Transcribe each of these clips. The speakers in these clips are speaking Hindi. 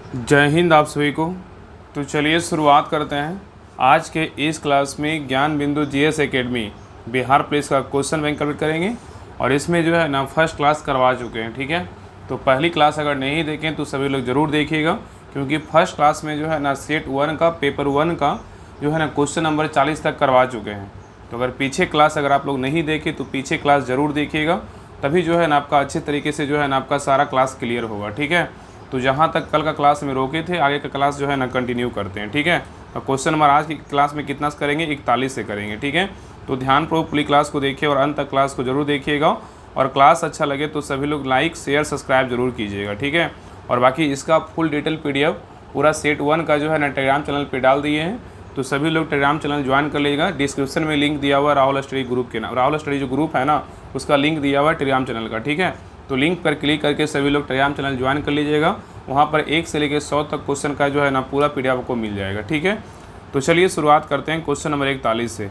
जय हिंद आप सभी को। तो चलिए शुरुआत करते हैं आज के इस क्लास में। ज्ञान बिंदु जीएस एकेडमी बिहार पुलिस का क्वेश्चन बैंक कंप्लीट करेंगे और इसमें जो है ना फर्स्ट क्लास करवा चुके हैं, ठीक है। तो पहली क्लास अगर नहीं देखें तो सभी लोग ज़रूर देखिएगा, क्योंकि फर्स्ट क्लास में जो है ना सेट 1 का पेपर 1 का जो है ना क्वेश्चन नंबर 40 तक करवा चुके हैं। तो अगर पीछे क्लास अगर आप लोग नहीं देखे तो पीछे क्लास ज़रूर देखिएगा, तभी जो है ना आपका अच्छे तरीके से जो है ना आपका सारा क्लास क्लियर होगा, ठीक है। तो जहाँ तक कल का क्लास में रोके थे आगे का क्लास जो है ना कंटिन्यू करते हैं, ठीक है। और क्वेश्चन नंबर आज की क्लास में कितना से करेंगे, 41 से करेंगे, ठीक है। तो ध्यानपूर्वक पूरी क्लास को देखिए और अंत तक क्लास को जरूर देखिएगा। और क्लास अच्छा लगे तो सभी लोग लाइक शेयर सब्सक्राइब जरूर कीजिएगा, ठीक है। और बाकी इसका फुल डिटेल PDF पूरा सेट 1 का जो है ना टेलीग्राम चैनल पर डाल दिए हैं, तो सभी लोग टेलीग्राम चैनल ज्वाइन कर लीजिएगा। डिस्क्रिप्शन में लिंक दिया हुआ है राहुल स्टडी ग्रुप के नाम, राहुल स्टडी जो ग्रुप है ना उसका लिंक दिया हुआ है टेलीग्राम चैनल का, ठीक है। तो लिंक पर क्लिक करके सभी लोग टेलीग्राम चैनल ज्वाइन कर लीजिएगा। वहाँ पर 1 से लेकर 100 तक क्वेश्चन का जो है ना पूरा PDF आपको मिल जाएगा, ठीक है। तो चलिए शुरुआत करते हैं क्वेश्चन नंबर 41 से।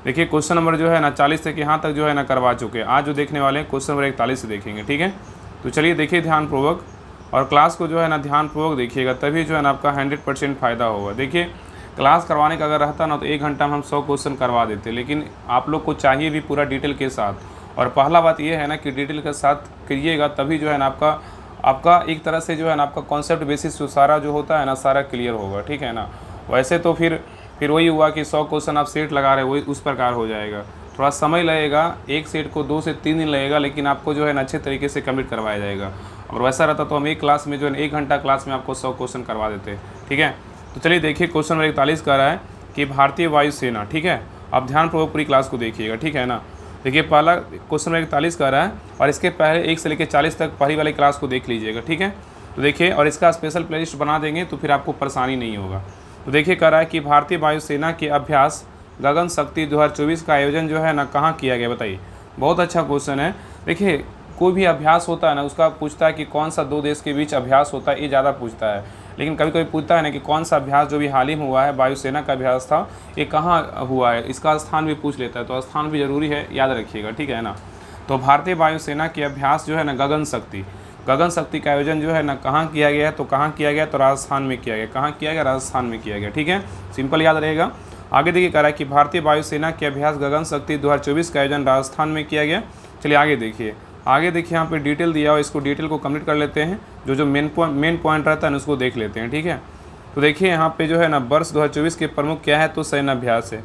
देखिए क्वेश्चन नंबर जो है ना 40 तक यहाँ तक जो है ना करवा चुके हैं। आज जो देखने वाले हैं क्वेश्चन नंबर 41 से देखेंगे, ठीक है। तो चलिए देखिए ध्यानपूर्वक और क्लास को जो है ना ध्यानपूर्वक देखिएगा, तभी जो है ना आपका 100% फ़ायदा होगा। देखिए क्लास करवाने का अगर रहता ना तो 1 घंटा में हम 100 क्वेश्चन करवा देते, लेकिन आप लोग को चाहिए भी पूरा डिटेल के साथ। और पहला बात ये है ना कि डिटेल के साथ करिएगा, तभी जो है ना आपका एक तरह से जो है ना आपका कॉन्सेप्ट बेसिस जो सारा जो होता है ना सारा क्लियर होगा, ठीक है ना। वैसे तो फिर वही हुआ कि 100 क्वेश्चन आप सेट लगा रहे हो, वही उस प्रकार हो जाएगा। थोड़ा समय लगेगा, एक सेट को 2 से 3 दिन लगेगा, लेकिन आपको जो है ना अच्छे तरीके से कंप्लीट करवाया जाएगा। और वैसा रहता तो हम एक क्लास में जो है 1 घंटा क्लास में आपको 100 क्वेश्चन करवा देते, ठीक है। तो चलिए देखिए क्वेश्चन नंबर 41 कह रहा है कि भारतीय वायुसेना, ठीक है। आप ध्यानपूर्वक पूरी क्लास को देखिएगा, ठीक है ना। देखिए पहला क्वेश्चन नंबर 41 कह रहा है और इसके पहले 1 से लेकर 40 तक पहली वाली क्लास को देख लीजिएगा, ठीक है। तो देखिए और इसका स्पेशल प्लेलिस्ट बना देंगे तो फिर आपको परेशानी नहीं होगा। तो देखिए कह रहा है कि भारतीय वायुसेना के अभ्यास गगन शक्ति 2024 का आयोजन जो है ना कहाँ किया गया, बताइए। बहुत अच्छा क्वेश्चन है। देखिए कोई भी अभ्यास होता है ना उसका पूछता है कि कौन सा 2 देश के बीच अभ्यास होता है, ये ज़्यादा पूछता है। लेकिन कभी कभी पूछता है ना कि कौन सा अभ्यास जो भी हाल ही में हुआ है वायुसेना का अभ्यास था, ये कहाँ हुआ है, इसका स्थान भी पूछ लेता है। तो स्थान भी जरूरी है, याद रखिएगा, ठीक है ना। तो भारतीय वायुसेना के अभ्यास जो है ना गगन शक्ति का आयोजन जो है ना कहाँ किया गया है, तो कहाँ किया गया, तो राजस्थान में किया गया। कहाँ किया गया, राजस्थान में किया गया, ठीक है। सिंपल याद रहेगा। आगे देखिए कह रहा है कि भारतीय वायुसेना के अभ्यास गगन शक्ति 2024 का आयोजन राजस्थान में किया गया। चलिए आगे देखिए यहाँ पे डिटेल दिया हुआ, इसको डिटेल को कंप्लीट कर लेते हैं। जो मेन पॉइंट रहता है ना उसको देख लेते हैं, ठीक है। तो देखिए यहाँ पे जो है ना वर्ष 2024 के प्रमुख क्या है, तो सैन्य अभ्यास है।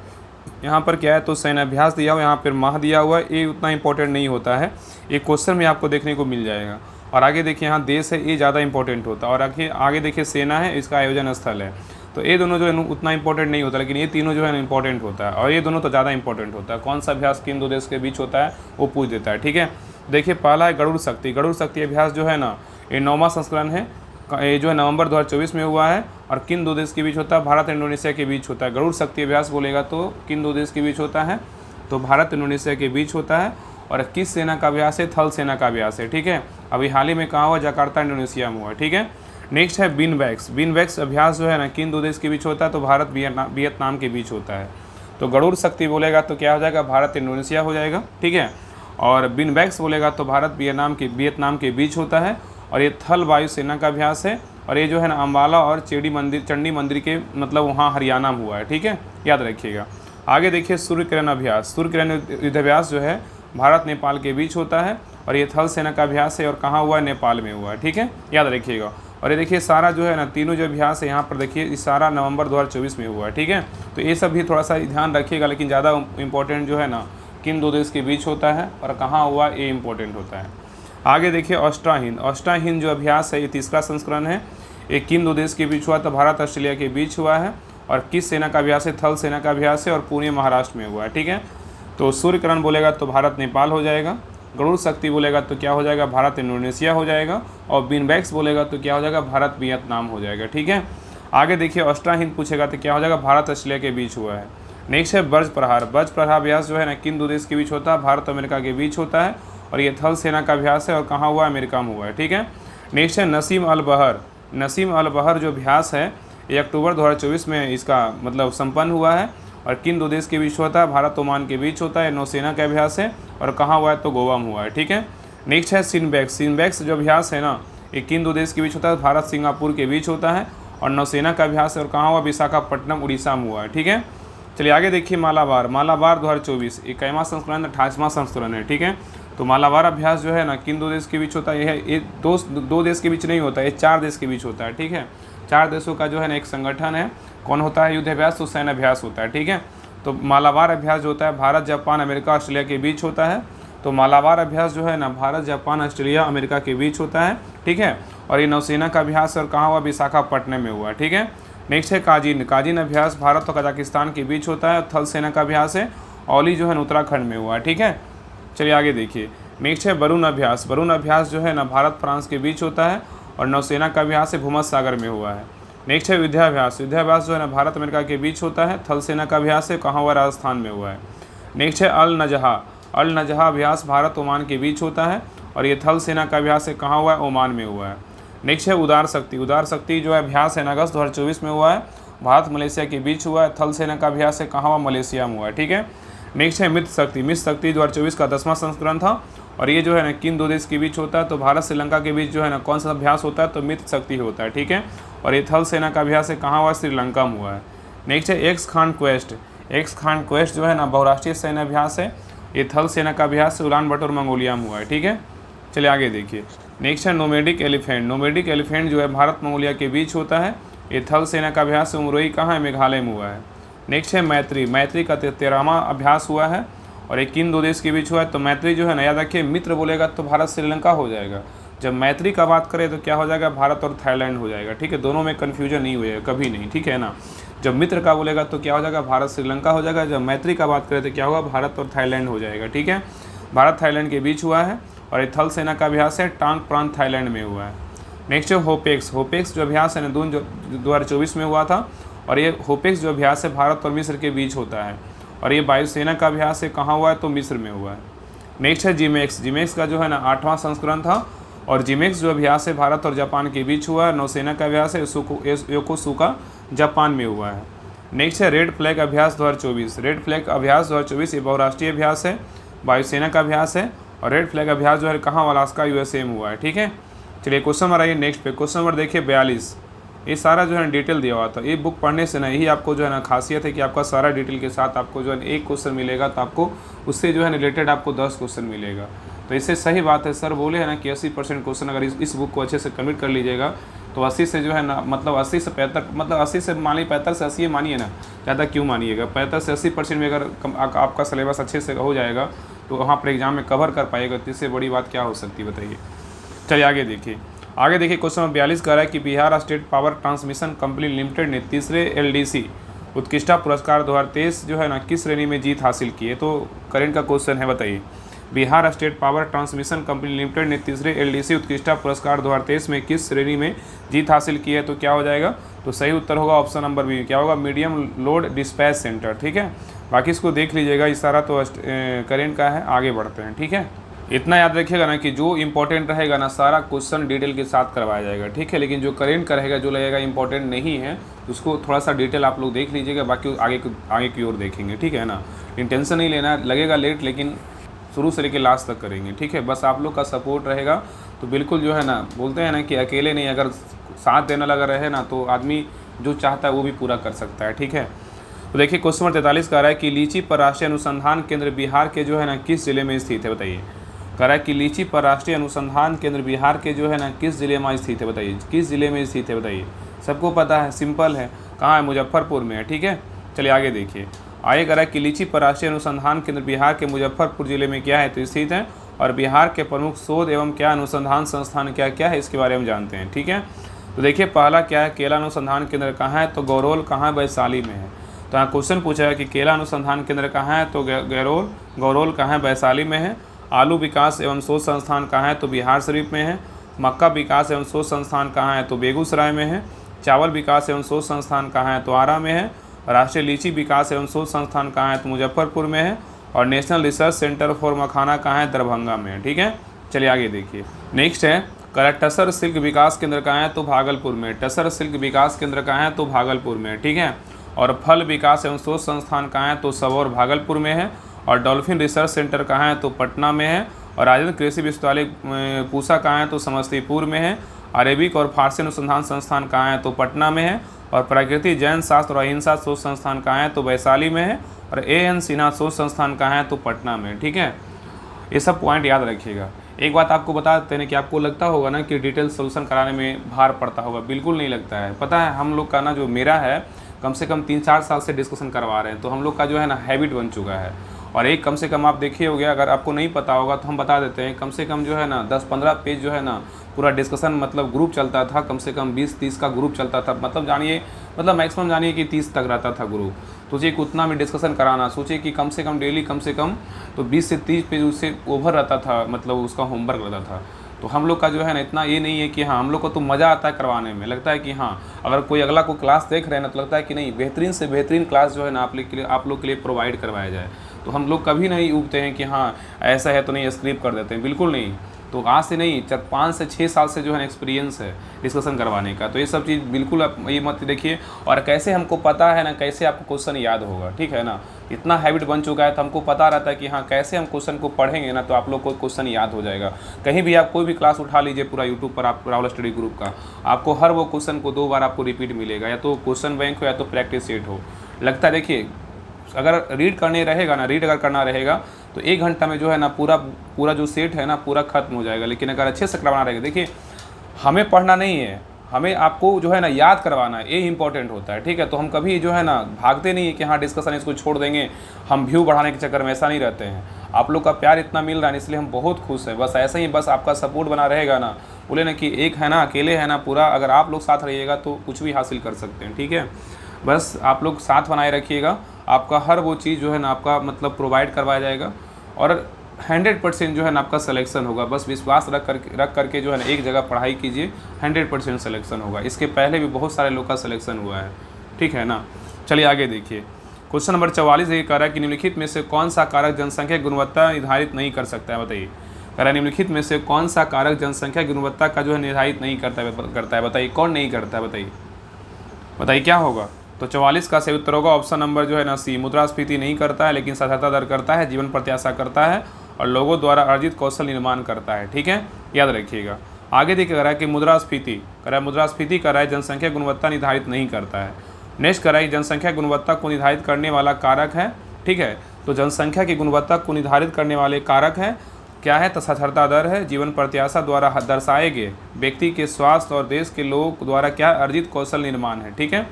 यहाँ पर क्या है, तो सैन्य अभ्यास दिया हुआ, यहाँ पर माह दिया हुआ है। ये उतना इंपॉर्टेंट नहीं होता है, ये क्वेश्चन में आपको देखने को मिल जाएगा। और आगे देखिए यहाँ देश है, ये ज़्यादा इंपॉर्टेंट होता है। और आगे देखिए सेना है, इसका आयोजन स्थल है। तो ये दोनों जो है उतना इंपॉर्टेंट नहीं होता, लेकिन ये तीनों जो है इंपॉर्टेंट होता है। और ये दोनों तो ज़्यादा इंपॉर्टेंट होता है। कौन सा अभ्यास किन 2 देश के बीच होता है वो पूछ देता है, ठीक है। देखिए पहला है गरुड़ शक्ति अभ्यास जो है ना ये 9वां संस्करण है। ये जो है नवंबर 2024 में हुआ है। और किन 2 देश के बीच होता है, भारत इंडोनेशिया के बीच होता है। गरुड़ शक्ति अभ्यास बोलेगा तो किन 2 देश के बीच होता है, तो भारत इंडोनेशिया के बीच होता है। और किस सेना का अभ्यास है, थल सेना का अभ्यास है, ठीक है। अभी हाल ही में कहाँ हुआ, जकार्ता इंडोनेशिया में हुआ, ठीक है। नेक्स्ट है बिनबैक्स अभ्यास जो है ना किन 2 देश के बीच होता है, तो भारत वियतनाम के बीच होता है। तो गरुड़ शक्ति बोलेगा तो क्या हो जाएगा, भारत इंडोनेशिया हो जाएगा, ठीक है। और बिनबैक्स बोलेगा तो भारत वियतनाम के बीच होता है। और ये थल वायुसेना का अभ्यास है। और ये जो है ना अम्बाला और चंडी मंदिर के मतलब वहाँ हरियाणा में हुआ है, ठीक है, याद रखिएगा। आगे देखिए सूर्य किरण युद्धाभ्यास जो है भारत नेपाल के बीच होता है। और ये थल सेना का अभ्यास है और कहाँ हुआ है, नेपाल में हुआ है, ठीक है, याद रखिएगा। और ये देखिए सारा जो है ना तीनों जो अभ्यास है यहाँ पर देखिए इस सारा नवंबर 2024 में हुआ है, ठीक है। तो ये सब भी थोड़ा सा ध्यान रखिएगा, लेकिन ज़्यादा इंपॉर्टेंट जो है ना किन 2 देश के बीच होता है और कहाँ हुआ, ये इंपॉर्टेंट होता है। आगे देखिए अष्टाहिंद जो अभ्यास है ये 3रा संस्करण है। ये किन 2 देश के बीच हुआ, तो भारत ऑस्ट्रेलिया के बीच हुआ है। और किस सेना का अभ्यास है, थल सेना का अभ्यास है और पुणे महाराष्ट्र में हुआ है, ठीक है। तो सूर्यकिरण बोलेगा तो भारत नेपाल हो जाएगा। गरुड़ शक्ति बोलेगा तो क्या हो जाएगा, भारत इंडोनेशिया हो जाएगा। और बिनबैक्स बोलेगा तो क्या हो जाएगा, भारत वियतनाम हो जाएगा, ठीक है। आगे देखिए अष्टाहिंद पूछेगा तो क्या हो जाएगा, भारत ऑस्ट्रेलिया के बीच हुआ है। नेक्स्ट है ब्रज प्रहार अभ्यास जो है ना किन 2 देश के बीच होता है, भारत अमेरिका के बीच होता है। और ये थल सेना का अभ्यास है और कहाँ हुआ, अमेरिका में हुआ है, ठीक है। नेक्स्ट है नसीम अल बहर जो अभ्यास है ये अक्टूबर 2024 में इसका मतलब संपन्न हुआ है। और किन 2 देश के बीच होता है, भारत ओमान के बीच होता है। नौसेना का अभ्यास है और कहाँ हुआ है, तो गोवा में हुआ है, ठीक है। नेक्स्ट है सिनबैक्स जो अभ्यास है ना ये किन दो देश के बीच होता है? भारत सिंगापुर के बीच होता है। और नौसेना का अभ्यास और कहाँ हुआ? विशाखापट्टनम उड़ीसा में हुआ है। ठीक है, चलिए आगे देखिए मालाबार 2024 21वां संस्करण 28वां संस्करण है। ठीक है, तो मालाबार अभ्यास जो है ना किन दो देश के बीच होता है? ये दो देश के बीच नहीं होता है, ये 4 देश के बीच होता है। ठीक है, 4 देशों का जो है ना एक संगठन है। कौन होता है? युद्ध अभ्यास, तो सैन्य अभ्यास होता है। ठीक है, तो मालाबार अभ्यास जो होता है भारत जापान अमेरिका ऑस्ट्रेलिया के बीच होता है। तो मालाबार अभ्यास जो है ना भारत जापान ऑस्ट्रेलिया अमेरिका के बीच होता है। ठीक है, और ये नौसेना का अभ्यास और कहाँ हुआ? विशाखापट्टनम में हुआ। ठीक है, नेक्स्ट है काजिन अभ्यास भारत और कजाकिस्तान के बीच होता है। थल सेना का अभ्यास है, औली जो है उत्तराखंड में हुआ है। ठीक है, चलिए आगे देखिए नेक्स्ट है वरुण अभ्यास जो है ना भारत फ्रांस के बीच होता है। और नौसेना का अभ्यास है भूमध्य सागर में हुआ है। नेक्स्ट है युद्धाभ्यास जो है ना भारत अमेरिका के बीच होता है। थल सेना का अभ्यास है, कहाँ हुआ? राजस्थान में हुआ है। नेक्स्ट है अल नजहा अभ्यास भारत ओमान के बीच होता है। और ये थल सेना का अभ्यास है, कहाँ हुआ है? ओमान में हुआ है। नेक्स्ट है उदार शक्ति जो है अभ्यास है अगस्त 2024 में हुआ है, भारत मलेशिया के बीच हुआ है। थल सेना का अभ्यास है, कहाँ हुआ? मलेशिया में हुआ है। ठीक है, नेक्स्ट है मित्र शक्ति 2024 का 10वां संस्करण था। और ये जो है ना किन दो देश के बीच होता है? तो भारत श्रीलंका के बीच जो है ना कौन सा अभ्यास होता है? तो मित्र शक्ति होता है। ठीक है, और ये थल सेना का अभ्यास है, कहाँ हुआ? श्रीलंका में हुआ है। नेक्स्ट है एक्स खान क्वेस्ट जो है ना बहुराष्ट्रीय सैन्य अभ्यास है। ये थल सेना का अभ्यास उलान बटोर मंगोलिया में हुआ है। ठीक है, चलिए आगे देखिए नेक्स्ट है नोमेडिक एलिफेंट जो है भारत मंगोलिया के बीच होता है। ये थल सेना का अभ्यास उमरोई कहाँ है? मेघालय में हुआ है। नेक्स्ट है मैत्री का 13वां अभ्यास हुआ है। और ये किन दो देश के बीच हुआ है? तो मैत्री जो है ना याद रखिए मित्र बोलेगा तो भारत श्रीलंका हो जाएगा। जब मैत्री का बात करें तो क्या हो जाएगा? भारत और थाईलैंड हो जाएगा। ठीक है, दोनों में कन्फ्यूजन नहीं हो जाएगा कभी नहीं। ठीक है ना, जब मित्र का बोलेगा तो क्या हो जाएगा? भारत श्रीलंका हो जाएगा। जब मैत्री का बात करें तो क्या होगा? भारत और थाईलैंड हो जाएगा। ठीक है, भारत थाईलैंड के बीच हुआ है। और ये थल सेना का अभ्यास है टांग प्रांत थाईलैंड में हुआ है। नेक्स्ट है होपेक्स जो अभ्यास है ना 2024 में हुआ था। और ये होपेक्स जो अभ्यास है भारत और मिस्र के बीच होता है। और ये वायुसेना का अभ्यास है, कहाँ हुआ है? तो मिस्र में हुआ है। नेक्स्ट है जिमेक्स का जो है ना 8वां संस्करण था। और जिमेक्स जो अभ्यास है भारत और जापान के बीच हुआ है। नौसेना का अभ्यास है योकोसुका जापान में हुआ है। नेक्स्ट है रेड फ्लैग अभ्यास 2024 ये बहुराष्ट्रीय अभ्यास है, वायुसेना का अभ्यास है। और रेड फ्लैग अभ्यास जो है कहाँ? अलास्का USA में हुआ है। ठीक है, चलिए क्वेश्चन नंबर आइए नेक्स्ट पे। क्वेश्चन नंबर देखिए 42। ये सारा जो है डिटेल दिया हुआ था। ये बुक पढ़ने से ना यही आपको जो है ना खासियत है कि आपका सारा डिटेल के साथ आपको जो है एक क्वेश्चन मिलेगा, तो आपको उससे जो है रिलेटेड आपको 10 क्वेश्चन मिलेगा। तो इससे सही बात है, सर बोले है ना कि 80% क्वेश्चन अगर इस बुक को अच्छे से कंप्लीट कर लीजिएगा तो 80 से जो है ना मतलब 80 से 75 मतलब 80 से मानिए 75 से 80 मानिए ना, ज़्यादा क्यों मानिएगा, 75 से 80% में अगर आपका सिलेबस अच्छे से हो जाएगा तो वहाँ पर एग्जाम में कवर कर पाएगा। तो इससे बड़ी बात क्या हो सकती है बताइए। चलिए आगे देखिए क्वेश्चन नंबर 42 कह रहा है कि Bihar state power transmission company limited ने तीसरे LDC उत्कृष्टता पुरस्कार 2023 जो है ना किस श्रेणी में जीत हासिल की है? तो करेंट का क्वेश्चन है, बताइए। Bihar state power transmission company limited ने तीसरे LDC उत्कृष्टता पुरस्कार 2023 में किस श्रेणी में जीत हासिल की है? तो क्या हो जाएगा? तो सही उत्तर होगा ऑप्शन नंबर बी। क्या होगा? Medium load dispatch centre. ठीक है, बाकी इसको देख लीजिएगा, इस सारा तो करेंट का है। आगे बढ़ते हैं। ठीक है, इतना याद रखिएगा ना कि जो इंपॉर्टेंट रहेगा ना सारा क्वेश्चन डिटेल के साथ करवाया जाएगा। ठीक है, लेकिन जो करेंट का रहेगा, जो लगेगा इंपॉर्टेंट नहीं है, उसको थोड़ा सा डिटेल आप लोग देख लीजिएगा, बाकी आगे की ओर देखेंगे। ठीक है ना, टेंशन नहीं लेना, लगेगा लेट लेकिन शुरू से लेकर लास्ट तक करेंगे। ठीक है, बस आप लोग का सपोर्ट रहेगा तो बिल्कुल जो है ना, बोलते हैं ना कि अकेले नहीं, अगर साथ देने लगा रहे ना तो आदमी जो चाहता है वो भी पूरा कर सकता है। ठीक है, तो देखिए क्वेश्चन नंबर 43 कह रहा है कि लीची पर राष्ट्रीय अनुसंधान केंद्र बिहार के जो है ना किस जिले में स्थित है? बताइए। कह रहा है कि लीची पर राष्ट्रीय अनुसंधान केंद्र बिहार के जो है ना किस जिले में स्थित है? बताइए, किस जिले में स्थित है? बताइए, सबको पता है, सिंपल है, कहाँ है? मुजफ्फरपुर में है। ठीक है, चलिए आगे देखिए। आगे कह रहा है कि लीची पर राष्ट्रीय अनुसंधान केंद्र बिहार के मुजफ्फरपुर जिले में क्या है? तो स्थित है। और बिहार के प्रमुख शोध एवं क्या अनुसंधान संस्थान क्या क्या है इसके बारे में जानते हैं। ठीक है, तो देखिए पहला क्या है? केला अनुसंधान केंद्र कहाँ है? तो गौरोल कहाँ है? वैशाली में है। तो यहाँ क्वेश्चन पूछा है कि केला अनुसंधान केंद्र कहाँ है? तो गौरोल कहाँ है? वैशाली में है। आलू विकास एवं शोध संस्थान कहाँ है? तो बिहार शरीफ में है। मक्का विकास एवं शोध संस्थान कहाँ है? तो बेगूसराय में है। चावल विकास एवं शोध संस्थान कहाँ है? तो आरा में है। राष्ट्रीय लीची विकास एवं शोध संस्थान कहाँ है? तो मुजफ्फरपुर में है। और नेशनल रिसर्च सेंटर फॉर मखाना कहाँ है? दरभंगा में है। ठीक है, चलिए आगे देखिए। नेक्स्ट है टसर सिल्क विकास केंद्र कहाँ है? तो भागलपुर में। टसर सिल्क विकास केंद्र कहाँ है? तो भागलपुर में। ठीक है, और फल विकास एवं शोध संस्थान कहाँ है? तो सबौर भागलपुर में है। और डॉल्फिन रिसर्च सेंटर कहाँ है? तो पटना में है। और राजेंद्र कृषि विश्वविद्यालय पूसा कहाँ है? तो समस्तीपुर में है। अरेबिक और फारसी अनुसंधान संस्थान कहाँ है, तो पटना में है। और प्रकृति जैन शास्त्र और अहिंसा शोध संस्थान कहाँ है, तो वैशाली में है। और एएन सिन्हा शोध संस्थान कहाँ है, तो पटना में। ठीक है, ये सब पॉइंट याद रखिएगा। एक बात आपको बता देते हैं कि आपको लगता होगा ना कि डिटेल सोल्यूशन कराने में भार पड़ता होगा, बिल्कुल नहीं लगता है। पता है हम लोग का ना, जो मेरा है, कम से कम 3-4 साल से डिस्कशन करवा रहे हैं, तो हम लोग का जो है ना हैबिट बन चुका है। और एक कम से कम आप देखिए हो गया, अगर आपको नहीं पता होगा तो हम बता देते हैं, कम से कम जो है ना 10-15 पेज जो है ना पूरा डिस्कशन, मतलब ग्रुप चलता था, कम से कम 20-30 का ग्रुप चलता था, मतलब जानिए, मतलब मैक्सिमम जानिए कि 30 तक रहता था ग्रुप। सोचिए कि उतना में डिस्कशन कराना, सोचिए कि कम से कम डेली कम से कम तो 20 से 30 पेज उससे ओवर रहता था, मतलब उसका होमवर्क रहता था। तो हम लोग का जो है ना इतना ये नहीं है कि हाँ, हम लोग को तो मज़ा आता है करवाने में, लगता है कि हाँ, अगर कोई अगला को क्लास देख रहे हैं ना तो लगता है कि नहीं, बेहतरीन से बेहतरीन क्लास जो है ना आप लोग के लिए प्रोवाइड करवाया जाए। तो हम लोग कभी नहीं उगते हैं कि हाँ ऐसा है तो नहीं स्क्रिप्ट कर देते हैं, बिल्कुल नहीं। तो आज से नहीं, 5 से 6 साल से जो है ना एक्सपीरियंस है डिस्कशन करवाने का। तो ये सब चीज़ बिल्कुल आप ये मत देखिए। और कैसे हमको पता है ना, कैसे आपको क्वेश्चन याद होगा, ठीक है ना, इतना हैबिट बन चुका है तो हमको पता रहता है कि हाँ कैसे हम क्वेश्चन को पढ़ेंगे ना तो आप लोग को क्वेश्चन याद हो जाएगा। कहीं भी आप कोई भी क्लास उठा लीजिए पूरा यूट्यूब पर, आप राहुल स्टडी ग्रुप का, आपको हर वो क्वेश्चन को 2 बार आपको रिपीट मिलेगा, या तो क्वेश्चन बैंक हो या तो प्रैक्टिस सेट हो। लगता है देखिए, अगर रीड अगर करना रहेगा तो 1 घंटा में जो है ना पूरा जो सेट है ना पूरा खत्म हो जाएगा। लेकिन अगर अच्छे से करवाना रहेगा, देखिए हमें पढ़ना नहीं है, हमें आपको जो है ना याद करवाना है, ये इंपॉर्टेंट होता है। ठीक है, तो हम कभी जो है ना भागते नहीं है कि हाँ डिस्कशन इसको छोड़ देंगे, हम व्यू बढ़ाने के चक्कर में, ऐसा नहीं रहते हैं। आप लोग का प्यार इतना मिल रहा है इसलिए हम बहुत खुश हैं। बस ऐसे ही बस आपका सपोर्ट बना रहेगा ना, बोले ना कि एक है ना अकेले है ना पूरा, अगर आप लोग साथ रहिएगा तो कुछ भी हासिल कर सकते हैं। ठीक है, बस आप लोग साथ बनाए रखिएगा, आपका हर वो चीज़ जो है ना आपका मतलब प्रोवाइड करवाया जाएगा और 100% जो है ना आपका सिलेक्शन होगा। बस विश्वास रख करके जो है ना एक जगह पढ़ाई कीजिए, 100% सिलेक्शन होगा। इसके पहले भी बहुत सारे लोग का सिलेक्शन हुआ है, ठीक है ना। चलिए आगे देखिए, क्वेश्चन नंबर 44 ये कह रहा है कि निम्नलिखित में से कौन सा कारक जनसंख्या गुणवत्ता निर्धारित नहीं कर सकता है, बताइए। कह रहा है निम्नलिखित में से कौन सा कारक जनसंख्या गुणवत्ता का जो है निर्धारित नहीं करता है, बताइए कौन नहीं करता है, बताइए क्या होगा। तो 44 का सही उत्तर होगा ऑप्शन नंबर जो है ना सी, मुद्रास्फीति नहीं करता है लेकिन साक्षरता दर करता है, जीवन प्रत्याशा करता है और लोगों द्वारा अर्जित कौशल निर्माण करता है। ठीक है, याद रखिएगा। आगे देखिए, कह रहा है कि मुद्रास्फीति कर रहा है जनसंख्या गुणवत्ता निर्धारित नहीं करता है। नेक्स्ट कह रहा है जनसंख्या गुणवत्ता को निर्धारित करने वाला कारक है। ठीक है, तो जनसंख्या की गुणवत्ता को निर्धारित करने वाले कारक है क्या है, तो साक्षरता दर है, जीवन प्रत्याशा द्वारा दर्शाए गए व्यक्ति के स्वास्थ्य और देश के लोग द्वारा क्या अर्जित कौशल निर्माण है। ठीक है,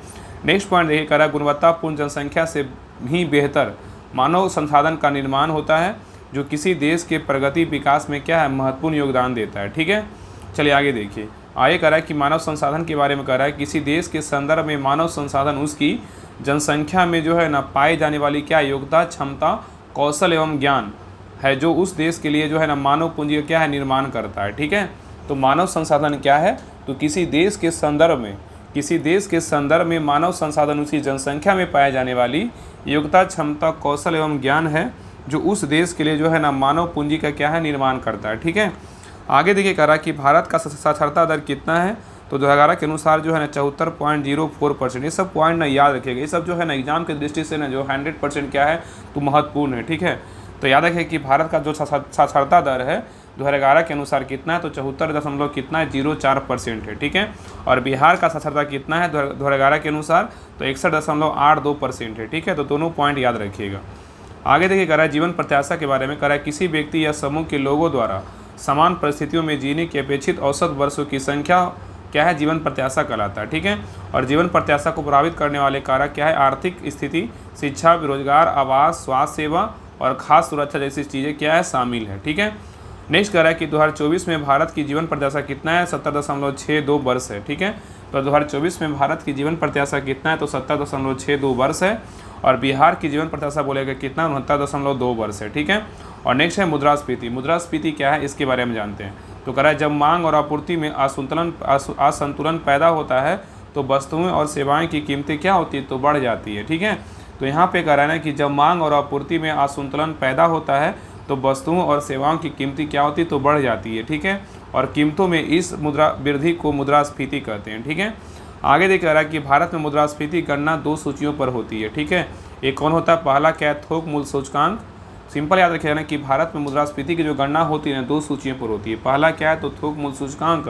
नेक्स्ट पॉइंट देखिए, कह रहा है गुणवत्तापूर्ण जनसंख्या से भी बेहतर मानव संसाधन का निर्माण होता है जो किसी देश के प्रगति विकास में क्या है महत्वपूर्ण योगदान देता है। ठीक है, चलिए आगे देखिए। आगे कह रहा है कि मानव संसाधन के बारे में कह रहा है किसी देश के संदर्भ में मानव संसाधन उसकी जनसंख्या में जो है ना पाई जाने वाली क्या योग्यता, क्षमता, कौशल एवं ज्ञान है जो उस देश के लिए जो है ना मानव पूंजी का क्या है निर्माण करता है। ठीक है, तो मानव संसाधन क्या है, तो किसी देश के संदर्भ में मानव संसाधन उसकी जनसंख्या में पाए जाने वाली योग्यता, क्षमता, कौशल एवं ज्ञान है जो उस देश के लिए जो है ना मानव पूंजी का क्या है निर्माण करता है। ठीक है, आगे देखिए, कह रहा कि भारत का साक्षरता दर कितना है, तो 2011 के अनुसार जो है ना 74.04%। ये सब पॉइंट ना याद रखिएगा, ये सब जो है ना एग्जाम की दृष्टि से ना जो 100% क्या है तो महत्वपूर्ण है। ठीक है, तो याद रखिए कि भारत का जो साक्षरता दर है 2011 के अनुसार कितना है, तो 74.04% है। ठीक है, और बिहार का साक्षरता कितना है 2011 के अनुसार, तो 61.82% है। ठीक है, तो दोनों पॉइंट याद रखिएगा। आगे देखिए, कह रहा है जीवन प्रत्याशा के बारे में, कह रहा है किसी व्यक्ति या समूह के लोगों द्वारा समान परिस्थितियों में जीने की अपेक्षित औसत वर्षों की संख्या क्या है, जीवन प्रत्याशा कहलाता है। ठीक है, और जीवन प्रत्याशा को प्रभावित करने वाले कारक क्या है, आर्थिक स्थिति, शिक्षा, बेरोजगार, आवास, स्वास्थ्य सेवा और खास सुरक्षा जैसी चीज़ें क्या है शामिल है। ठीक है, नेक्स्ट कह रहा है कि 2024 में भारत की जीवन प्रत्याशा कितना है, 70.62 वर्ष है। ठीक है, तो 2024 में भारत की जीवन प्रत्याशा कितना है, तो 70.62 वर्ष है। और बिहार की जीवन प्रत्याशा बोलेगा कितना, 69.2 वर्ष है। ठीक है, और नेक्स्ट है मुद्रास्फीति क्या है इसके बारे में जानते हैं। तो कह रहा है जब मांग और आपूर्ति में असंतुलन पैदा होता है तो वस्तुएं और सेवाएं की कीमतें क्या होती है, तो बढ़ जाती है। ठीक है, तो यहाँ पे कह रहा है ना कि जब मांग और आपूर्ति में असंतुलन पैदा होता है तो वस्तुओं और सेवाओं की कीमतें क्या होती है, तो बढ़ जाती है। ठीक है, और कीमतों में इस मुद्रा वृद्धि को मुद्रास्फीति कहते हैं। ठीक है, आगे देख रहा है कि भारत में मुद्रास्फीति गणना 2 सूचियों पर होती है। ठीक है, एक कौन होता है, पहला क्या है, थोक मूल्य सूचकांक। सिंपल याद रखिएगा ना कि भारत में मुद्रास्फीति की जो गणना होती है 2 सूचियों पर होती है। पहला क्या है, तो थोक मूल्य सूचकांक,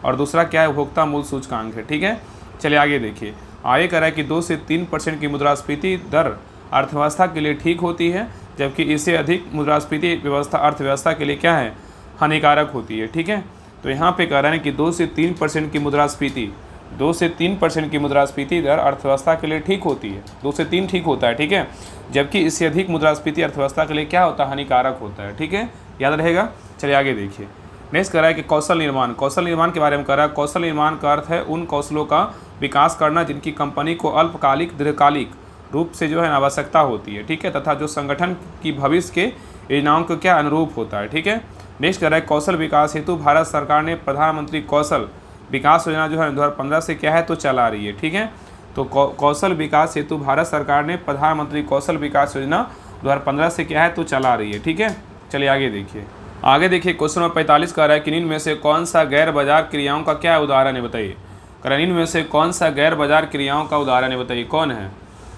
और दूसरा क्या है, उपभोक्ता मूल्य सूचकांक है। ठीक है, चलिए आगे देखिए। आगे कह रहा है कि 2 से 3% की मुद्रास्फीति दर अर्थव्यवस्था के लिए ठीक होती है, जबकि इससे अधिक मुद्रास्फीति अर्थव्यवस्था के लिए क्या है, हानिकारक होती है। ठीक है, तो यहाँ पे कह रहे हैं कि 2 से 3% की मुद्रास्फीति 2 से 3% की मुद्रास्फीति दर अर्थव्यवस्था के लिए ठीक होती है, 2 से 3 ठीक होता है। ठीक है, जबकि इससे अधिक मुद्रास्फीति अर्थव्यवस्था के लिए क्या होता है, हानिकारक होता है। ठीक है, याद रहेगा। चलिए आगे देखिए। नेक्स्ट कह रहा है कि कौशल निर्माण के बारे में कह रहा है। कौशल निर्माण का अर्थ है उन कौशलों का विकास करना जिनकी कंपनी को अल्पकालिक दीर्घकालिक रूप से जो है आवश्यकता होती है। ठीक है, तथा जो संगठन की भविष्य के योजनाओं के क्या अनुरूप होता है। ठीक है, नेक्स्ट कह रहा है कौशल विकास हेतु भारत सरकार ने प्रधानमंत्री कौशल विकास योजना जो है 2015 से क्या है तो चला रही है। ठीक है, तो कौशल विकास हेतु भारत सरकार ने प्रधानमंत्री कौशल विकास योजना 2015 से क्या है तो चला रही है। ठीक है, चलिए आगे देखिए। क्वेश्चन नंबर 45 कह रहा है कि इनमें से कौन सा गैर बाजार क्रियाओं का क्या उदाहरण है, बताइए। कह रहा है इनमें से कौन सा गैर बाजार क्रियाओं का उदाहरण है, बताइए कौन है।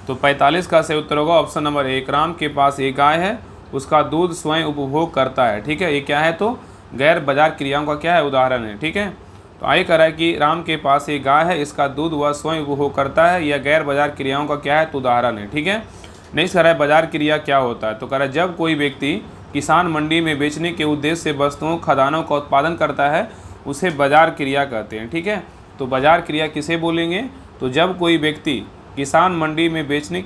तो 45 का सही उत्तर होगा ऑप्शन नंबर 1, राम के पास एक गाय है, उसका दूध स्वयं उपभोग करता है। ठीक है, ये क्या है तो गैर बाजार क्रियाओं का क्या है उदाहरण है। ठीक है, तो आगे कह रहा है कि राम के पास एक गाय है, इसका दूध वह स्वयं उपभोग करता है, यह गैर बाजार क्रियाओं का क्या है तो उदाहरण है। ठीक है, नेक्स्ट कह रहा है बाजार क्रिया क्या होता है। तो कह रहा है जब कोई व्यक्ति किसान मंडी में बेचने के उद्देश्य से वस्तुओं खदानों का उत्पादन करता है, उसे बाजार क्रिया कहते हैं। ठीक है, तो बाजार क्रिया किसे बोलेंगे, तो जब कोई व्यक्ति किसान मंडी में बेचने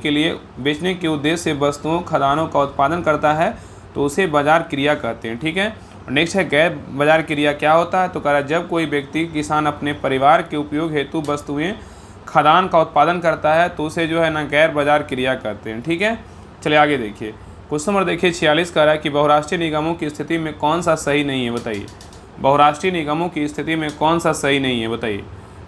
के उद्देश्य से वस्तुओं खदानों का उत्पादन करता है तो उसे बाजार क्रिया कहते हैं। ठीक है, नेक्स्ट है गैर बाजार क्रिया क्या होता है। तो कह रहा है जब कोई व्यक्ति किसान अपने परिवार के उपयोग हेतु वस्तुएं खदान का उत्पादन करता है तो उसे जो है ना गैर बाजार क्रिया कहते हैं। ठीक है, चलिए आगे देखिए। क्वेश्चन नंबर देखिए 46 कह रहा है कि बहुराष्ट्रीय निगमों की स्थिति में कौन सा सही नहीं है, बताइए। बहुराष्ट्रीय निगमों की स्थिति में कौन सा सही नहीं है, बताइए।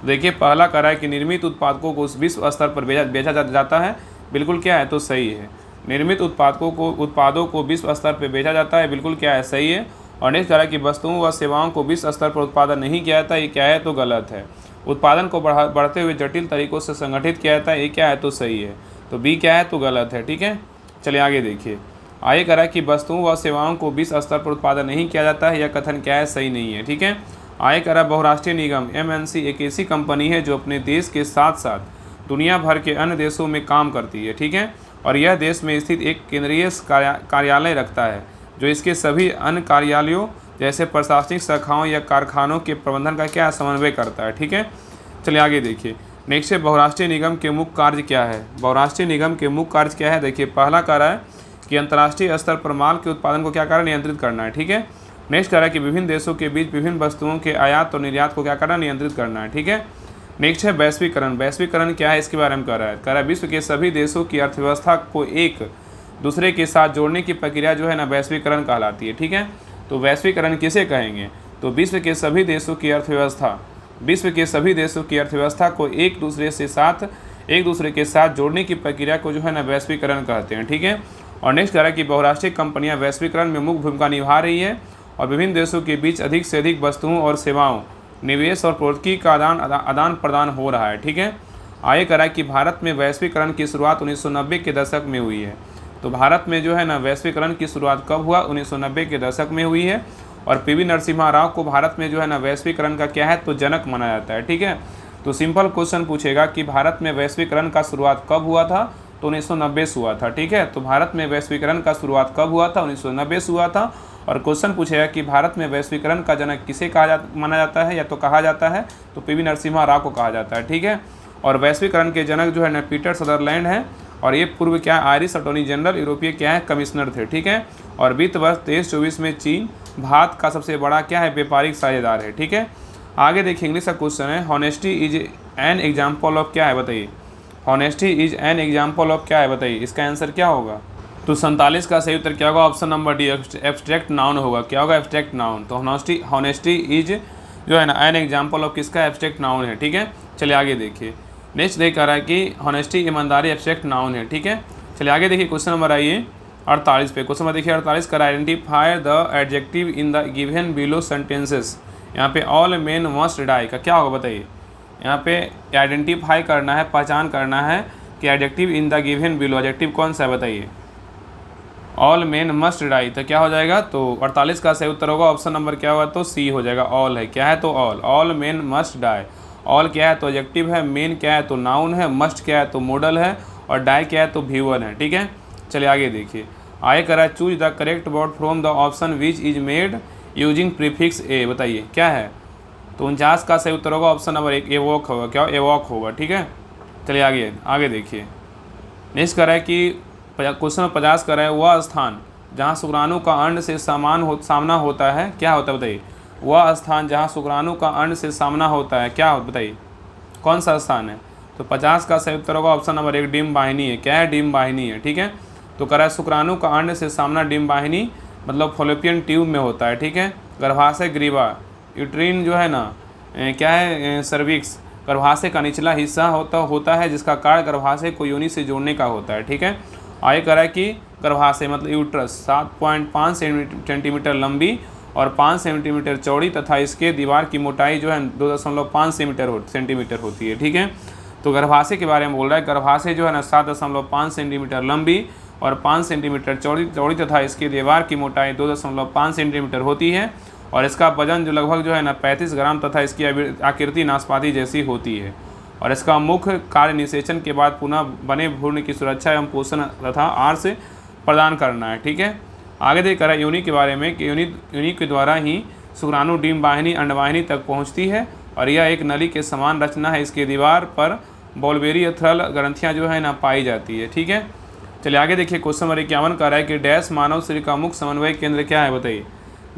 देखिए पहला कह रहा है कि निर्मित उत्पादकों को विश्व स्तर पर बेचा जाता है, बिल्कुल क्या है तो सही है। निर्मित उत्पादों को विश्व स्तर पर बेचा जाता है, बिल्कुल क्या है सही है। और नेक्स्ट कह रहा है कि वस्तुओं व सेवाओं को विश्व स्तर पर उत्पादन नहीं किया जाता, ये क्या है तो गलत है। उत्पादन को बढ़ते हुए जटिल तरीकों से संगठित किया जाता है, ये क्या है तो सही है। तो बी क्या है तो गलत है। ठीक है, चलिए आगे देखिए। आगे कह रहा है कि वस्तुओं व सेवाओं को विश्व स्तर पर उत्पादन नहीं किया जाता है, यह कथन क्या है सही नहीं है। ठीक है, आगे कह रहा है बहुराष्ट्रीय निगम MNC एक ऐसी कंपनी है जो अपने देश के साथ साथ दुनिया भर के अन्य देशों में काम करती है। ठीक है, और यह देश में स्थित एक केंद्रीय कार्यालय रखता है जो इसके सभी अन्य कार्यालयों जैसे प्रशासनिक शाखाओं या कारखानों के प्रबंधन का क्या समन्वय करता है। ठीक है, चलिए आगे देखिए। नेक्स्ट है बहुराष्ट्रीय निगम के मुख्य कार्य क्या है। बहुराष्ट्रीय निगम के मुख्य कार्य क्या है, देखिए पहला कह रहा है कि अंतर्राष्ट्रीय स्तर पर माल के उत्पादन को क्या करना नियंत्रित करना है। ठीक है, नेक्स्ट कह रहा है कि विभिन्न देशों के बीच विभिन्न वस्तुओं के आयात और निर्यात को क्या करना नियंत्रित करना है। ठीक है, नेक्स्ट है वैश्वीकरण क्या है इसके बारे में कह रहा है विश्व के सभी देशों की अर्थव्यवस्था को एक दूसरे के साथ जोड़ने की प्रक्रिया जो है ना वैश्वीकरण कहलाती है। ठीक है, तो वैश्वीकरण किसे कहेंगे, तो विश्व के सभी देशों की अर्थव्यवस्था को एक दूसरे के साथ जोड़ने की प्रक्रिया को जो है ना वैश्वीकरण कहते हैं। ठीक है, और नेक्स्ट कह रहा है कि बहुराष्ट्रीय कंपनियां वैश्वीकरण में मुख्य भूमिका निभा रही है और विभिन्न देशों के बीच अधिक से अधिक वस्तुओं और सेवाओं, निवेश और प्रौद्योगिकी का आदान प्रदान हो रहा है। ठीक है, आगे कह रहा है कि भारत में वैश्वीकरण की शुरुआत 1990 के दशक में हुई है। तो भारत में जो है ना वैश्वीकरण की शुरुआत कब हुआ, 1990 के दशक में हुई है। और PV नरसिम्हा राव को भारत में जो है ना वैश्वीकरण का क्या है तो जनक माना जाता है। ठीक है, तो सिंपल क्वेश्चन पूछेगा कि भारत में वैश्वीकरण का शुरुआत कब हुआ था, तो 1990 से हुआ था। ठीक है, तो भारत में वैश्वीकरण का शुरुआत कब हुआ था, 1990 से हुआ था। और क्वेश्चन पूछेगा कि भारत में वैश्वीकरण का जनक किसे माना जाता है या तो कहा जाता है, तो PV नरसिम्हा राव को कहा जाता है। ठीक है, और वैश्वीकरण के जनक जो है ना पीटर सदरलैंड है और ये पूर्व क्या आयरिश अटॉर्नी जनरल यूरोपीय क्या है कमिश्नर थे। ठीक है, और वित्त वर्ष 23-24 में चीन भारत का सबसे बड़ा क्या है व्यापारिक साझेदार है। ठीक है, आगे देखिए इंग्लिश का क्वेश्चन है honesty is an example of क्या है, बताइए। Honesty is an example of क्या है, बताइए। इसका आंसर क्या होगा, तो 47 का सही उत्तर क्या होगा, option number D abstract noun होगा। क्या होगा, एब्स्ट्रैक्ट नाउन। तो हॉनेस्टी इज जो है ना एन एग्जाम्पल ऑफ किसका, एब्स्ट्रैक्ट नाउन है। ठीक है, चलिए आगे देखिए। नेक्स्ट देख रहा है कि हॉनेस्टी ईमानदारी एब्स्ट्रैक्ट नाउन है। ठीक है, चलिए आगे देखिए क्वेश्चन नंबर आइए 48 पे। क्वेश्चन नंबर देखिए 48 कर identify the adjective in the given below sentences. यहाँ पे ऑल मेन मस्ट डाई का क्या होगा, बताइए। यहाँ पे आइडेंटिफाई करना है, पहचान करना है कि adjective in the given below, adjective कौन सा है बताइए। ऑल मेन मस्ट डाई, तो क्या हो जाएगा, तो 48 का सही उत्तर होगा ऑप्शन नंबर क्या होगा, तो सी हो जाएगा। ऑल है क्या है, तो all men must die. All क्या है, तो एडजेक्टिव है, मेन क्या है, तो नाउन है, मस्ट क्या है, तो मॉडल है, और डाई क्या है, तो व्यूअल है। ठीक है, चलिए आगे देखिए। आगे करा choose the correct word from the option which is made using prefix a, बताइए क्या है, तो 49 का सही उत्तर होगा ऑप्शन नंबर 1 एवॉक होगा। क्या एवॉक होगा। ठीक है, चलिए आगे देखिए। नेक्स्ट करा है कि क्वेश्चन नंबर 50 करा है वह स्थान जहाँ शुक्राणु का अंड से सामना होता है, क्या होता है बताइए। वह स्थान जहाँ शुक्राणु का अंड से सामना होता है क्या होता, बताइए कौन सा स्थान है, तो 50 का सही उत्तर होगा ऑप्शन नंबर 1 डिम वाहिनी है। क्या है, डिम वाहिनी है। ठीक है, तो करा है शुक्राणु का अंड से सामना डिम वाहिनी मतलब फॉलोपियन ट्यूब में होता है। ठीक है, गर्भाशय ग्रीवा यूट्रीन जो है ना क्या है सर्विक्स गर्भाशय का निचला हिस्सा होता है जिसका कार्य गर्भाशय को योनि से जोड़ने का होता है। ठीक है, आगे करा है कि गर्भाशय मतलब यूट्रस 7.5 सेंटीमीटर लंबी और 5 सेंटीमीटर चौड़ी तथा इसके दीवार की मोटाई जो है 2.5 सेंटीमीटर होती है। ठीक है, तो गर्भाशय के बारे में बोल रहा है, गर्भाशय जो है ना 7.5 सेंटीमीटर लंबी और 5 सेंटीमीटर चौड़ी तथा इसकी दीवार की मोटाई 2.5 सेंटीमीटर होती है और इसका वजन जो लगभग जो है ना 35 ग्राम तथा इसकी आकृति नाशपाती जैसी होती है और इसका मुख्य कार्य निषेचन के बाद पुनः बने भ्रूण की सुरक्षा एवं पोषण तथा आहार से प्रदान करना है। ठीक है, आगे देख कर योनि के बारे में कि योनि के द्वारा ही शुक्राणु डिम वाहिनी अंडवाहिनी तक पहुंचती है और यह एक नली के समान रचना है। इसके दीवार पर बॉलबेरी थ्रल ग्रंथियाँ जो है ना पाई जाती है। ठीक है, चलिए आगे देखिए। क्वेश्चन नंबर 51 का है कि डैश मानव शरीर का मुख्य समन्वय केंद्र क्या है, बताइए।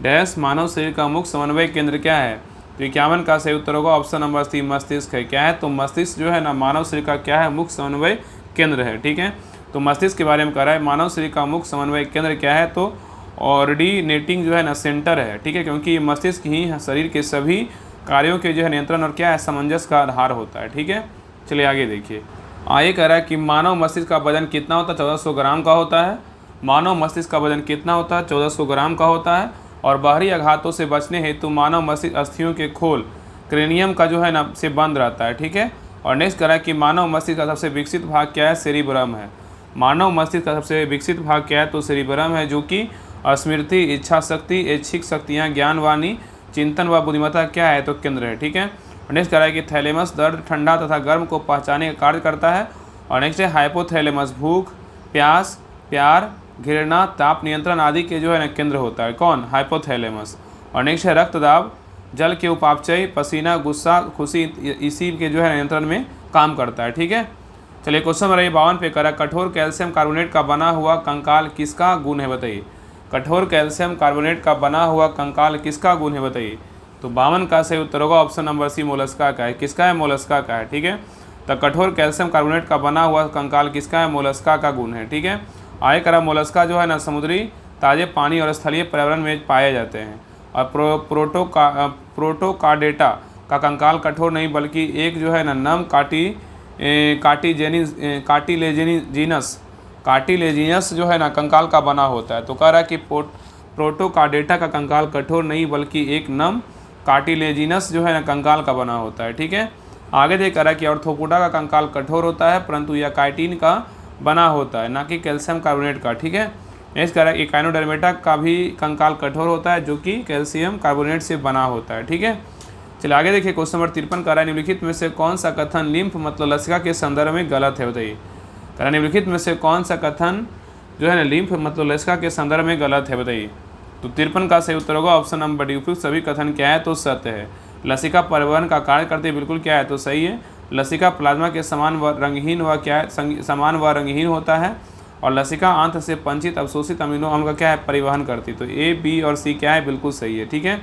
डैश मानव शरीर का मुख्य समन्वय केंद्र क्या है, तो 51 का सही उत्तर होगा ऑप्शन नंबर 3 मस्तिष्क है। क्या है, तो मस्तिष्क जो है ना मानव शरीर का क्या है, मुख्य समन्वय केंद्र है। ठीक है, तो मस्तिष्क के बारे में कह रहा है मानव शरीर का मुख्य समन्वय केंद्र क्या है, तो ऑर्डिनेटिंग जो है ना सेंटर है। ठीक है, क्योंकि मस्तिष्क ही शरीर के सभी कार्यों के जो है नियंत्रण और क्या है सामंजस्य का आधार होता है। ठीक है, चलिए आगे देखिए। आगे कह रहा है कि मानव मस्तिष्क का वजन कितना होता है, 1400 ग्राम का होता है। मानव मस्तिष्क का वजन कितना होता है, 1400 ग्राम का होता है और बाहरी आघातों से बचने हेतु मानव मस्तिष्क अस्थियों के खोल क्रेनियम का जो है ना से बंद रहता है। ठीक है, और नेक्स्ट कह रहा है कि मानव मस्तिष्क का सबसे विकसित भाग क्या है, सेरिब्रम है। मानव मस्तिष्क का सबसे विकसित भाग क्या है, तो सेरिब्रम है, जो कि स्मृति, इच्छा शक्ति, ऐच्छिक शक्तियाँ, ज्ञानवाणी, चिंतन व बुद्धिमत्ता क्या है, तो केंद्र है। ठीक है, नेक्स्ट कह रहा है कि थैलेमस दर्द, ठंडा तथा गर्म को पहचाने का कार्य करता है और नेक्स्ट है हाइपोथैलेमस भूख, प्यास, प्यार, घृणा, ताप नियंत्रण आदि के जो है ना केंद्र होता है। कौन, हाइपोथैलेमस। और नेक्स्ट है रक्तदाब, जल के उपापचय, पसीना, गुस्सा, खुशी, इसी के जो है नियंत्रण में काम करता है। ठीक है, चलिए क्वेश्चन नंबर 52 पे करा कठोर कैल्शियम कार्बोनेट का बना हुआ कंकाल किसका गुण है, बताइए। कठोर कैल्शियम कार्बोनेट का बना हुआ कंकाल किसका गुण है, बताइए। तो 52 का सही उत्तर होगा ऑप्शन नंबर सी मोलस्का का है। किसका है, मोलस्का का है। ठीक है, तो कठोर कैल्शियम कार्बोनेट का बना हुआ कंकाल किसका है, मोलस्का का गुण है। ठीक है, आगे करा मोलस्का जो है ना समुद्री, ताजे पानी और स्थलीय पर्यावरण में पाए जाते हैं और प्रोटोकार्डेटा का कंकाल कठोर नहीं बल्कि एक जो है ना नम कार्टिलेजिनस जो है ना कंकाल का बना होता है। तो कह रहा है कि प्रोटोकार्डेटा का कंकाल कठोर नहीं बल्कि एक नम कार्टिलेजिनस जो है ना कंकाल का बना होता है। ठीक है, आगे देख रहा है कि ऑर्थोपोडा का कंकाल कठोर होता है परंतु यह काइटिन का बना होता है, ना कि कैल्शियम कार्बोनेट का। ठीक है, नेक्स्ट कह रहा है इकाइनोडर्मेटा का भी कंकाल कठोर होता है जो कि कैल्शियम कार्बोनेट से बना होता है। ठीक है, चलिए आगे देखिए। क्वेश्चन नंबर 53 कह रहा है निम्नलिखित में से कौन सा कथन लिम्फ मतलब लसिका के संदर्भ में गलत है, बताइए। कह रहा है निम्नलिखित में से कौन सा कथन जो है ना लिम्फ मतलब लसिका के संदर्भ में गलत है, बताइए। तो 53 का सही उत्तर होगा ऑप्शन नंबर डी। उपयुक्त सभी कथन क्या है, तो सत्य है। लसिका परिवहन का कार्य करते बिल्कुल क्या है, तो सही है। लसिका प्लाज्मा के समान व रंगहीन होता है और लसिका आंत से पंचित अवशोषित अमीनो अम्ल का क्या है, परिवहन करती। तो ए, बी और सी क्या है, बिल्कुल सही है। ठीक है,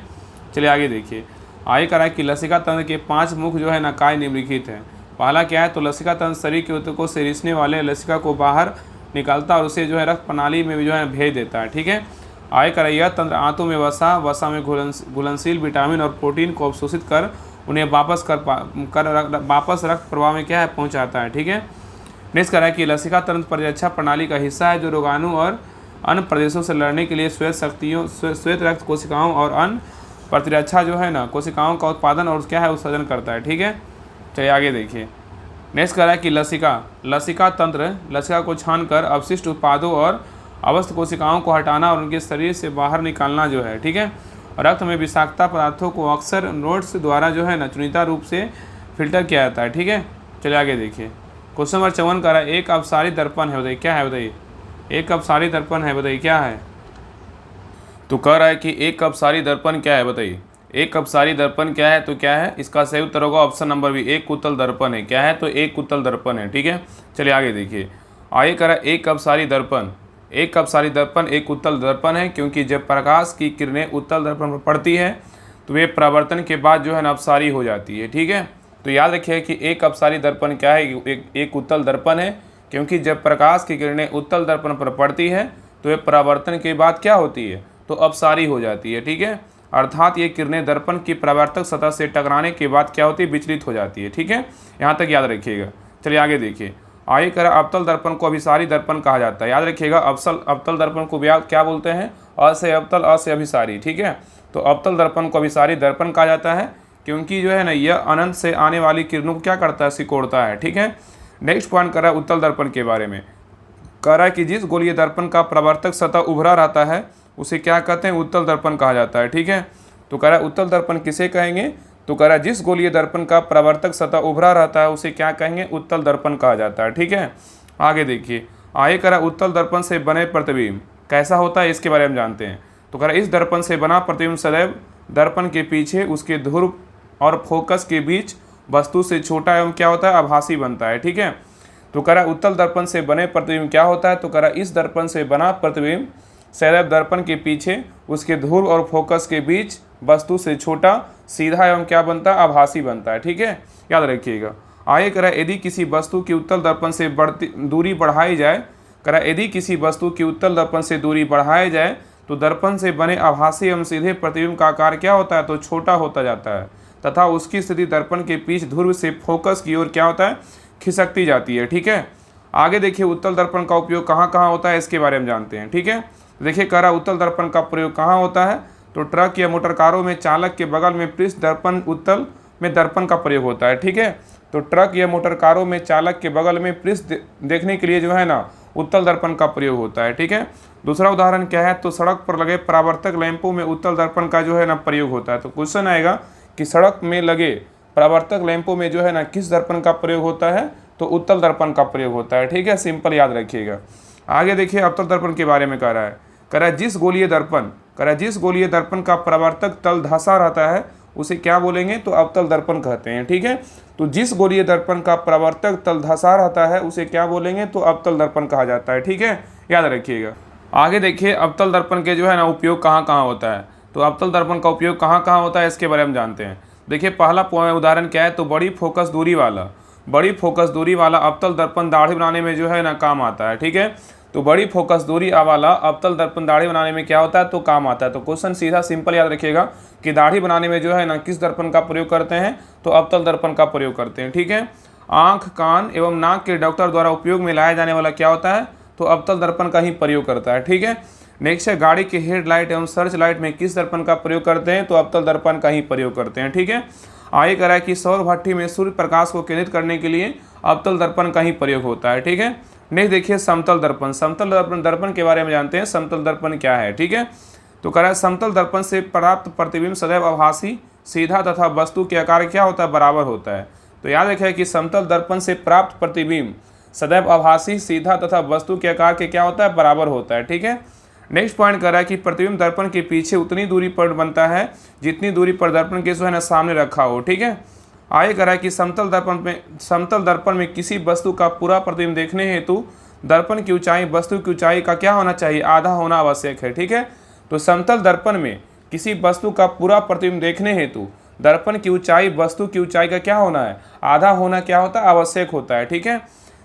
चलिए आगे देखिए। आगे करा है कि लसिका तंत्र के 5 मुख जो है ना काय निम्नलिखित है। पहला क्या है, तो लसिका तंत्र शरीर के ऊतकों से रिसने वाले लसिका को बाहर निकालता और उसे जो है रक्त प्रणाली में जो है भेज देता है। ठीक है, आगे करा यह तंत्र आंतों में वसा में घुलनशील विटामिन और प्रोटीन को अवशोषित कर उन्हें वापस रक्त प्रवाह में क्या है, पहुंचाता है। ठीक है, नेक्स्ट करा है कि लसिका तंत्र प्रतिरक्षा प्रणाली का हिस्सा है जो रोगाणु और अन्य प्रदेशों से लड़ने के लिए श्वेत रक्त कोशिकाओं और अन्य प्रतिरक्षा जो है ना कोशिकाओं का उत्पादन और क्या है उत्सर्जन करता है। ठीक है, चलिए आगे देखिए। नेक्स्ट करा है कि लसिका तंत्र लसिका को छानकर अवशिष्ट उत्पादों और अवस्थ कोशिकाओं को हटाना और उनके शरीर से बाहर निकालना जो है, ठीक है। रक्त में विषाक्तता पदार्थों को अक्सर नोड्स द्वारा जो है ना चुनिंदा रूप से फिल्टर किया जाता है, ठीक है। चलिए आगे देखिए, क्वेश्चन नंबर 54 कह रहा है एक अपसारी दर्पण है, बताइए क्या है, बताइए एक अपसारी दर्पण है, बताइए क्या है। तो कह रहा है कि एक अपसारी दर्पण क्या है, बताइए एक अपसारी दर्पण क्या है। तो क्या है, इसका सही उत्तर होगा ऑप्शन नंबर बी, एक उत्तल दर्पण है। क्या है, तो एक उत्तल दर्पण है, ठीक है। चलिए आगे देखिए, आगे कह रहा है एक अपसारी दर्पण, एक अपसारी दर्पण एक उत्तल दर्पण है क्योंकि जब प्रकाश की किरणें उत्तल दर्पण पर पड़ती है तो वे परावर्तन के बाद जो है ना अपसारी हो जाती है, ठीक है। तो याद रखिए कि एक अपसारी दर्पण क्या है, एक उत्तल दर्पण है क्योंकि जब प्रकाश की किरणें उत्तल दर्पण पर पड़ती है तो वे परावर्तन के बाद क्या होती है, तो अपसारी हो जाती है, ठीक है। अर्थात ये किरणें दर्पण की परावर्तक सतह से टकराने के बाद क्या होती है, विचलित हो जाती है, ठीक है। यहाँ तक याद रखिएगा। चलिए आगे देखिए, आगे कह रहा अवतल दर्पण को अभिसारी दर्पण कहा जाता है। याद रखिएगा अवतल दर्पण को क्या बोलते हैं, अ से अवतल अ से अभिसारी, ठीक है। तो अवतल दर्पण को अभिसारी दर्पण कहा जाता है क्योंकि जो है ना यह अनंत से आने वाली किरणों को क्या करता है, सिकोड़ता है, ठीक है। नेक्स्ट पॉइंट कर रहा है उत्तल दर्पण के बारे में, कह रहा है कि जिस गोलीय दर्पण का परावर्तक सतह उभरा रहता है उसे क्या कहते हैं, उत्तल दर्पण कहा जाता है, ठीक है। तो कह रहा है उत्तल दर्पण किसे कहेंगे, तो कह रहा है जिस गोलीय दर्पण का परावर्तक सतह उभरा रहता है उसे क्या कहेंगे, उत्तल दर्पण कहा जाता है, ठीक है। आगे देखिए, आगे कह रहा है उत्तल दर्पण से बने प्रतिबिंब कैसा होता है, इसके बारे में जानते हैं। तो कह रहा है इस दर्पण से बना प्रतिबिंब सदैव दर्पण के पीछे उसके ध्रुव और फोकस के बीच वस्तु से छोटा एवं क्या होता है, आभासी बनता है, ठीक है। तो कह रहा है उत्तल दर्पण से बने प्रतिबिंब क्या होता है, तो कह रहा है इस दर्पण से बना प्रतिबिंब सदैव दर्पण के पीछे उसके ध्रुव और फोकस के बीच वस्तु से छोटा, सीधा एवं क्या बनता है, आभासी बनता है, ठीक है। याद रखिएगा। आगे कह रहा है यदि किसी वस्तु की उत्तल दर्पण से दूरी बढ़ाई जाए, कह रहा है यदि किसी वस्तु की उत्तल दर्पण से दूरी बढ़ाई जाए तो दर्पण से बने आभासी एवं सीधे प्रतिबिंब का आकार क्या होता है, तो छोटा होता जाता है तथा उसकी स्थिति दर्पण के बीच ध्रुव से फोकस की ओर क्या होता है, खिसकती जाती है, ठीक है। आगे देखिए उत्तल दर्पण का उपयोग कहाँ कहाँ होता है, इसके बारे में जानते हैं, ठीक है। देखिए कह रहा उत्तल दर्पण का प्रयोग कहाँ होता है, तो ट्रक या मोटर कारों में चालक के बगल में पृष्ठ दर्पण उत्तल में दर्पण का प्रयोग होता है, ठीक है। तो ट्रक या मोटर कारों में चालक के बगल में पृष्ठ देखने के लिए जो है ना उत्तल दर्पण का प्रयोग होता है, ठीक है। दूसरा उदाहरण क्या है, तो सड़क पर लगे परावर्तक लैंपों में उत्तल दर्पण का जो है ना प्रयोग होता है। तो क्वेश्चन आएगा कि सड़क में लगे परावर्तक लैंपों में जो है ना किस दर्पण का प्रयोग होता है, तो उत्तल दर्पण का प्रयोग होता है, ठीक है। सिंपल याद रखिएगा। आगे देखिए अवतल दर्पण के बारे में कह रहा है जिस गोलीय दर्पण का परावर्तक तल धंसा रहता है उसे क्या बोलेंगे, तो अवतल दर्पण कहते हैं, ठीक है। तो जिस गोलीय दर्पण का परावर्तक तल धंसा रहता है उसे क्या बोलेंगे, तो अवतल दर्पण कहा जाता है, ठीक है। याद रखिएगा। आगे देखिए अवतल दर्पण के जो है ना उपयोग कहाँ कहाँ होता है, तो अवतल दर्पण का उपयोग कहाँ कहाँ होता है, इसके बारे में जानते हैं। देखिए पहला उदाहरण क्या है, तो बड़ी फोकस दूरी वाला अवतल दर्पण दाढ़ी बनाने में जो है ना काम आता है, ठीक है। तो बड़ी फोकस दूरी वाला अवतल दर्पण दाढ़ी बनाने में क्या होता है, तो काम आता है। तो क्वेश्चन सीधा सिंपल याद रखिएगा कि दाढ़ी बनाने में जो है ना किस दर्पण का प्रयोग करते हैं, तो अवतल दर्पण का प्रयोग करते हैं, ठीक है। आँख, कान एवं नाक के डॉक्टर द्वारा उपयोग में लाया जाने वाला क्या होता है, तो अवतल दर्पण का ही प्रयोग करता है, ठीक है। नेक्स्ट है गाड़ी के हेडलाइट एवं सर्च लाइट में किस दर्पण का प्रयोग करते हैं, तो अवतल दर्पण का ही प्रयोग करते हैं, ठीक है। आगे कह रहा है कि सौर भट्ठी में सूर्य प्रकाश को केंद्रित करने के लिए अवतल दर्पण का ही प्रयोग होता है, ठीक है। नेक्स्ट देखिए समतल दर्पण के बारे में जानते हैं। समतल दर्पण क्या है, ठीक है। तो कह रहा है समतल दर्पण से प्राप्त प्रतिबिंब सदैव आभासी, सीधा तथा वस्तु के आकार क्या होता है, बराबर होता है। तो याद रखिए कि समतल दर्पण से प्राप्त प्रतिबिंब सदैव आभासी, सीधा तथा वस्तु के आकार के क्या होता है, बराबर होता है, ठीक है। नेक्स्ट पॉइंट कर रहा है कि प्रतिबिंब दर्पण के पीछे उतनी दूरी पर बनता है जितनी दूरी पर दर्पण के जो है ना सामने रखा हो, ठीक है। आगे कह रहा है कि समतल दर्पण में किसी वस्तु का पूरा प्रतिबिंब देखने हेतु दर्पण की ऊंचाई वस्तु की ऊंचाई का क्या होना चाहिए, आधा होना आवश्यक है, ठीक है। तो समतल दर्पण में किसी वस्तु का पूरा प्रतिबिंब देखने हेतु दर्पण की ऊंचाई वस्तु की ऊंचाई का क्या होना है, आधा होना क्या होता है, आवश्यक होता है, ठीक है।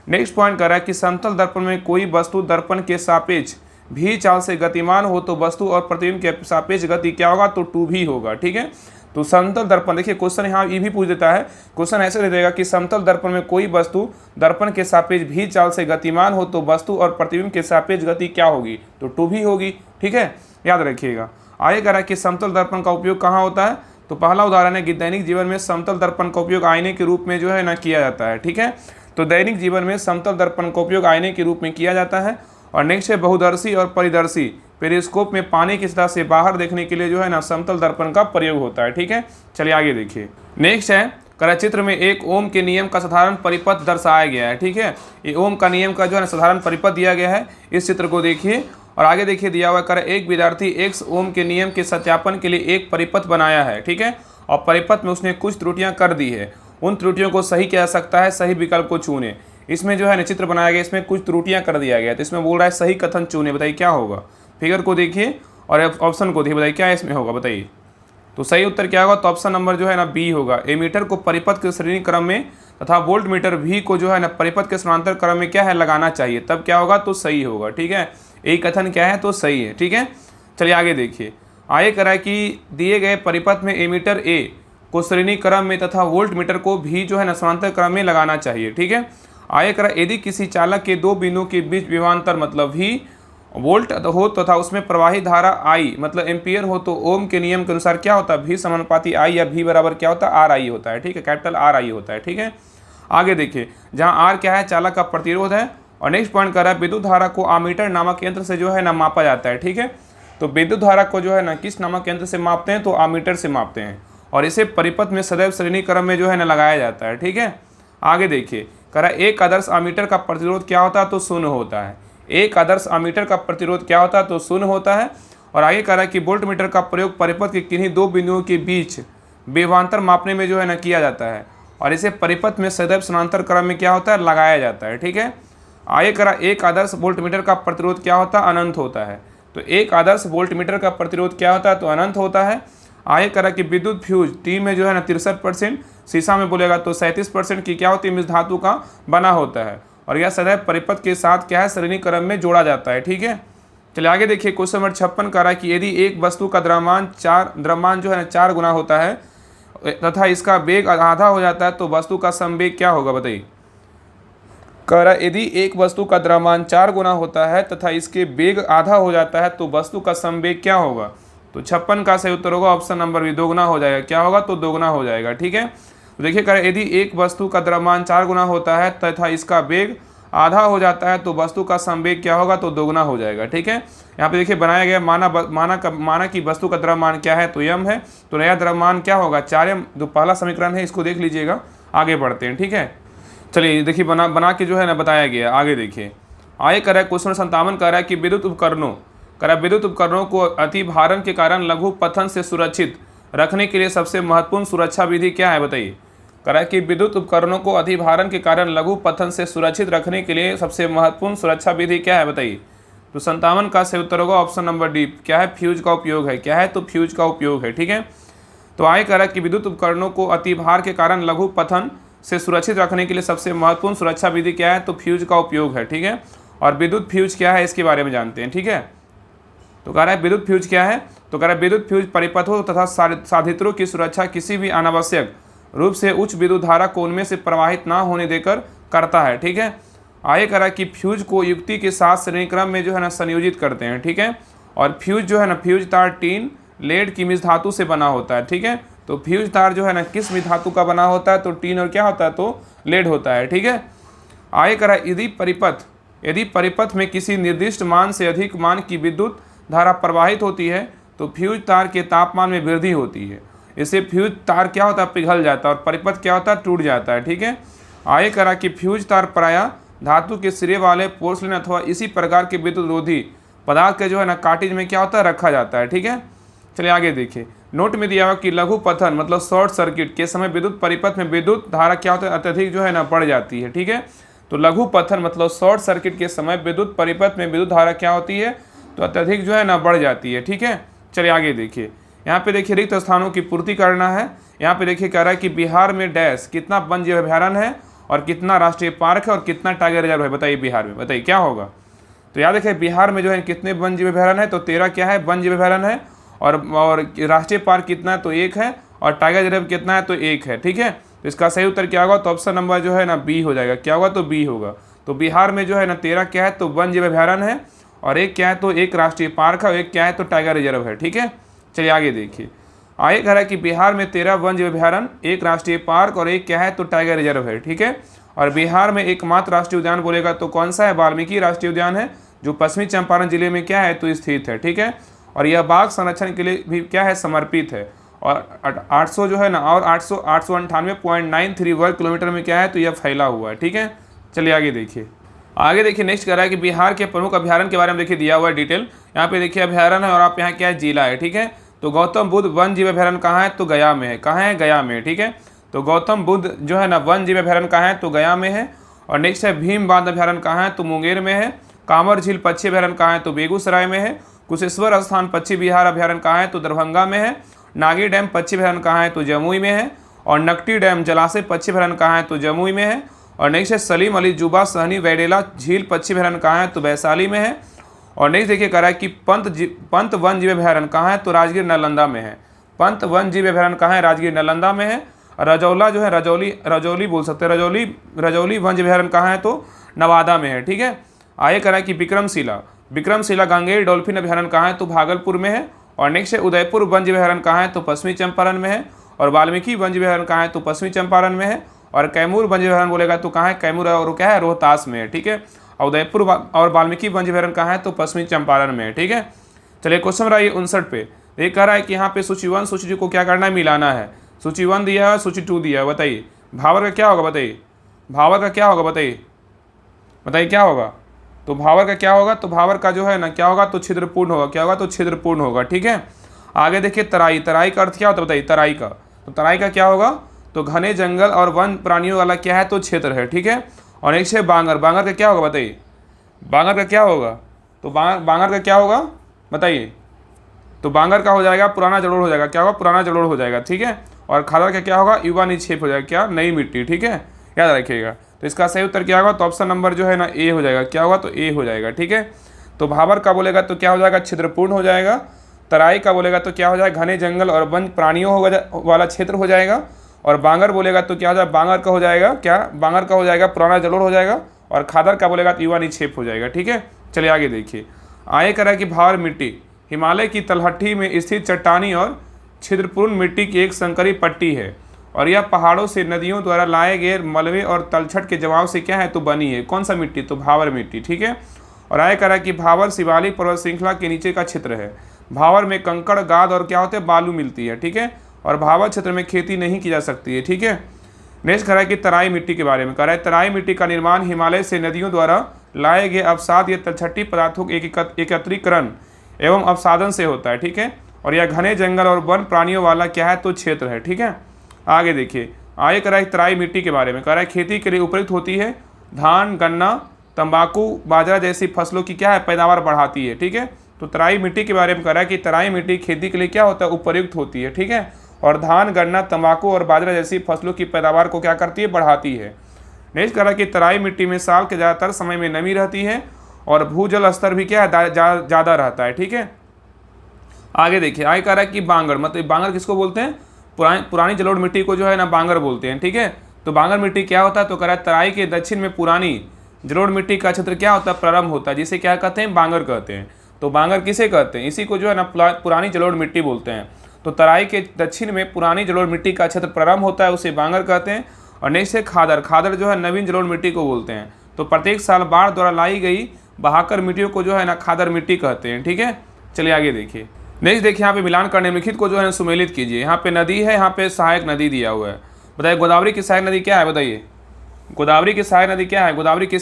नेक्स्ट पॉइंट कर रहा है कि समतल दर्पण में कोई वस्तु दर्पण के सापेक्ष भी चाल से गतिमान हो तो वस्तु और प्रतिबिंब के सापेक्ष गति क्या होगा, तो 2v होगा, ठीक है। तो समतल दर्पण, देखिए क्वेश्चन यहाँ ये भी पूछ देता है, क्वेश्चन ऐसे दे देगा कि समतल दर्पण में कोई वस्तु दर्पण के सापेक्ष भी चाल से गतिमान हो तो वस्तु और प्रतिबिंब के सापेक्ष गति क्या होगी, तो 2v होगी, ठीक है। याद रखिएगा। आगे कह रहा है कि समतल दर्पण का उपयोग कहाँ होता है, तो पहला उदाहरण है कि दैनिक जीवन में समतल दर्पण का उपयोग आईने के रूप में जो है ना किया जाता है, ठीक है। तो दैनिक जीवन में समतल दर्पण का उपयोग आईने के रूप में किया जाता है और नेक्स्ट है बहुदर्शी और परिदर्शी। पेरिस्कोप में पानी की सतह से बाहर देखने के लिए जो है ना समतल दर्पण का प्रयोग होता है। ठीक है, चलिए आगे देखिए। नेक्स्ट है करा चित्र में एक ओम के नियम का साधारण परिपथ दर्शाया गया है। ठीक है, ये ओम का नियम का जो है ना साधारण परिपथ दिया गया है। इस चित्र को देखिए और आगे देखिए दिया हुआ कर एक विद्यार्थी एक्स ओम के नियम के सत्यापन के लिए एक परिपथ बनाया है। ठीक है, और परिपथ में उसने कुछ त्रुटियां कर दी है। उन त्रुटियों को सही किया जा सकता है, सही विकल्प को चुने। इसमें जो है ना चित्र बनाया गया, इसमें कुछ त्रुटियां कर दिया गया, तो इसमें बोल रहा है सही कथन चुने। बताइए क्या होगा। फिगर को देखिए और ऑप्शन को देखिए, बताइए क्या इसमें होगा। बताइए तो सही उत्तर क्या होगा। तो ऑप्शन नंबर जो है ना बी होगा। एमीटर को परिपथ के श्रेणी क्रम में तथा वोल्ट मीटर भी को जो है ना परिपथ के समानांतर क्रम में क्या है लगाना चाहिए, तब क्या होगा तो सही होगा। ठीक है, एक कथन क्या है तो सही है। ठीक है, चलिए आगे देखिए। आगे करा कि दिए गए परिपथ में एमीटर ए को श्रेणी क्रम में तथा वोल्ट मीटर को भी जो है ना समानांतर क्रम में लगाना चाहिए। ठीक है, आगे करा यदि किसी चालक के दो बिंदुओं के बीच विभवांतर मतलब भी वोल्ट हो तथा उसमें प्रवाही धारा आई मतलब एम्पियर हो, तो ओम के नियम के अनुसार क्या होता है भी समानुपाती आई या भी बराबर क्या होता है आर आई होता है। ठीक है, कैपिटल आर आई होता है। ठीक है, आगे देखिए जहां आर क्या है चालक का प्रतिरोध है। और नेक्स्ट पॉइंट कर रहा है विद्युत धारा को आमीटर नामक यंत्र से जो है ना मापा जाता है। ठीक है, तो विद्युत धारा को जो है ना किस नामक यंत्र से मापते हैं तो आमीटर से मापते हैं, और इसे परिपथ में सदैव श्रेणी क्रम में जो है ना लगाया जाता है। ठीक है, आगे देखिए कह रहा है एक आदर्श आमीटर का प्रतिरोध क्या होता है तो शून्य होता है। एक आदर्श आमीटर का प्रतिरोध क्या होता है तो शून्य होता है। और आगे कह रहा है कि वोल्ट मीटर का प्रयोग परिपथ के किन्हीं दो बिंदुओं के बीच विभवांतर मापने में जो है ना किया जाता है, और इसे परिपथ में सदैव समानांतर क्रम में क्या होता है लगाया जाता है। ठीक है, आगे कह रहा है एक आदर्श वोल्ट मीटर का प्रतिरोध क्या होता है अनंत होता है। तो एक आदर्श वोल्ट मीटर का प्रतिरोध क्या होता है तो अनंत होता है। आगे कह रहा है कि विद्युत फ्यूज टीम में जो है ना 63%, शीशा में बोलेगा तो 37% की क्या होती है मिश्र धातु का बना होता है, और यह सदैव परिपथ के साथ क्या है श्रेणी क्रम में जोड़ा जाता है। ठीक है, चलिए आगे देखिए क्वेश्चन नंबर 56 कह रहा है कि यदि एक वस्तु का द्रव्यमान जो है ना 4 गुना होता है तथा इसका वेग आधा हो जाता है तो वस्तु का समवेग क्या होगा। बताइए, कह रहा है यदि एक वस्तु का द्रव्यमान 4 गुना होता है तथा इसके वेग आधा हो जाता है तो वस्तु का समवेग क्या होगा। तो 56 का सही उत्तर होगा ऑप्शन नंबर बी, दोगुना हो जाएगा। क्या होगा तो दोगुना हो जाएगा। ठीक है, तो देखिए कह रहा है यदि एक वस्तु का द्रव्यमान 4 गुना होता है तथा इसका वेग आधा हो जाता है तो वस्तु का समवेग क्या होगा तो दोगुना हो जाएगा। ठीक है, यहाँ पे देखिए बनाया गया माना कि वस्तु का द्रव्यमान क्या है तो यम है, तो नया द्रव्यमान क्या होगा 4m। जो पहला समीकरण है इसको देख लीजिएगा, आगे बढ़ते हैं। ठीक है, चलिए देखिए बना के जो है ना बताया गया। आगे देखिए आगे कह रहा है क्वेश्चन 57 कह रहा है कि विद्युत उपकरणों को अति भारण के कारण लघु पतन से सुरक्षित रखने के लिए सबसे महत्वपूर्ण सुरक्षा विधि क्या है। बताइए, कह रहा है कि विद्युत उपकरणों को अधिभारण के कारण लघु पतन से सुरक्षित रखने के लिए सबसे महत्वपूर्ण सुरक्षा विधि क्या है। बताइए, तो 57 का सही उत्तर होगा ऑप्शन नंबर डी, क्या है फ्यूज का उपयोग है। क्या है तो फ्यूज का उपयोग है। ठीक है, तो आगे कह रहा है कि विद्युत उपकरणों को अतिभार के कारण लघु पतन से सुरक्षित रखने के लिए सबसे महत्वपूर्ण सुरक्षा विधि क्या है तो फ्यूज का उपयोग है। ठीक है, और विद्युत फ्यूज क्या है इसके बारे में जानते हैं। ठीक है, तो कह रहा है विद्युत फ्यूज क्या है, तो कह रहा है विद्युत फ्यूज परिपथों तथा साधित्रों की सुरक्षा किसी भी अनावश्यक रूप से उच्च विद्युत धारा को उनमें से प्रवाहित ना होने देकर करता है। ठीक है, आगे कह रहा है कि फ्यूज को युक्ति के साथ श्रेणी क्रम में जो है ना संयोजित करते हैं। ठीक है, और फ्यूज जो है ना फ्यूज तार टीन लेड की मिश्र धातु से बना होता है। ठीक है, तो फ्यूज तार जो है ना किस मिश्र धातु का बना होता है तो टीन और क्या होता है तो लेड होता है। ठीक है, आगे कह रहा है यदि परिपथ में किसी निर्दिष्ट मान से अधिक मान की विद्युत धारा प्रवाहित होती है तो फ्यूज तार के तापमान में वृद्धि होती है। इससे फ्यूज तार क्या होता है पिघल जाता है और परिपथ क्या होता है टूट जाता है। ठीक है, आगे करा कि फ्यूज तार प्रायः धातु के सिरे वाले पोर्सलिन अथवा इसी प्रकार के विद्युत रोधी पदार्थ के जो है ना कार्टेज में क्या होता है रखा जाता है। ठीक है, चलिए आगे देखिए। नोट में दिया हुआ कि लघु पतन मतलब शॉर्ट सर्किट के समय विद्युत परिपथ में विद्युत धारा क्या होता है अत्यधिक जो है ना बढ़ जाती है। ठीक है, तो लघु पतन मतलब शॉर्ट सर्किट के समय विद्युत परिपथ में विद्युत धारा क्या होती है तो अत्यधिक जो है ना बढ़ जाती है। ठीक है, चलिए आगे देखिए। यहाँ पे देखिए रिक्त स्थानों की पूर्ति करना है। यहाँ पे देखिए कह रहा है कि बिहार में डैश कितना वन्य जीव अभयारण्य है और कितना राष्ट्रीय पार्क है और कितना टाइगर रिजर्व है। बताइए बिहार में, बताइए क्या होगा। तो याद रखिए बिहार में जो है कितने वन्य जीव अभयारण्य है तो 13 क्या है वन्य जीव अभयारण्य है, और राष्ट्रीय पार्क कितना है तो 1 है, और टाइगर रिजर्व कितना है तो 1 है। ठीक है, तो इसका सही उत्तर क्या होगा तो ऑप्शन नंबर जो है ना बी हो जाएगा। क्या होगा तो बी होगा। तो बिहार में जो है ना 13 क्या है तो वन्य जीव अभयारण्य है, और 1 क्या है तो 1 राष्ट्रीय पार्क है, और 1 क्या है तो टाइगर रिजर्व है। ठीक है, चलिए आगे देखिए। आगे कह रहा है कि बिहार में 13 वन्य जीव अभयारण्य, 1 राष्ट्रीय पार्क और 1 क्या है तो टाइगर रिजर्व है। ठीक है, और बिहार में एकमात्र राष्ट्रीय उद्यान बोलेगा तो कौन सा है वाल्मीकि राष्ट्रीय उद्यान है। जो पश्चिमी चंपारण जिले में क्या है तो स्थित है, ठीक है। और यह बाघ संरक्षण के लिए भी क्या है समर्पित है। और 800 जो है ना और 898.93 वर्ग किलोमीटर में क्या है तो यह फैला हुआ है, ठीक है। चलिए आगे देखिए। आगे देखिए नेक्स्ट कह रहा है कि बिहार के प्रमुख अभ्यारण्य के बारे में देखिए दिया हुआ है डिटेल। यहाँ पे देखिए अभ्यारण्य है और आप यहाँ क्या है जिला है, ठीक है। तो गौतम बुद्ध वन जीव अभ्यारण्य कहाँ है तो गया में है। कहाँ है? गया में, ठीक है। तो गौतम बुद्ध जो है ना वन जीव अभ्यारण्य कहाँ है तो गया में है। और नेक्स्ट है भीम बांध अभ्यारण्य कहाँ है तो मुंगेर में है। कांवर झील पक्षी अभ्यारण्य कहाँ है तो बेगूसराय में है। कुशेश्वर स्थान पक्षी विहार अभ्यारण्य कहाँ है तो दरभंगा में है। नागी डैम पक्षी अभ्यारण्य कहाँ है तो जमुई में है। और नकटी डैम जलाशय पक्षी अभ्यारण्य कहाँ है तो जमुई में है। और नेक्स्ट है सलीम अली जुबा सहनी वैडेला झील पक्षी अभ्यारण्य कहाँ है तो वैशाली में है। और नेक्स्ट देखिए कह रहा है कि पंत वन जीव अभ्यारण्य कहाँ है तो राजगीर नालंदा में है। पंत वन जीव अभ्यारण्य कहाँ है? राजगीर नालंदा में है। रजौला जो है रजौली बोल सकते हैं, रजौली वन जीव अभ्यारण्य कहाँ है तो नवादा में है, ठीक है। आगे कह रहा है कि विक्रमशिला गंगेर डॉल्फिन अभ्यारण्य कहाँ है तो भागलपुर में है। और नेक्स्ट है उदयपुर वन जीव अभ्यारण्य कहाँ है तो पश्चिमी चंपारण में है। और वाल्मीकि वन जीव अभ्यारण्य कहाँ है तो पश्चिमी चंपारण में है। और कैमूर वन जीव अभ्यारण्य बोलेगा तो कहाँ है? कैमूर और क्या है रोहतास में है, ठीक है। और उदयपुर और वाल्मीकि वन जीव अभ्यारण्य कहाँ है तो पश्चिमी चंपारण में है, ठीक है। चलिए क्वेश्चन रहा है 59 पे। ये कह रहा है कि यहाँ पे सूची 1 सूची 2 को क्या करना है? मिलाना है। सूची 1 दिया है, सूची 2 दिया है, बताइए भावर का क्या होगा? बताइए भावर का क्या होगा? बताइए क्या होगा? तो भावर का क्या होगा? तो भावर का जो है ना क्या होगा तो छिद्रपूर्ण होगा। क्या होगा? तो छिद्रपूर्ण होगा, ठीक है। आगे देखिए तराई का अर्थ क्या होता है? बताइए तराई का। तो तराई का क्या होगा? तो घने जंगल और वन प्राणियों वाला क्या है तो क्षेत्र है, ठीक है। और एक है बांगर का क्या होगा? बताइए बांगर का क्या होगा? तो बांगर का क्या होगा? बताइए। तो बांगर का हो जाएगा पुराना जलोढ़ हो जाएगा। क्या होगा? पुराना जलोढ़ हो जाएगा, ठीक है। और खादर का क्या होगा? युवा निक्षेप हो जाएगा। क्या? नई मिट्टी, ठीक है, याद रखिएगा। तो इसका सही उत्तर क्या होगा? तो ऑप्शन नंबर जो है ना ए हो जाएगा। क्या होगा? तो ए हो जाएगा, ठीक है। तो भावर का बोलेगा तो क्या हो जाएगा? छिद्रपूर्ण हो जाएगा। तराई का बोलेगा तो क्या हो जाएगा? घने जंगल और वन प्राणियों वाला क्षेत्र हो जाएगा। और बांगर बोलेगा तो क्या हो जाएगा? बांगर का हो जाएगा क्या? बांगर का हो जाएगा पुराना जलोढ़ हो जाएगा। और खादर का बोलेगा तो युवा निक्षेप हो जाएगा, ठीक है। चलिए आगे देखिए। आगे कह रहा है कि भावर मिट्टी हिमालय की तलहटी में स्थित चट्टानी और छिद्रपूर्ण मिट्टी की एक संकरी पट्टी है। और यह पहाड़ों से नदियों द्वारा लाए गए मलबे और तलछट के जवाब से क्या है तो बनी है। कौन सा मिट्टी? तो भावर मिट्टी, ठीक है। और आगे कह रहा है कि भावर शिवालिक पर्वत श्रृंखला के नीचे का क्षेत्र है। भावर में कंकड़ गाद और क्या होते हैं? बालू मिलती है, ठीक है। और भावर क्षेत्र में खेती नहीं की जा सकती है, ठीक है। नेक्स्ट कह रहा है कि तराई मिट्टी के बारे में कह रहा है। तराई मिट्टी का निर्माण हिमालय से नदियों द्वारा लाए गए अवसाद या तलछटी पदार्थों के एकत्रीकरण एवं अवसादन से होता है, ठीक है। और यह घने जंगल और वन प्राणियों वाला क्या है तो क्षेत्र है, ठीक है। आगे देखिए। आगे कह रहा है तराई मिट्टी के बारे में कह रहा है खेती के लिए उपयुक्त होती है। धान गन्ना तंबाकू बाजरा जैसी फसलों की क्या है पैदावार बढ़ाती है, ठीक है। तो तराई मिट्टी के बारे में कह रहा है कि तराई मिट्टी खेती के लिए क्या होता है? उपयुक्त होती है, ठीक है। और धान गन्ना तंबाकू और बाजरा जैसी फसलों की पैदावार को क्या करती है? बढ़ाती है। नेक्स्ट कह रहा है कि तराई मिट्टी में साल के ज़्यादातर समय में नमी रहती है और भूजल स्तर भी क्या है ज़्यादा रहता है, ठीक है। आगे देखिए। आगे कह रहा है कि बांगर मतलब बांगर किसको बोलते हैं? पुरानी जलोढ़ मिट्टी को जो है ना बांगर बोलते हैं, ठीक है। तो बांगर मिट्टी क्या होता है? तो कह रहा है तराई के दक्षिण में पुरानी जलोढ़ मिट्टी का क्षेत्र क्या होता है? प्रारंभ होता है, जिसे क्या कहते हैं? बांगर कहते हैं। तो बांगर किसे कहते हैं? इसी को जो है ना पुरानी जलोढ़ मिट्टी बोलते हैं। तो तराई के दक्षिण में पुरानी जलोढ़ मिट्टी का क्षेत्र प्रारंभ होता है, उसे बांगर कहते हैं। और नेक्स्ट है खादर जो है नवीन जलोढ़ मिट्टी को बोलते हैं। तो प्रत्येक साल बाढ़ द्वारा लाई गई बहाकर मिट्टियों को जो है ना खादर मिट्टी कहते हैं, ठीक है। चलिए आगे देखिए। नेक्स्ट देखिए यहाँ पे मिलान कर निम्नलिखित को जो है सुमेलित कीजिए। यहाँ पे नदी है, यहाँ पे सहायक नदी दिया हुआ है। बताइए गोदावरी की सहायक नदी क्या है? बताइए गोदावरी की सहायक नदी क्या है? गोदावरी की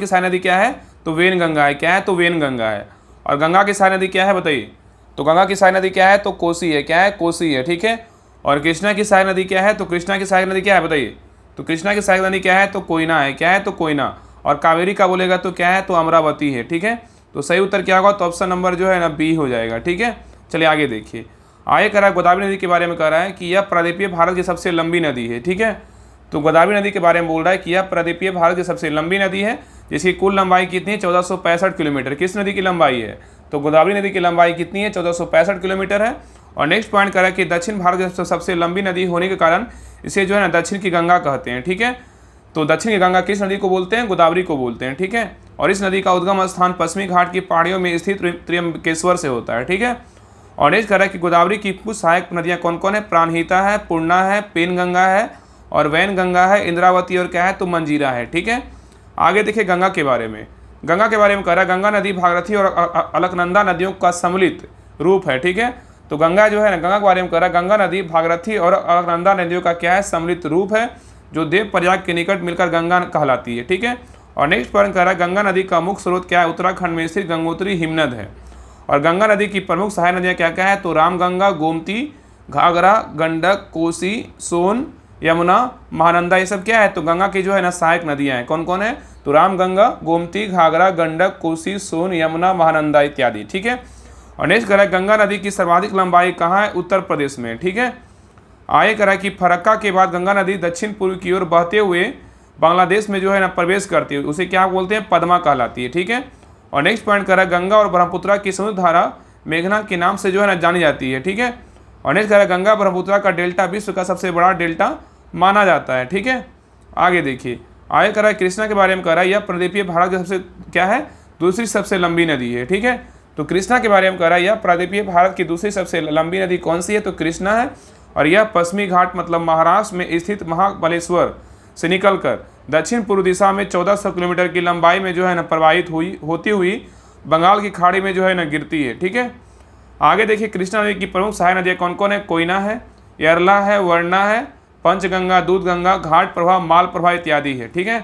सहायक नदी क्या है? तो वेनगंगा है। क्या है? तो वेनगंगा है। और गंगा की सहायक नदी क्या है? बताइए। तो गंगा की सहायक नदी क्या है? तो कोसी है। क्या है? कोसी है, ठीक है। और कृष्णा की सहायक नदी क्या है? तो कृष्णा की सहायक नदी क्या है? बताइए। तो कृष्णा की सहायक नदी क्या है? तो कोयना है। क्या है? तो कोयना। और कावेरी का बोलेगा तो क्या है? तो अमरावती है, ठीक है। तो सही उत्तर क्या होगा? तो ऑप्शन नंबर जो है ना बी हो जाएगा, ठीक है। चलिए आगे देखिए। आगे कह रहा है गोदावरी नदी के बारे में कह रहा है कि यह प्रायद्वीपीय भारत की सबसे लंबी नदी है, ठीक है। तो गोदावरी नदी के बारे में बोल रहा है कि यह प्रायद्वीपीय भारत की सबसे लंबी नदी है, जिसकी कुल लंबाई कितनी है? 1465 किलोमीटर। किस नदी की लंबाई है? तो गोदावरी नदी की लंबाई कितनी है? 1465 किलोमीटर है। और नेक्स्ट पॉइंट कह रहा है कि दक्षिण भारत की सबसे लंबी नदी होने के कारण इसे जो है ना दक्षिण की गंगा कहते हैं, ठीक है। तो दक्षिण की गंगा किस नदी को बोलते हैं? गोदावरी को बोलते हैं, ठीक है। और इस नदी का उद्गम स्थान पश्चिमी घाट की पहाड़ियों में स्थित त्र्यंबकेश्वर से होता है, ठीक है। और नेक्स्ट कह रहा है कि गोदावरी की कुछ सहायक नदियाँ कौन कौन है? प्राणहिता है, पूर्णा है, पेनगंगा है और वैनगंगा है, इंद्रावती और क्या है? तो मंजीरा है, ठीक है। आगे देखिए गंगा के बारे में। गंगा के बारे में कह रहा है, गंगा नदी भागीरथी और अलकनंदा नदियों का सम्मिलित रूप है। ठीक है, तो गंगा जो है ना, गंगा के बारे में कह रहा है, गंगा नदी भागीरथी और अलकनंदा नदियों का क्या है, सम्मिलित रूप है, जो देव प्रयाग के निकट मिलकर गंगा कहलाती है। ठीक है, और नेक्स्ट पॉइंट कह रहा है, गंगा नदी का मुख्य स्रोत क्या है, उत्तराखंड में स्थित गंगोत्री हिमनद है। और गंगा नदी की प्रमुख सहायक नदियाँ क्या क्या है, तो रामगंगा, गोमती, घाघरा, गंडक, कोसी, सोन, यमुना, महानंदा, ये सब क्या है, तो गंगा की जो है ना सहायक नदियाँ हैं। कौन कौन है, तो रामगंगा, गोमती, घाघरा, गंडक, कोसी, सोन, यमुना, महानंदा इत्यादि। ठीक है, और नेक्स्ट कह रहा है, गंगा नदी की सर्वाधिक लंबाई कहाँ है, उत्तर प्रदेश में। ठीक है, आगे कह रहा है कि फरक्का के बाद गंगा नदी दक्षिण पूर्व की ओर बहते हुए बांग्लादेश में जो है ना प्रवेश करती है, उसे क्या बोलते हैं, पद्मा कहलाती है। ठीक है, और नेक्स्ट पॉइंट कह रहा है, गंगा और ब्रह्मपुत्रा की समुद्र धारा मेघना के नाम से जो है ना जानी जाती है। ठीक है, और नेक्स्ट कह रहा है, गंगा ब्रह्मपुत्रा का डेल्टा विश्व का सबसे बड़ा डेल्टा माना जाता है। ठीक है, आगे देखिए, आगे कह रहा है, कृष्णा के बारे में कह रहा है, यह प्रदीपीय भारत की सबसे क्या है, दूसरी सबसे लंबी नदी है। ठीक है, तो कृष्णा के बारे में कह रहा है, यह प्रदीपीय भारत की दूसरी सबसे लंबी नदी कौन सी है, तो कृष्णा है, और यह पश्चिमी घाट मतलब महाराष्ट्र में स्थित महाबलेश्वर से निकलकर दक्षिण पूर्व दिशा में 1400 किलोमीटर की लंबाई में जो है ना प्रवाहित होती हुई बंगाल की खाड़ी में जो है ना गिरती है। ठीक है, आगे देखिए, कृष्णा नदी की प्रमुख सहायक नदियाँ कौन कौन है, कोयना है, यरला है, वर्णा है, पंचगंगा, दूधगंगा, घाट प्रभा, माल प्रभा इत्यादि है। ठीक है,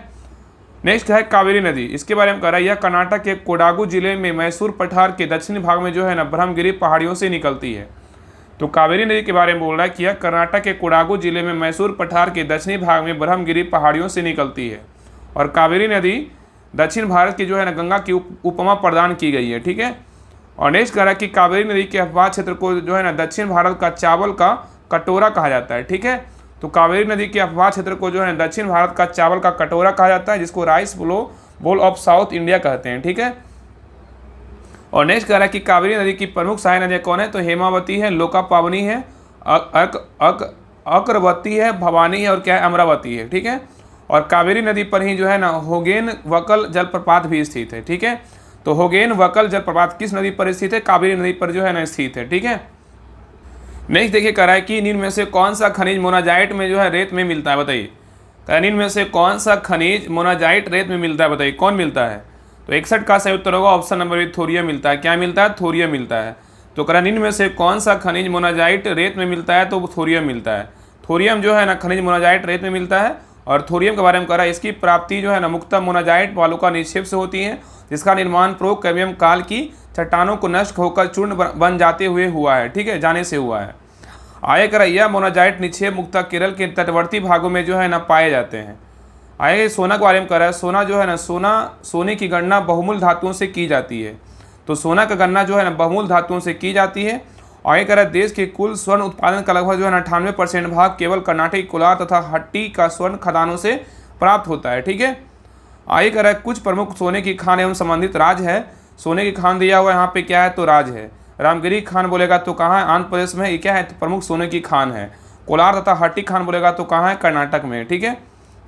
नेक्स्ट है कावेरी नदी, इसके बारे में कह रहा है, यह कर्नाटक के कोडागु जिले में मैसूर पठार के दक्षिणी भाग में जो है ना ब्रह्मगिरी पहाड़ियों से निकलती है। तो कावेरी नदी के बारे में बोल रहा है कि यह कर्नाटक के कोडागु जिले में मैसूर पठार के दक्षिणी भाग में ब्रह्मगिरी पहाड़ियों से निकलती है। और कावेरी नदी दक्षिण भारत की जो है ना गंगा की उपमा प्रदान की गई है। ठीक है, और नेक्स्ट कह रहा है कि कावेरी नदी के अपवाद क्षेत्र को जो है ना दक्षिण भारत का चावल का कटोरा कहा जाता है। ठीक है, तो कावेरी नदी के अपवाद क्षेत्र को जो है दक्षिण भारत का चावल का कटोरा कहा जाता है, जिसको rice bowl of south India कहते हैं। ठीक है, और नेक्स्ट कह रहा है कि कावेरी नदी की प्रमुख सहायक नदियाँ कौन है, तो हेमावती है, लोकापावनी है, अकरवती है, भवानी है, और क्या है, अमरावती है। ठीक है, और कावेरी नदी पर ही जो है ना होगेन वकल जलप्रपात भी स्थित है। ठीक है, तो होगेन वकल जलप्रपात किस नदी पर स्थित है, कावेरी नदी पर जो है ना स्थित है। ठीक है, नेक्स्ट देखिए, कह रहा है कि निम्न में से कौन सा खनिज मोनाजाइट में जो है रेत में मिलता है, बताइए। निम्न में से कौन सा खनिज मोनाजाइट रेत में मिलता है, बताइए कौन मिलता है। तो 61 का सही उत्तर होगा ऑप्शन नंबर बी, थोरियम मिलता है। क्या मिलता है, थोरियम मिलता है। तो कह रहा है, निम्न में से कौन सा खनिज मोनाजाइट रेत में मिलता है, तो थोरियम मिलता है। थोरियम जो है ना खनिज मोनाजाइट रेत में मिलता है। और थोरियम के बारे में कह रहा है, इसकी प्राप्ति जो है ना मुक्ता मोनाजाइट बालू का निक्षेप से होती है, जिसका निर्माण प्रो कैम्बियम काल की चट्टानों को नष्ट होकर चूर्ण बन जाते हुए हुआ है। ठीक है, जाने से हुआ है। आगे कह रहा है, यह मोनाजाइट निक्षेप मुक्ता केरल के तटवर्ती भागों में जो है ना पाए जाते हैं। आगे सोना के बारे में कह रहा है, सोना जो है ना सोने की गणना बहुमूल धातुओं से की जाती है। तो सोना का गणना जो है ना बहुमूल धातुओं से की जाती है। आगे कह रहा है, देश के कुल स्वर्ण उत्पादन का लगभग जो है ना 98% भाग केवल कर्नाटक कोलार तथा हट्टी का स्वर्ण खदानों से प्राप्त होता है। ठीक है, आगे कह रहा है, कुछ प्रमुख सोने की खान एवं संबंधित राज्य है। सोने की खान दिया हुआ यहाँ पे क्या है, तो राज्य है। रामगिरी खान बोलेगा तो कहाँ है, आंध्र प्रदेश में। ये क्या है, तो प्रमुख सोने की खान है। कोलार तथा हट्टी खान बोलेगा तो कहाँ है, कर्नाटक में। ठीक है,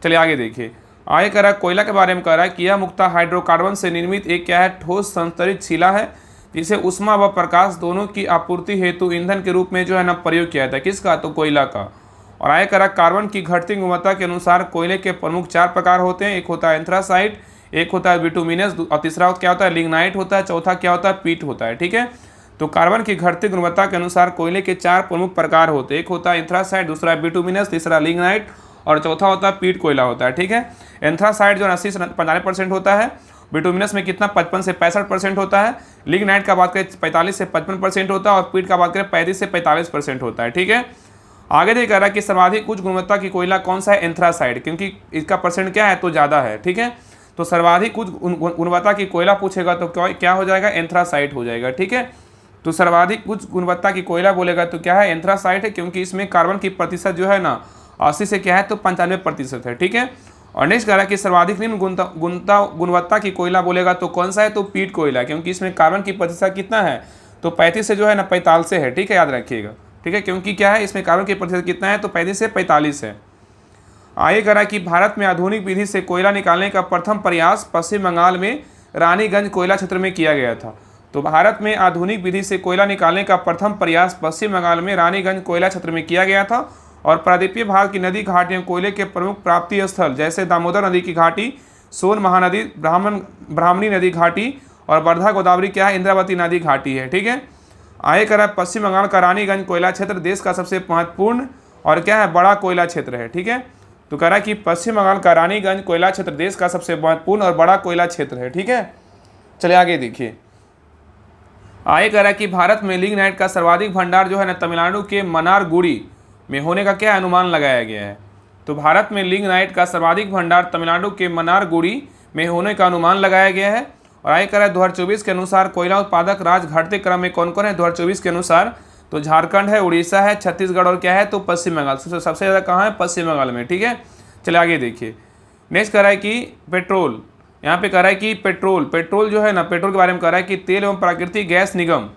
चलिए आगे देखिए। आगे कह रहा है, कोयला के बारे में कह रहा है कि यह मुक्ता हाइड्रोकार्बन से निर्मित एक क्या है, ठोस संस्तरित शिला है, जिसे उष्मा व प्रकाश दोनों की आपूर्ति हेतु ईंधन के रूप में जो है ना प्रयोग किया जाता है। किसका, तो कोयला का। और आगे कह रहा है, कार्बन की घटती गुणवत्ता के अनुसार कोयले के प्रमुख 4 प्रकार होते हैं। एक होता है एंथ्रासाइट, एक होता है बिटुमिनस, और तीसरा क्या होता है, लिग्नाइट होता है, चौथा क्या होता है, पीट होता है। ठीक है, तो कार्बन की घटती गुणवत्ता के अनुसार कोयले के 4 प्रमुख प्रकार होते हैं। एक होता है एंथ्रासाइट, दूसरा बिटुमिनस, तीसरा लिग्नाइट, और चौथा होता है पीट कोयला होता है। ठीक है, एंथ्रासाइट जो 80 से 95% होता है, बिटुमिनस में कितना 55 से 65% होता है, लिग्नाइट का बात करें 45 से 55% होता है, और पीट का बात करें 35 से 45% होता है। ठीक है, आगे देख रहा है कि सर्वाधिक उच्च गुणवत्ता की कोयला कौन सा है, एंथ्रासाइट, क्योंकि इसका परसेंट क्या है, तो ज़्यादा है। ठीक है, तो सर्वाधिक उच्च गुणवत्ता की कोयला पूछेगा तो क्या हो जाएगा, एंथ्रासाइट हो जाएगा। ठीक है, तो सर्वाधिक उच्च गुणवत्ता की कोयला बोलेगा तो क्या है, एंथ्रासाइट है, क्योंकि इसमें कार्बन की प्रतिशत जो है ना 80 से क्या है, तो 95% है। ठीक है, और नेक्स्ट कह रहा है कि सर्वाधिक निम्न गुणवत्ता की कोयला बोलेगा तो कौन सा है, तो पीट कोयला, क्योंकि इसमें कार्बन की प्रतिशत कितना है, तो 35 से जो है ना 45 से है। ठीक है, याद रखिएगा। ठीक है, क्योंकि क्या है, इसमें कार्बन की प्रतिशत कितना है, तो 35 से 45 है। आगे कह रहा है कि भारत में आधुनिक विधि से कोयला निकालने का प्रथम प्रयास पश्चिम बंगाल में रानीगंज कोयला क्षेत्र में किया गया था। तो भारत में आधुनिक विधि से कोयला निकालने का प्रथम प्रयास पश्चिम बंगाल में रानीगंज कोयला क्षेत्र में किया गया था। और प्रायद्वीपीय भारत की नदी घाटियों कोयले के प्रमुख प्राप्ति स्थल जैसे दामोदर नदी की घाटी, सोन महानदी, ब्राह्मणी नदी घाटी, और वर्धा गोदावरी क्या है, इंद्रावती नदी घाटी है। ठीक है। आगे कह रहा है पश्चिम बंगाल का रानीगंज कोयला क्षेत्र देश का सबसे महत्वपूर्ण और क्या है, बड़ा कोयला क्षेत्र है। ठीक है। तो कह रहा है कि पश्चिम बंगाल का रानीगंज कोयला क्षेत्र देश का सबसे महत्वपूर्ण और बड़ा कोयला क्षेत्र है। ठीक है। चलिए आगे देखिए। आगे कह रहा है कि भारत में लिग्नाइट का सर्वाधिक भंडार जो है ना तमिलनाडु के मनारगुड़ी में होने का क्या अनुमान लगाया गया है। तो भारत में लिग्नाइट का सर्वाधिक भंडार तमिलनाडु के मनारगुड़ी में होने का अनुमान लगाया गया है। और आगे कह रहा है 2024 के अनुसार कोयला उत्पादक राज्य घटते क्रम में कौन कौन है 2024 के अनुसार। तो झारखंड है, उड़ीसा है, छत्तीसगढ़ और क्या है, तो पश्चिम बंगाल। सबसे ज़्यादा कहाँ है, पश्चिम बंगाल में। ठीक है। चलिए आगे देखिए। नेक्स्ट कह रहा है कि पेट्रोल, यहाँ पे कह रहा है कि पेट्रोल जो है ना, पेट्रोल के बारे में कह रहा है कि तेल एवं प्राकृतिक गैस निगम,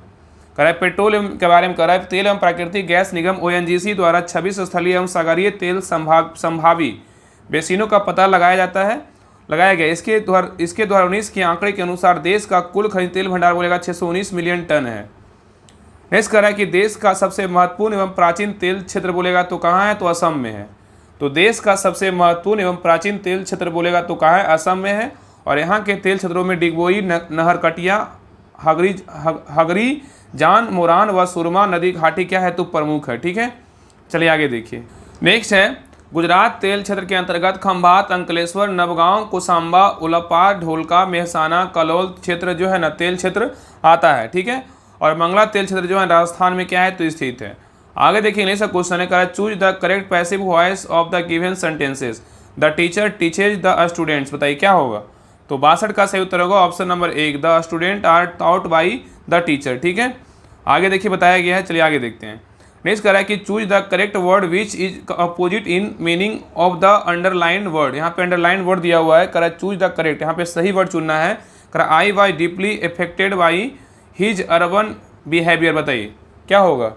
कह रहा है पेट्रोल के बारे में कह रहा है तेल एवं प्राकृतिक गैस निगम ONGC द्वारा 26 स्थलीय एवं सागरीय तेल संभावी बेसिनों का पता लगाया गया। इसके द्वारा 19 के आंकड़े के अनुसार देश का कुल खनिज तेल भंडार बोलेगा 619 मिलियन टन है। नेक्स्ट कह रहा है कि देश का सबसे महत्वपूर्ण एवं प्राचीन तेल क्षेत्र बोलेगा तो कहाँ है, तो असम में है। तो देश का सबसे महत्वपूर्ण एवं प्राचीन तेल क्षेत्र बोलेगा तो कहाँ है, असम में है। और यहाँ के तेल क्षेत्रों में डिगबोई, नहरकटिया, हगरी, जान, मोरान व सुरमा नदी घाटी क्या है, तो प्रमुख है। ठीक है। चलिए आगे देखिए। नेक्स्ट है गुजरात तेल क्षेत्र के अंतर्गत खंभात, अंकलेश्वर, नवगांव, कुसाम्बा, उलपाड, ढोलका, मेहसाना, कलोल क्षेत्र जो है ना तेल क्षेत्र आता है। ठीक है। और मंगला तेल क्षेत्र जो है राजस्थान में क्या है, तो स्थित है। आगे देखिए इंग्लिश का क्वेश्चन है, कह रहा है choose the correct passive voice of the given sentences. The teacher teaches the students, बताइए क्या होगा। तो 62 का सही उत्तर होगा option number 1, the student are taught by the teacher. ठीक है। आगे देखिए बताया गया है। चलिए आगे देखते हैं। नेक्स्ट कह रहा है कि choose the correct word which is opposite in meaning of the underline word. यहाँ पे अंडरलाइन वर्ड दिया हुआ है, कह रहा है चूज द करेक्ट, यहाँ पे सही वर्ड चुनना है। कह रहा I why deeply affected by his urban behaviour, बताइए क्या होगा।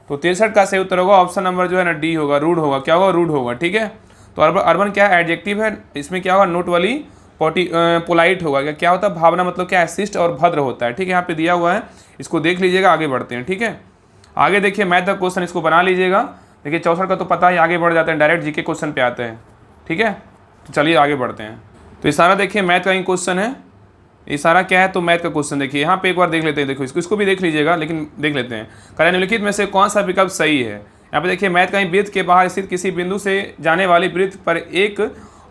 तो 63 का सही उत्तर होगा ऑप्शन नंबर जो है ना डी होगा, रूड होगा। क्या होगा, रूड होगा। ठीक है। तो अर्बन क्या है, एडजेक्टिव है, इसमें क्या होगा, नोट वाली पोलाइट होगा। क्या होता है, भावना मतलब क्या है, शिष्ट और भद्र होता है। ठीक है। यहाँ पे दिया हुआ है, इसको देख लीजिएगा। आगे बढ़ते हैं। ठीक है। आगे देखिए मैथ का क्वेश्चन, इसको बना लीजिएगा। देखिए 64 का तो पता ही, आगे बढ़ जाते हैं, डायरेक्ट जीके क्वेश्चन पे आते हैं। ठीक है। तो चलिए आगे बढ़ते हैं। तो ये सारा देखिए मैथ का ही क्वेश्चन है। ये सारा क्या है, तो मैथ का क्वेश्चन देखिए यहाँ पे एक बार देख लेते हैं। देखो इसको भी देख लीजिएगा, लेकिन देख लेते हैं। कह निम्नलिखित में से कौन सा विकल्प सही है। यहाँ पे देखिए मैथ का ही वृत्त के बाहर स्थित किसी बिंदु से जाने वाली वृत्त पर एक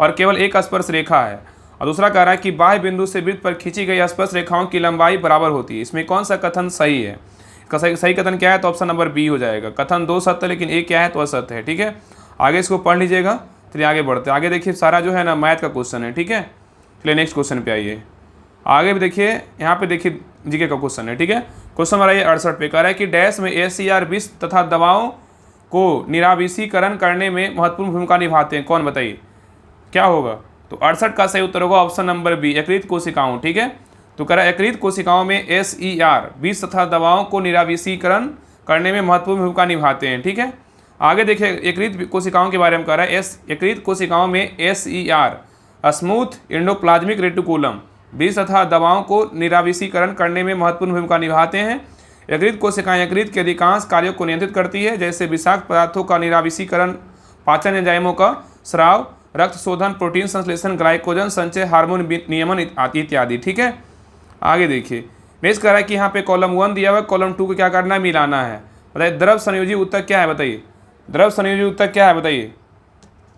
और केवल एक स्पर्श रेखा है। और दूसरा कह रहा है कि बाह्य बिंदु से वृत्त पर खींची गई स्पर्श रेखाओं की लंबाई बराबर होती है। इसमें कौन सा कथन सही है। इसका सही कथन क्या है, तो ऑप्शन नंबर बी हो जाएगा। कथन 2 सत्य है, लेकिन एक क्या है, तो असत्य है। ठीक है। आगे इसको पढ़ लीजिएगा। चलिए आगे बढ़ते हैं। आगे देखिए सारा जो है ना मैथ का क्वेश्चन है। ठीक है। चलिए नेक्स्ट क्वेश्चन पे आइए। आगे भी देखिए, यहाँ पे देखिए जीके का क्वेश्चन है। ठीक है। क्वेश्चन नंबर आइए 68 पे, कह रहा है कि डैश में SCR विष तथा दवाओं को निराविषीकरण करने में महत्वपूर्ण भूमिका निभाते हैं, कौन, बताइए क्या होगा। तो 68 का सही उत्तर होगा ऑप्शन नंबर बी, यकृत कोशिकाओं। ठीक है। तो कह रहा है यकृत कोशिकाओं में SER विष तथा दवाओं को निराविषीकरण करने में महत्वपूर्ण भूमिका निभाते हैं। ठीक है। आगे देखिए यकृत कोशिकाओं के बारे में कह रहा है यकृत कोशिकाओं में SER स्मूथ एंडोप्लाज्मिक रेटिकुलम विष तथा दवाओं को निराविषीकरण करने में महत्वपूर्ण भूमिका निभाते हैं। यकृत कोशिकाएं यकृत के अधिकांश कार्यों को नियंत्रित करती है, जैसे विषाक्त पदार्थों का निराविषीकरण, पाचन एंजाइमों का स्राव, रक्त शोधन, प्रोटीन संश्लेषण, ग्लाइकोजन संचय, हार्मोन नियमन इत्यादि। ठीक है। आगे देखिए नेक्स्ट कह रहा है कि यहाँ पे कॉलम 1 दिया हुआ है, कॉलम 2 को क्या करना है, मिलाना है। बताइए द्रव संयोजी उत्तर क्या है, बताइए द्रव संयोजी उत्तर क्या है, बताइए।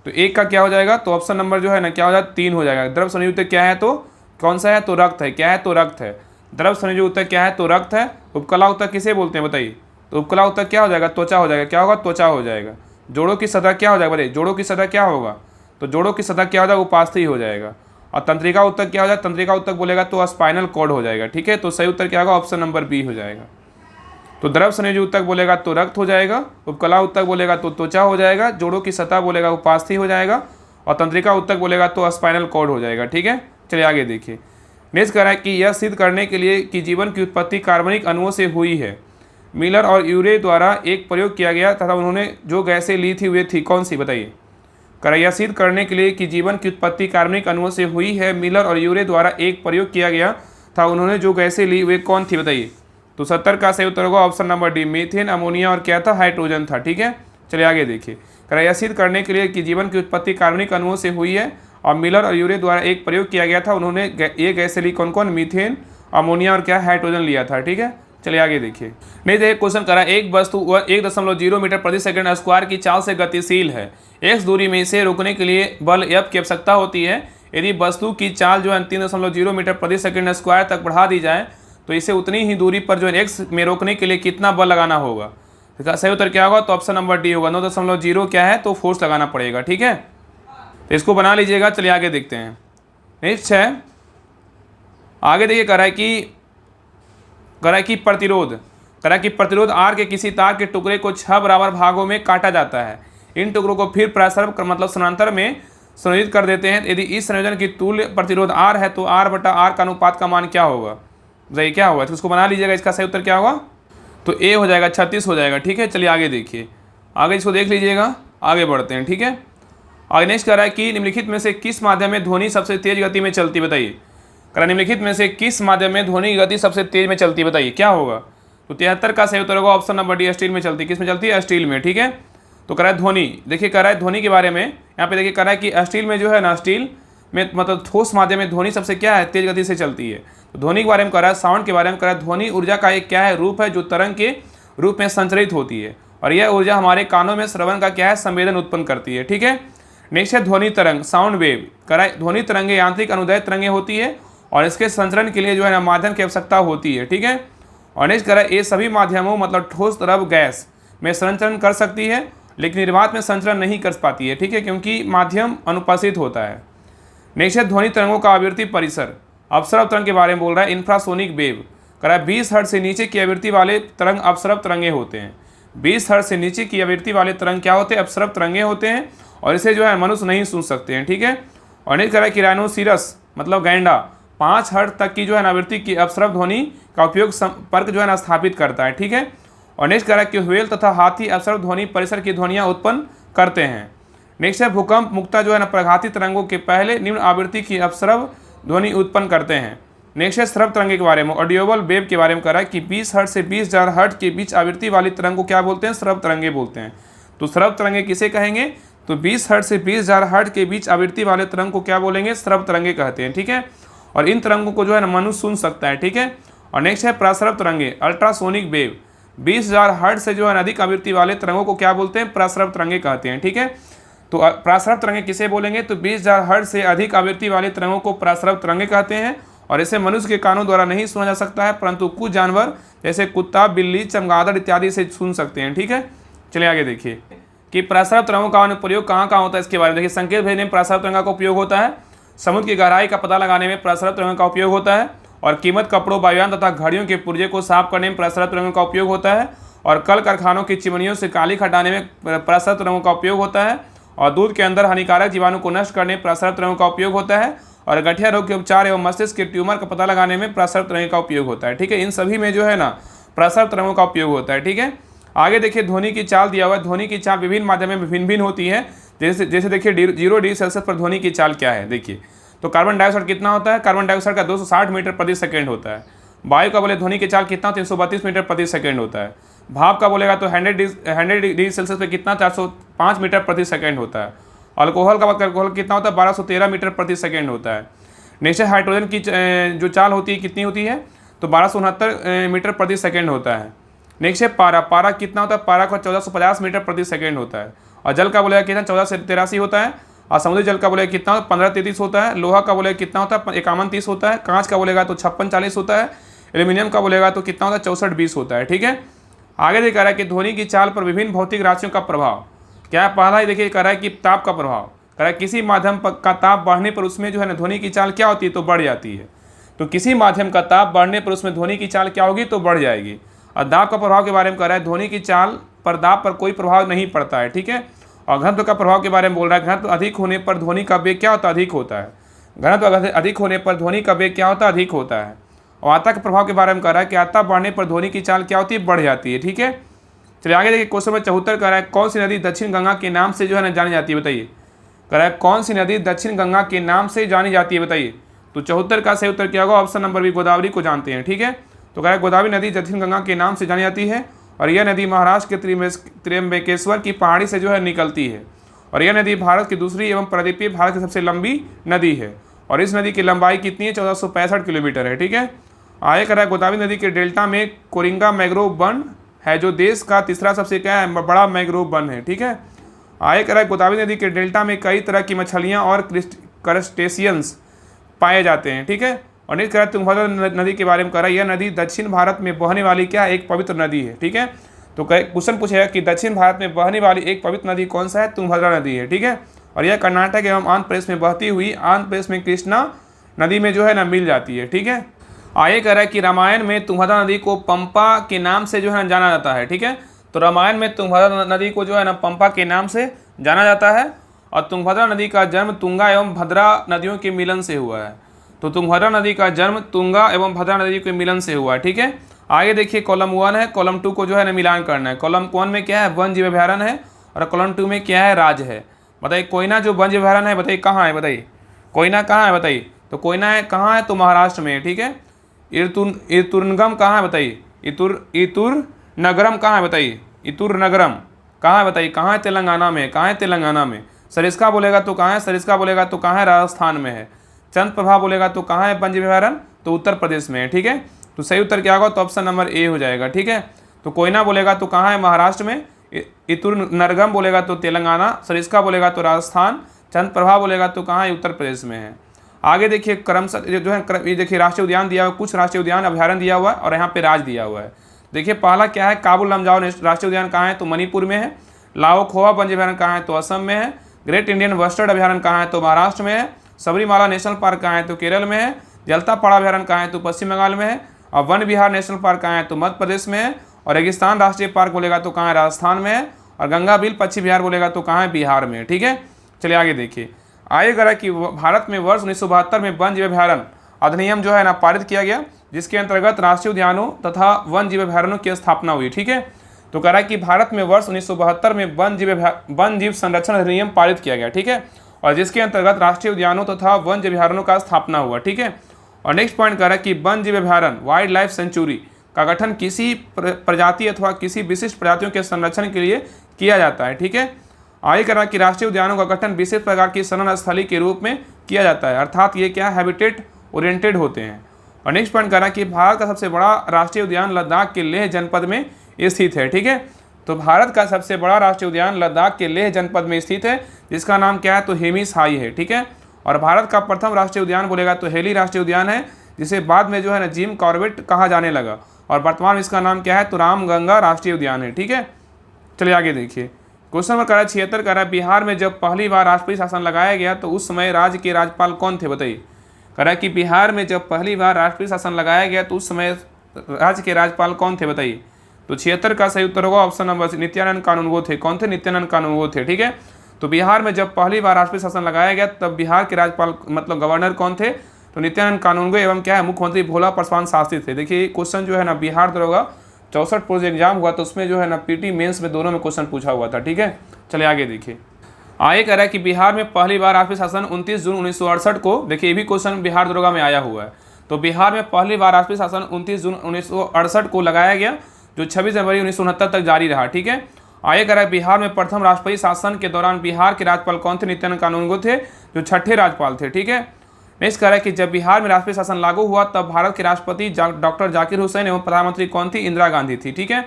तो एक का क्या हो जाएगा, तो ऑप्शन नंबर जो है ना क्या हो जाएगा, 3 हो जाएगा। द्रव संयोजी उत्तर क्या है, तो कौन सा है, तो रक्त है। क्या है, तो रक्त है। द्रव संयोजी उत्तर क्या है, तो रक्त है। उपकला उत्तर किसे बोलते हैं, बताइए। तो उपकला उत्तर क्या हो जाएगा, त्वचा हो जाएगा। क्या होगा, त्वचा हो जाएगा। जोड़ों की सतह क्या हो जाएगा, बताइए जोड़ों की सतह क्या होगा, तो जोड़ों की सतह क्या हो जाएगा, उपास्थि हो जाएगा। और तंत्रिका उत्तर क्या हो जाएगा, तंत्रिका उत्तर बोलेगा तो स्पाइनल कॉर्ड हो जाएगा। ठीक है। तो सही उत्तर क्या होगा, ऑप्शन नंबर बी हो जाएगा। तो द्रव संयोजी उत्तक बोलेगा तो रक्त हो जाएगा, उपकला उत्तक बोलेगा तो त्वचा हो जाएगा, जोड़ों की सतह बोलेगा उपास्थि हो जाएगा, और तंत्रिका उत्तक बोलेगा तो स्पाइनल कॉर्ड हो जाएगा। ठीक है। चलिए आगे देखिए। नेक्स्ट कह रहा है कि यह सिद्ध करने के लिए कि जीवन की उत्पत्ति कार्बनिक अणुओं से हुई है, मिलर और यूरे द्वारा एक प्रयोग किया गया तथा उन्होंने जो गैसें ली थी वे थी, कौन सी, बताइए। कह रहा है यह सिद्ध करने के लिए कि जीवन की उत्पत्ति कार्बनिक अणुओं से हुई है, मिलर और यूरे द्वारा एक प्रयोग किया गया था, उन्होंने जो गैसें ली वे कौन थी, बताइए। तो 70 का सही उत्तर होगा option number D, methane, ammonia और क्या था, हाइड्रोजन था। ठीक है। चलिए आगे देखिए। कह रहा है यह सिद्ध करने के लिए कि जीवन की उत्पत्ति कार्बनिक अणुओं से हुई है, और मिलर और यूरे द्वारा एक प्रयोग किया गया था। उन्होंने ये गैस से ली कौन कौन, मीथेन, अमोनिया और क्या हाइड्रोजन लिया था। ठीक है, चलिए आगे देखिए। नहीं देखिए क्वेश्चन करा, एक वस्तु 1.0 मीटर प्रति सेकंड स्क्वायर की चाल से गतिशील है, x दूरी में इसे रोकने के लिए बल F की आवश्यकता होती है। यदि वस्तु की चाल जो है 3.0 मीटर प्रति सेकंड स्क्वायर तक बढ़ा दी जाए तो इसे उतनी ही दूरी पर जो है x में रोकने के लिए कितना बल लगाना होगा। इसका सही उत्तर क्या होगा, तो ऑप्शन नंबर डी होगा। 9.0 क्या है, तो फोर्स लगाना पड़ेगा। ठीक है, तो इसको बना लीजिएगा। चलिए आगे देखते हैं। नेक्स्ट है, आगे देखिए कह रहा है कि प्रतिरोध R के किसी तार के टुकड़े को 6 बराबर भागों में काटा जाता है। इन टुकड़ों को फिर प्रसरव मतलब समानांतर में संयोजित कर देते हैं। यदि इस संयोजन की तुल्य प्रतिरोध R है तो R बटा R का अनुपात का मान क्या होगा, बताइए क्या होगा। तो इसको बना लीजिएगा। इसका सही उत्तर क्या होगा, तो A हो जाएगा, 36 हो जाएगा। ठीक है, चलिए आगे देखिए, आगे इसको देख लीजिएगा। आगे बढ़ते हैं। ठीक है, आगे नेक्स्ट कह रहा है कि निम्नलिखित में से किस माध्यम में ध्वनि सबसे तेज गति में चलती, बताइए। कह निम्नलिखित में से किस माध्यम में ध्वनि की गति सबसे तेज में चलती, बताइए क्या होगा। तो 73 का सही उत्तर होगा ऑप्शन नंबर डी, स्टील में चलती। किस में चलती है, स्टील में। ठीक है, तो कह रहा है ध्वनि, देखिए कह रहा है ध्वनि के बारे में, यहाँ पे देखिए कह रहा है कि स्टील में जो है ना, स्टील में मतलब ठोस माध्यम में ध्वनि सबसे क्या है, तेज गति से चलती है। तो ध्वनि के बारे में कह रहा है, साउंड के बारे में कह रहा है, ध्वनि ऊर्जा का एक क्या है, रूप है जो तरंग के रूप में संचरित होती है और यह ऊर्जा हमारे कानों में श्रवण का क्या है, संवेदन उत्पन्न करती है। ठीक है, नेक्स्ट है ध्वनि तरंग, साउंड वेव। कह रहा है ध्वनि तरंगे यांत्रिक अनुदैर्ध्य तरंगे होती है और इसके संचरण के लिए जो है ना माध्यम की आवश्यकता होती है। ठीक है, और नेक्स्ट कह रहा है ये सभी माध्यमों मतलब ठोस, द्रव, गैस में संचरण कर सकती है लेकिन निर्वात में संचरण नहीं कर पाती है। ठीक है, क्योंकि माध्यम अनुपस्थित होता है। नेक्स्ट है ध्वनि तरंगों का आवृत्ति परिसर, अपसरव तरंग के बारे में बोल रहा है, इंफ्रासोनिक वेव। कह रहा है 20 हर्ट्ज से नीचे की आवृत्ति वाले तरंग अपसरव तरंगे होते हैं। 20 हर्ट्ज से नीचे की आवृत्ति वाले तरंग क्या होते हैं, अपसरव तरंगे होते हैं और इसे जो है मनुष्य नहीं सुन सकते हैं। ठीक है, और नेक्स्ट कह रहा है कि राइनोसिरस मतलब गैंडा 5 हर्ट्ज तक की जो है आवृत्ति की अपसरव ध्वनि का उपयोग संपर्क जो है स्थापित करता है। ठीक है, और नेक्स्ट कह रहा है कि व्हेल तथा हाथी अपसरव ध्वनि परिसर की ध्वनियाँ उत्पन्न करते हैं। नेक्स्ट है भूकंप मुक्ता जो है प्रघाती तरंगों के पहले निम्न आवृत्ति की अपसरव ध्वनि उत्पन्न करते हैं। नेक्स्ट है श्रव तरंगे के बारे में, ऑडियोबल वेव के बारे में कह रहा है कि 20 हर्ट्ज से 20,000 हर्ट्ज के बीच आवृत्ति वाली तरंग को क्या बोलते हैं, श्रव तरंगे बोलते हैं। तो श्रव तरंगे किसे कहेंगे, तो 20 हर्ट्ज से 20,000 हर्ट्ज के बीच आवृत्ति वाले तरंग को क्या बोलेंगे, श्रव तरंगे कहते हैं। ठीक है, और इन तरंगों को जो है मनुष्य सुन सकता है। ठीक है, और नेक्स्ट है प्रसरव तरंगे, अल्ट्रासोनिक वेव। 20,000 हर्ट्ज से जो है अधिक आवृत्ति वाले तरंगों को क्या बोलते हैं, प्रसरव तरंगे कहते हैं। ठीक है, तो प्रसरव तरंगे किसे बोलेंगे, तो 20,000 हर्ट्ज से अधिक आवृत्ति वाले तरंगों को प्रसरव तरंगे कहते हैं और इसे मनुष्य के कानों द्वारा नहीं सुना जा सकता है परंतु कुछ जानवर जैसे कुत्ता, बिल्ली, चमगादड़ इत्यादि से सुन सकते हैं। ठीक है, चलिए आगे देखिए कि प्रसरव तरंगों का अनुप्रयोग कहाँ कहाँ होता है, इसके बारे में देखिए। संकेत भेजने में प्रसरव तरंग का उपयोग होता है, समुद्र की गहराई का पता लगाने में प्रसरव तरंग का उपयोग होता है और कीमत कपड़ों, वायुयान तथा घड़ियों के पुर्जे को साफ करने में प्रसरव तरंगों का उपयोग होता है और कल कारखानों की चिमनियों से काली हटाने में प्रसरव तरंगों का उपयोग होता है और दूध के अंदर हानिकारक जीवाणु को नष्ट करने में प्रसरव तरंगों का उपयोग होता है और गठिया रोग के उपचार एवं मस्तिष्क के ट्यूमर का पता लगाने में प्रसरव तरंगों का उपयोग होता है। ठीक है, इन सभी में जो है ना प्रसरव तरंगों का उपयोग होता है। ठीक है, आगे देखिए ध्वनि की चाल दिया हुआ है। ध्वनि की चाल विभिन्न माध्यम में भिन्न भिन्न होती है। जैसे देखिए 0 डिग्री सेल्सियस पर ध्वनि की चाल क्या है, देखिए तो कार्बन डाइऑक्साइड कितना होता है, कार्बन डाइऑक्साइड का 260 मीटर प्रति सेकेंड होता है। वायु का बोले ध्वनि की चाल कितना, 332 मीटर प्रति सेकेंड होता है। भाप का बोलेगा तो 100 डिग्री सेल्सियस पे कितना, 405 मीटर प्रति सेकेंड होता है। अल्कोहल का बात करें, अल्कोहल कितना होता है, 1213 मीटर प्रति सेकेंड होता है। नेक्स्ट हाइड्रोजन की जो चाल होती है कितनी होती है, तो 1269 मीटर प्रति सेकेंड होता है। नेक्स्ट है पारा कितना होता है, पारा का 1450 मीटर प्रति सेकेंड होता है। और जल का बोलेगा कितना, 1483 होता है। और समुद्री जल का बोलेगा कितना, 1533 होता है। लोहा का बोलेगा कितना होता है, 5130 होता है। कांच का बोलेगा तो 5640 होता है। एल्यूमिनियम का बोलेगा तो कितना होता है, 6420 होता है। ठीक है, आगे देखा रहा है कि ध्वनि की चाल पर विभिन्न भौतिक राशियों का प्रभाव क्या है। पहला देखिए कह रहा है कि ताप का प्रभाव, कह रहा है किसी माध्यम का ताप बढ़ने पर उसमें जो है ना ध्वनि की चाल क्या होती है, तो बढ़ जाती है। तो किसी माध्यम का ताप बढ़ने पर उसमें ध्वनि की चाल क्या होगी, तो बढ़ जाएगी। और दाब का प्रभाव के बारे में कह रहा है ध्वनि की चाल पर दाब पर कोई प्रभाव नहीं पड़ता है। ठीक है, और घनत्व का प्रभाव के बारे में बोल रहा है, घनत्व अधिक होने पर ध्वनि का वेग क्या होता है, अधिक होता है। घनत्व अधिक होने पर ध्वनि का वेग क्या होता है, अधिक होता है। और आता के प्रभाव के बारे में कह रहा है कि आता बढ़ने पर ध्वनि की चाल क्या होती है, बढ़ जाती है। ठीक है, चलिए आगे देखिए क्वेश्चन नंबर 74 कह रहा है कौन सी नदी दक्षिण गंगा के नाम से जो है ना जानी जाती है, बताइए। कह रहा है कौन सी नदी दक्षिण गंगा के नाम से जानी जाती है, बताइए। तो 74 का सही उत्तर क्या होगा, ऑप्शन नंबर बी, गोदावरी को जानते हैं। ठीक है, तो कह रहा है गोदावरी नदी दक्षिण गंगा के नाम से जानी जाती है और यह नदी महाराष्ट्र के त्र्यंबकेश्वर की पहाड़ी से जो है निकलती है और यह नदी भारत की दूसरी एवं प्रायद्वीपीय भारत की सबसे लंबी नदी है। और इस नदी की लंबाई कितनी है? 1465 किलोमीटर है। ठीक है। आगे कह रहा है गोदावरी नदी के डेल्टा में कोरिंगा मैंग्रोव वन है जो देश का तीसरा सबसे क्या है बड़ा मैंग्रोव वन है। ठीक है। आगे कह रहा है गोदावरी नदी के डेल्टा में कई तरह की मछलियां और क्रस्टेशियंस पाए जाते हैं। ठीक है। और नेक्स्ट कह रहा है तुंगभद्रा नदी के बारे में कह रहा है यह नदी दक्षिण भारत में बहने वाली क्या एक पवित्र नदी है। ठीक है। तो क्वेश्चन पूछेगा कि दक्षिण भारत में बहने वाली एक पवित्र नदी कौन सा है? तुंगभद्रा नदी है। ठीक है। और यह कर्नाटक एवं आंध्र प्रदेश में बहती हुई आंध्र प्रदेश में कृष्णा नदी में जो है ना मिल जाती है। ठीक है। आगे कह रहा है कि रामायण में तुंगभद्रा नदी को पंपा के नाम से जो है जाना जाता है। ठीक है। तो रामायण में तुंगभद्रा नदी को जो है ना पंपा के नाम से जाना जाता है। और तुंगभद्रा नदी का जन्म तुंगा एवं भद्रा नदियों के मिलन से हुआ है। तो तुंगभद्रा नदी का जन्म तुंगा एवं भद्रा नदी के मिलन से हुआ है। ठीक है। आगे देखिए कॉलम 1 है, कॉलम 2 को जो है ना मिलान करना है। कॉलम 1 में क्या है? वन जीव अभयारण्य है। और कॉलम 2 में क्या है? राज्य है। बताइए कोयना जो वन जीव अभयारण्य है बताइए कहाँ है? बताइए कोयना कहाँ है? बताइए तो कोयना है कहाँ है? तो महाराष्ट्र में है। ठीक है। इतुरनगम कहाँ है? बताइए इतुर नगरम कहाँ है? बताइए इतुर नगरम कहाँ है? बताइए कहाँ है? तेलंगाना में। कहाँ है? तेलंगाना में। सरिस्का बोलेगा तो कहाँ है? सरिस्का बोलेगा तो कहाँ है? राजस्थान में है। चंद्रप्रभा बोलेगा तो कहाँ है वन जीव अभयारण्य? तो उत्तर प्रदेश में है। ठीक है। तो सही उत्तर क्या होगा? तो ऑप्शन नंबर ए हो जाएगा। ठीक है। तो कोयना बोलेगा तो कहाँ है? महाराष्ट्र में। इतुर नरगम बोलेगा तो तेलंगाना। सरिस्का बोलेगा तो राजस्थान। चंद्रप्रभा बोलेगा तो कहाँ है? उत्तर प्रदेश में है। आगे देखिए क्रमशः जो है ये देखिए राष्ट्रीय उद्यान दिया हुआ, कुछ राष्ट्रीय उद्यान अभ्यारण्य दिया हुआ है और यहाँ पे राज्य दिया हुआ है। देखिए पहला क्या है? काबुल लमजाओ राष्ट्रीय उद्यान कहाँ है? तो मणिपुर में है। लाओ खोआ वन जीव अभयारण्य कहाँ है? तो असम में है। ग्रेट इंडियन बस्टर्ड अभ्यारण्य कहाँ है? तो महाराष्ट्र में है। सबरीमाला नेशनल पार्क कहाँ है? तो केरल में है। जलतापाड़ा अभ्यारण्य कहाँ है? तो पश्चिम बंगाल में है। और वन विहार नेशनल पार्क कहाँ है? तो मध्य प्रदेश में है। और रेगिस्तान राष्ट्रीय पार्क बोलेगा तो कहाँ है? राजस्थान में है। और गंगा बिल पश्चिम बिहार बोलेगा तो कहाँ है? बिहार में। ठीक है। चलिए आगे देखिए। आगे कह रहा है कि भारत में वर्ष 1972 में वन जीव अभयारण्य अधिनियम जो है ना पारित किया गया, जिसके अंतर्गत राष्ट्रीय उद्यानों तथा वन जीव अभयारण्यों की स्थापना हुई। ठीक है। तो कह रहा है कि भारत में वर्ष 1972 में वन जीव संरक्षण अधिनियम पारित किया गया। ठीक है। और जिसके अंतर्गत राष्ट्रीय उद्यानों तथा वन जीव अभयारण्यों का स्थापना हुआ। ठीक है। और नेक्स्ट पॉइंट कह रहा है कि वन जीव अभयारण्य वाइल्ड लाइफ सेंचुरी का गठन किसी प्रजाति अथवा किसी विशिष्ट प्रजातियों के संरक्षण के लिए किया जाता है। ठीक है। आगे कह रहा है कि राष्ट्रीय उद्यानों का गठन विशेष प्रकार की शरण स्थली के रूप में किया जाता है, अर्थात ये क्या हैबिटेट ओरिएंटेड होते हैं। और नेक्स्ट पॉइंट कह रहा है कि भारत का सबसे बड़ा राष्ट्रीय उद्यान लद्दाख के लेह जनपद में स्थित है। ठीक है। तो भारत का सबसे बड़ा राष्ट्रीय उद्यान लद्दाख के लेह जनपद में स्थित है, जिसका नाम क्या है? तो हेमिस हाई है। ठीक है। और भारत का प्रथम राष्ट्रीय उद्यान बोलेगा तो हेली राष्ट्रीय उद्यान है, जिसे बाद में जो है ना जिम कॉर्बेट कहा जाने लगा। और वर्तमान में इसका नाम क्या है? तो रामगंगा राष्ट्रीय उद्यान है। ठीक है। चलिए आगे देखिए। क्वेश्चन नंबर 76 कह रहा है बिहार में जब पहली बार राष्ट्रपति शासन लगाया गया तो उस समय राज्य के राज्यपाल कौन थे? बताइए। कह रहा है कि बिहार में जब पहली बार राष्ट्रपति शासन लगाया गया तो उस समय राज्य के राज्यपाल कौन थे? बताइए। तो 76 का सही उत्तर होगा ऑप्शन नंबर नित्यानंद कानून वो थे। कौन थे? नित्यानंद कानून वो थे। ठीक है। तो बिहार में जब पहली बार राष्ट्रपति शासन लगाया गया तब बिहार के राज्यपाल मतलब गवर्नर कौन थे? तो नित्यानंद कानूनगो एवं क्या है मुख्यमंत्री भोला प्रसाद शास्त्री थे। देखिए क्वेश्चन जो है ना बिहार दरोगा 64 पोस्ट एग्जाम हुआ तो उसमें जो है ना पीटी मेंस में दोनों में क्वेश्चन पूछा हुआ था। ठीक है। चलिए आगे देखिए। आगे कह रहा है कि बिहार में पहली बार राष्ट्रपति शासन 29 जून 1968 को, देखिए ये भी क्वेश्चन बिहार दरोगा में आया हुआ है। तो बिहार में पहली बार राष्ट्रपति शासन 29 जून 1968 को लगाया गया, जो 26 जनवरी 1969 तक जारी रहा। ठीक है। आगे कह रहा है बिहार में प्रथम राष्ट्रपति शासन के दौरान बिहार के राज्यपाल कौन थे? नित्यानंद कानूनगो थे, जो छठे राज्यपाल थे। ठीक है। नेक्स्ट कह रहा है कि जब बिहार में राष्ट्रपति शासन लागू हुआ तब भारत के राष्ट्रपति डॉक्टर जाकिर हुसैन एवं प्रधानमंत्री कौन थी? इंदिरा गांधी थी। ठीक है।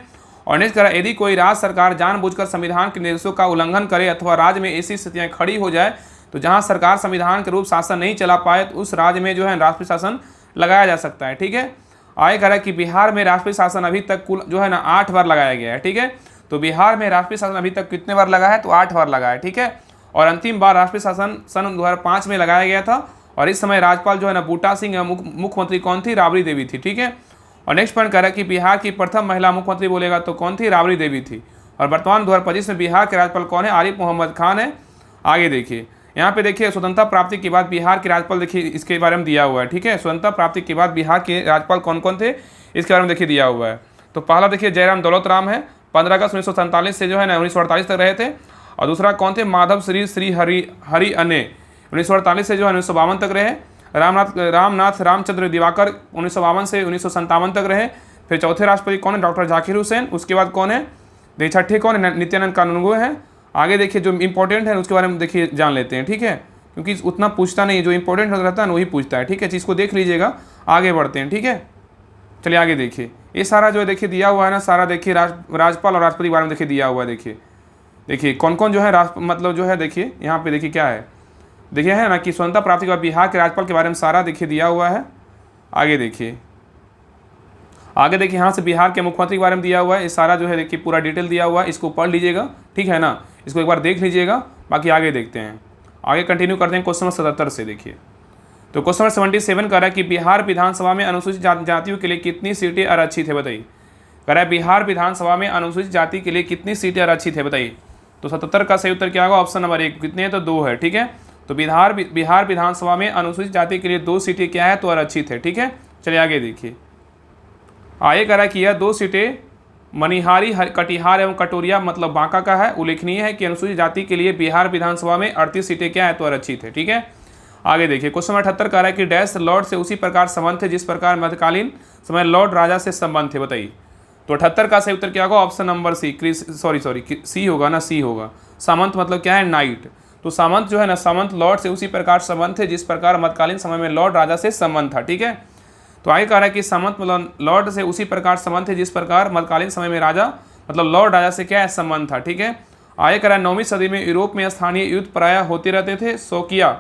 और नेक्स्ट कह रहा है यदि कोई राज्य सरकार जानबूझकर संविधान के निर्देशों का उल्लंघन करे अथवा राज्य में ऐसी स्थितियां खड़ी हो जाए तो जहां सरकार संविधान के रूप शासन नहीं चला पाए तो उस राज्य में जो है राष्ट्रपति शासन लगाया जा सकता है। ठीक है। आगे कह रहा है कि बिहार में राष्ट्रपति शासन अभी तक कुल जो है ना 8 बार लगाया गया है। ठीक है। तो बिहार में राष्ट्रपति शासन अभी तक कितने बार लगा है? तो 8 बार लगा है। ठीक है। और अंतिम बार राष्ट्रपति शासन सन 2005 में लगाया गया था और इस समय राज्यपाल जो है ना बूटा सिंह मुख्यमंत्री कौन थी? राबड़ी देवी थी। ठीक है। और नेक्स्ट पॉइंट कह रहा है कि बिहार की प्रथम महिला मुख्यमंत्री बोलेगा तो कौन थी? राबड़ी देवी थी। और वर्तमान 2025 में बिहार के राज्यपाल कौन है? आरिफ मोहम्मद खान है। आगे देखिए यहाँ पे देखिए स्वतंत्रता प्राप्ति के बाद बिहार के राज्यपाल देखिए इसके बारे में दिया हुआ है। ठीक है। स्वतंत्रता प्राप्ति के बाद बिहार के राज्यपाल कौन कौन थे इसके बारे में देखिए दिया हुआ है। तो पहला देखिए जयराम दौलत राम है, 15 अगस्त 1947 से जो है ना 1948 तक रहे थे। और दूसरा कौन थे? माधव श्री हरि अने 1948 से जो है 1952 तक रहे। रामनाथ रामचंद्र दिवाकर 1952 से 1957 तक रहे। फिर चौथे राष्ट्रपति कौन है? डॉक्टर जाकिर हुसैन। उसके बाद कौन है? छठे कौन है? नित्यानंद कानूनगो है। आगे देखिए जो इंपॉर्टेंट है उसके बारे में देखिए जान लेते हैं, ठीक है, क्योंकि उतना पूछता नहीं है, जो इंपॉर्टेंट रहता है ना वही पूछता है, ठीक है। चीज़ को देख लीजिएगा, आगे बढ़ते हैं, ठीक है। चलिए आगे देखिए, ये सारा जो है देखिए दिया हुआ है ना, सारा देखिए राजपाल और राष्ट्रपति के बारे में देखिए दिया हुआ है। देखिए कौन कौन जो है मतलब जो है देखिए यहाँ पे देखिए क्या है, देखिए है ना कि स्वतंत्रता प्राप्ति के बाद बिहार के राज्यपाल के बारे में सारा देखिए दिया हुआ है। आगे देखिए यहाँ से बिहार के मुख्यमंत्री के बारे में दिया हुआ है, ये सारा जो है देखिए पूरा डिटेल दिया हुआ है, इसको पढ़ लीजिएगा, ठीक है ना, इसको एक बार देख लीजिएगा। बाकी आगे देखते हैं, आगे कंटिन्यू करते हैं क्वेश्चन नंबर 77 से। देखिए तो क्वेश्चन नंबर 77 कह रहा है कि बिहार विधानसभा में अनुसूचित जातियों के लिए कितनी सीटें आरक्षित है, बताइए। कह रहा है बिहार विधानसभा में अनुसूचित जाति के लिए कितनी सीटें आरक्षित है, बताइए। तो 77 का सही उत्तर क्या होगा, ऑप्शन नंबर 1। कितने हैं, तो 2 है, ठीक है। तो बिहार विधानसभा में अनुसूचित जाति के लिए 2 सीटें क्या है, तो आरक्षित है, ठीक है। चलिए आगे देखिए, आगे कह रहा है कि यह 2 सीटें मनिहारी, कटिहार एवं कटोरिया मतलब बांका का है। उल्लेखनीय है कि अनुसूचित जाति के लिए बिहार विधानसभा में 38 सीटें क्या है, तो आरक्षित है, ठीक है। आगे देखिए क्वेश्चन नंबर 78 कह रहा है कि डैश लॉर्ड से उसी प्रकार संबंध थे जिस प्रकार मध्यकालीन समय लॉर्ड राजा से संबंध थे, बताइए। तो 78 का सही उत्तर क्या होगा, ऑप्शन नंबर सी होगा ना, सी होगा। सामंत मतलब क्या है, नाइट। तो सामंत जो है ना, सामंत लॉर्ड से उसी प्रकार संबंध थे जिस प्रकार मध्यकालीन समय में लॉर्ड राजा से संबंध था, ठीक है। तो आगे कह रहा है कि सामंत मतलब लॉर्ड से उसी प्रकार संबंध थे जिस प्रकार मध्यकालीन समय में राजा मतलब लॉर्ड राजा से क्या है, संबंध था, ठीक है। आगे कह रहा है 9वीं सदी में यूरोप में स्थानीय युद्ध प्रायः होते रहते थे, शौकिया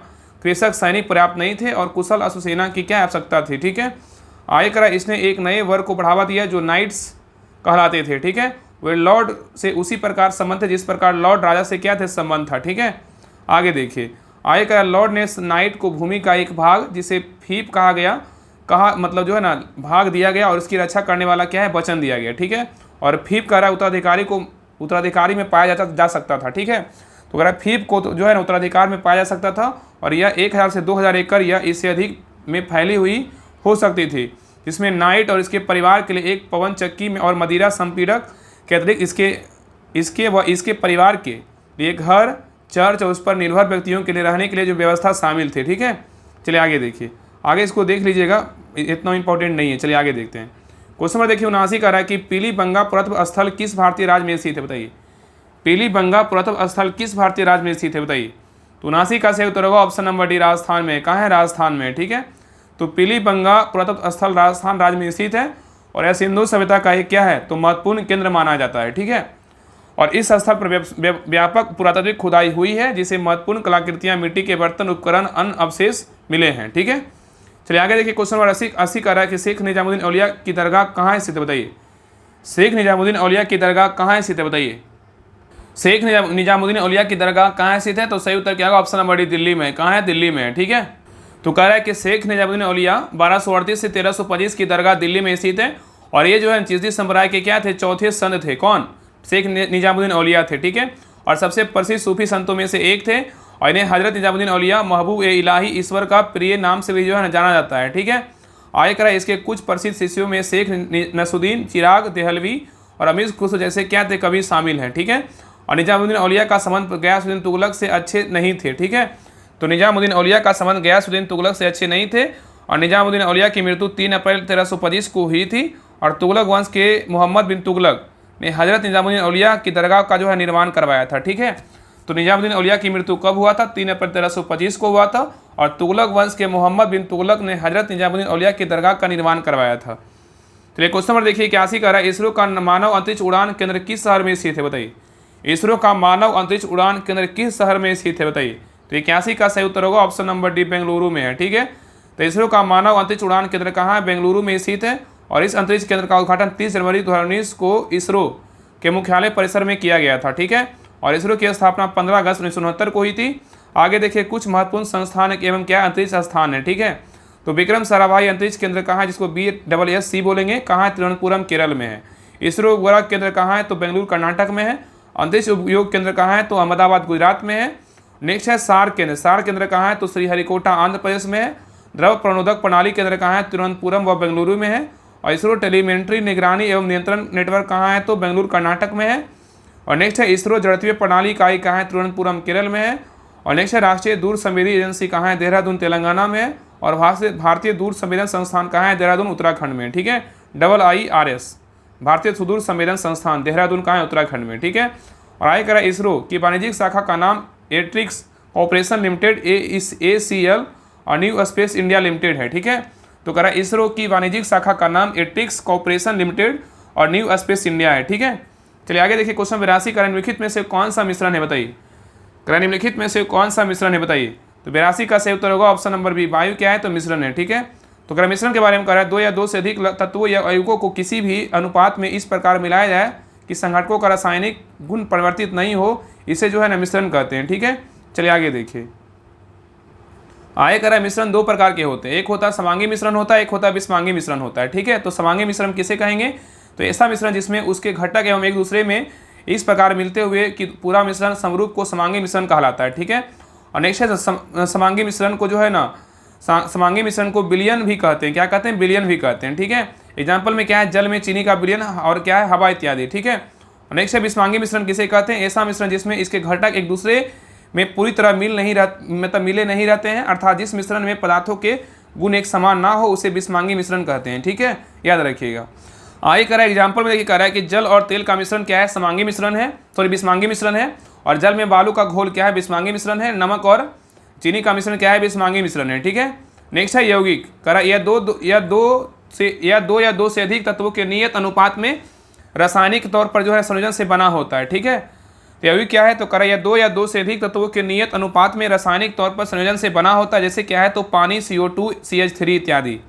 कृषक सैनिक पर्याप्त नहीं थे और कुशल अश्वसेना की क्या आवश्यकता थी, ठीक है। आगे कह रहा है इसने एक नए वर्ग को बढ़ावा दिया जो नाइट्स कहलाते थे, ठीक है। वे लॉर्ड से उसी प्रकार संबंध थे जिस प्रकार लॉर्ड राजा से क्या थे, संबंध था, ठीक है। आगे देखिए, आगे कह रहा है लॉर्ड ने नाइट को भूमि का एक भाग जिसे फीप कहा गया, मतलब जो है ना भाग दिया गया और इसकी रक्षा करने वाला क्या है, वचन दिया गया, ठीक है। और फीप कह रहा है उत्तराधिकारी में पाया जा सकता था, ठीक है। तो कह रहा है फीप को तो जो है ना उत्तराधिकार में पाया जा सकता था और यह 1000 से 2000 एकड़ या इससे अधिक में फैली हुई हो सकती थी, जिसमें नाइट और इसके परिवार के लिए एक पवन चक्की में और मदिरा संपीड़क के अतिरिक्त इसके परिवार के लिए घर, चर्च और उस पर निर्भर व्यक्तियों के लिए रहने के लिए जो व्यवस्था शामिल थे, ठीक है। चलिए आगे देखिए, आगे इसको देख लीजिएगा, इतना इंपॉर्टेंट नहीं है। चलिए आगे देखते हैं। क्वेश्चन नंबर देखिए 79 कह रहा है कि पीलीबंगा पुरातत्व स्थल किस भारतीय राज्य में स्थित है, बताइए। पीलीबंगा पुरातत्व स्थल किस भारतीय राज्य में स्थित है, बताइए। तो 79 का सही उत्तर होगा ऑप्शन नंबर डी, राजस्थान में। कहाँ है, राजस्थान में, ठीक है। तो पीलीबंगा पुरातत्व स्थल राजस्थान राज्य में स्थित है और यह सिंधु सभ्यता का एक क्या है, तो महत्वपूर्ण केंद्र माना जाता है, ठीक है। और इस स्थल पर व्यापक पुरातात्विक खुदाई हुई है जिसे महत्वपूर्ण कलाकृतियां, मिट्टी के बर्तन, उपकरण, अन्य अवशेष मिले हैं, ठीक है। चलिए आगे देखिए क्वेश्चन नंबर 80 कह रहा है कि शेख निजामुद्दीन औलिया की दरगाह कहाँ स्थित है, बताइए। शेख निजामुद्दीन औलिया की दरगाह कहाँ स्थित है, बताइए। शेख निजामुद्दीन औलिया की दरगाह कहाँ स्थित है, तो सही उत्तर क्या होगा, ऑप्शन नंबर डी, दिल्ली में। कहाँ है, दिल्ली में, ठीक है। तो कह रहा है कि शेख निजामुद्दीन औलिया 1238 से 1325 की दरगाह दिल्ली में स्थित है और ये जो है चिश्ती संप्रदाय के क्या थे, चौथे संत थे। कौन, शेख निजामुद्दीन औलिया थे, ठीक है। और सबसे प्रसिद्ध सूफी संतों में से एक थे और इन्हें हजरत निजामुद्दीन औलिया महबूब ए इलाही, ईश्वर का प्रिय नाम से भी जो है ना जाना जाता है, ठीक है। आगे कह रहा है इसके कुछ प्रसिद्ध शिष्यों में शेख नसरुद्दीन, चिराग देहलवी और अमीर खुसरो जैसे क्या थे, कवि शामिल हैं, ठीक है। और निजामुद्दीन औलिया का संबंध गयासुद्दीन तुगलक से अच्छे नहीं थे, ठीक है। तो निजामुद्दीन औलिया का संबंध गयासुद्दीन तुगलक से अच्छे नहीं थे और निजामुद्दीन औलिया की मृत्यु 3 अप्रैल 1325 को हुई थी और तुगलक वंश के मोहम्मद बिन तुगलक ने हजरत निजामुद्दीन औलिया की दरगाह का जो है निर्माण करवाया था, ठीक है। तो निजामुद्दीन औलिया की मृत्यु कब हुआ था, 3 अप्रैल 1325 को हुआ था और तुगलक वंश के मोहम्मद बिन तुगलक ने हजरत निजामुद्दीन औलिया की दरगाह का निर्माण करवाया था। चलिए क्वेश्चन नंबर देखिए 81 कह रहा है इसरो का मानव अंतरिक्ष उड़ान केंद्र किस शहर में स्थित है, बताइए। इसरो का मानव अंतरिक्ष उड़ान केंद्र किस शहर में स्थित है, बताइए। तो 81 का सही उत्तर होगा ऑप्शन नंबर डी, बेंगलुरु में है, ठीक है। तो इसरो का मानव अंतरिक्ष उड़ान केंद्र कहाँ है, बेंगलुरु में स्थित है और इस अंतरिक्ष केंद्र का उद्घाटन 30 जनवरी 2019 को इसरो के मुख्यालय परिसर में किया गया था, ठीक है। और इसरो की स्थापना 15 अगस्त 1969 को हुई थी। आगे देखिए कुछ महत्वपूर्ण संस्थान एवं क्या अंतरिक्ष स्थान है, ठीक है। तो विक्रम साराभाई अंतरिक्ष केंद्र कहाँ है, जिसको BSSC बोलेंगे, कहाँ है, तिरुवनंतपुरम केरल में है। इसरो उपग्रह केंद्र कहाँ है, तो बेंगलुरु कर्नाटक में है। अंतरिक्ष उपयोग केंद्र कहाँ है, तो अहमदाबाद गुजरात में है। नेक्स्ट है सार केंद्र कहाँ है, तो श्रीहरिकोटा आंध्र प्रदेश में है। द्रव प्रणोदक प्रणाली केंद्र कहाँ है, तिरुवनंतपुरम व बेंगलुरु में है। और इसरो टेलीमेंट्री निगरानी एवं नियंत्रण नेटवर्क कहाँ है, तो बेंगलुरु कर्नाटक में है। और नेक्स्ट है इसरो जड़त्वीय प्रणाली इकाई कहाँ है, तिरुवनंतपुरम केरल में है। और नेक्स्ट है राष्ट्रीय दूर संवेदी एजेंसी कहाँ है, देहरादून तेलंगाना में है। और भारतीय दूर संवेदन संस्थान कहाँ है, देहरादून उत्तराखंड में, ठीक है। IIRS भारतीय सुदूर संवेदन संस्थान देहरादून कहाँ है, उत्तराखंड में, ठीक है। और आगे कह रहा है इसरो की वाणिज्यिक शाखा का नाम एट्रिक्स ऑपरेशन लिमिटेड ACL और न्यू स्पेस इंडिया लिमिटेड है। ठीक है, तो कह रहा है इसरो की वाणिज्यिक शाखा का नाम एट्रिक्स कॉर्पोरेशन लिमिटेड और न्यू स्पेस इंडिया है। ठीक है, चलिए आगे देखिए क्वेश्चन 82 कह रहा है निम्नलिखित में से कौन सा मिश्रण है बताइए। कह रहा है निम्नलिखित में से कौन सा मिश्रण है बताइए। तो 82 का सही उत्तर होगा ऑप्शन नंबर बी, वायु क्या है तो मिश्रण है। ठीक है, तो कह रहा है मिश्रण के बारे में कह रहा है 2 या 2 से अधिक तत्वों या अयुगों को किसी भी अनुपात में इस प्रकार मिलाया जाए कि संघटकों का रासायनिक गुण परिवर्तित नहीं हो, इसे जो है ना मिश्रण कहते हैं। ठीक है, चलिए आगे देखिए। आगे कह रहा है मिश्रण 2 प्रकार के होते हैं, एक होता है समांगी मिश्रण होता है, एक होता है विषमांगी मिश्रण होता है। ठीक है, तो समांगी मिश्रण किसे कहेंगे, तो ऐसा मिश्रण जिसमें उसके घटक एवं एक दूसरे में इस प्रकार मिलते हुए कि पूरा मिश्रण समरूप को समांगी मिश्रण कहलाता है। ठीक है, और नेक्स्ट है समांगी मिश्रण को जो है ना समांगी मिश्रण को विलयन भी कहते हैं। क्या कहते हैं, विलयन भी कहते हैं। ठीक है, एग्जाम्पल में क्या है, जल में चीनी का विलयन और क्या है, हवा इत्यादि। ठीक है, नेक्स्ट है विषमांगी मिश्रण किसे कहते हैं, ऐसा मिश्रण जिसमें इसके घटक एक दूसरे में पूरी तरह मिले नहीं रहते हैं, अर्थात जिस मिश्रण में पदार्थों के गुण एक समान ना हो उसे विषमांगी मिश्रण कहते हैं। ठीक है, याद रखिएगा। आगे कह रहा है एग्जाम्पल में देखिए कह रहा है कि जल और तेल का मिश्रण क्या है, समांगी मिश्रण है, सॉरी विषमांगी मिश्रण है, और जल में बालू का घोल क्या है, विषमांगी मिश्रण है, नमक और चीनी का मिश्रण क्या है, विषमांगी मिश्रण है। ठीक है, नेक्स्ट है यौगिक, कह रहा है यह दो या दो से अधिक तत्वों के नियत अनुपात में रासायनिक तौर पर जो है संयोजन से बना होता है। ठीक है, तो यौगिक क्या है, तो कह रहा है यह 2 या 2 से अधिक तत्वों के नियत अनुपात में रासायनिक तौर पर संयोजन से बना होता है, जैसे क्या है, तो पानी, CO2 CH3 इत्यादि।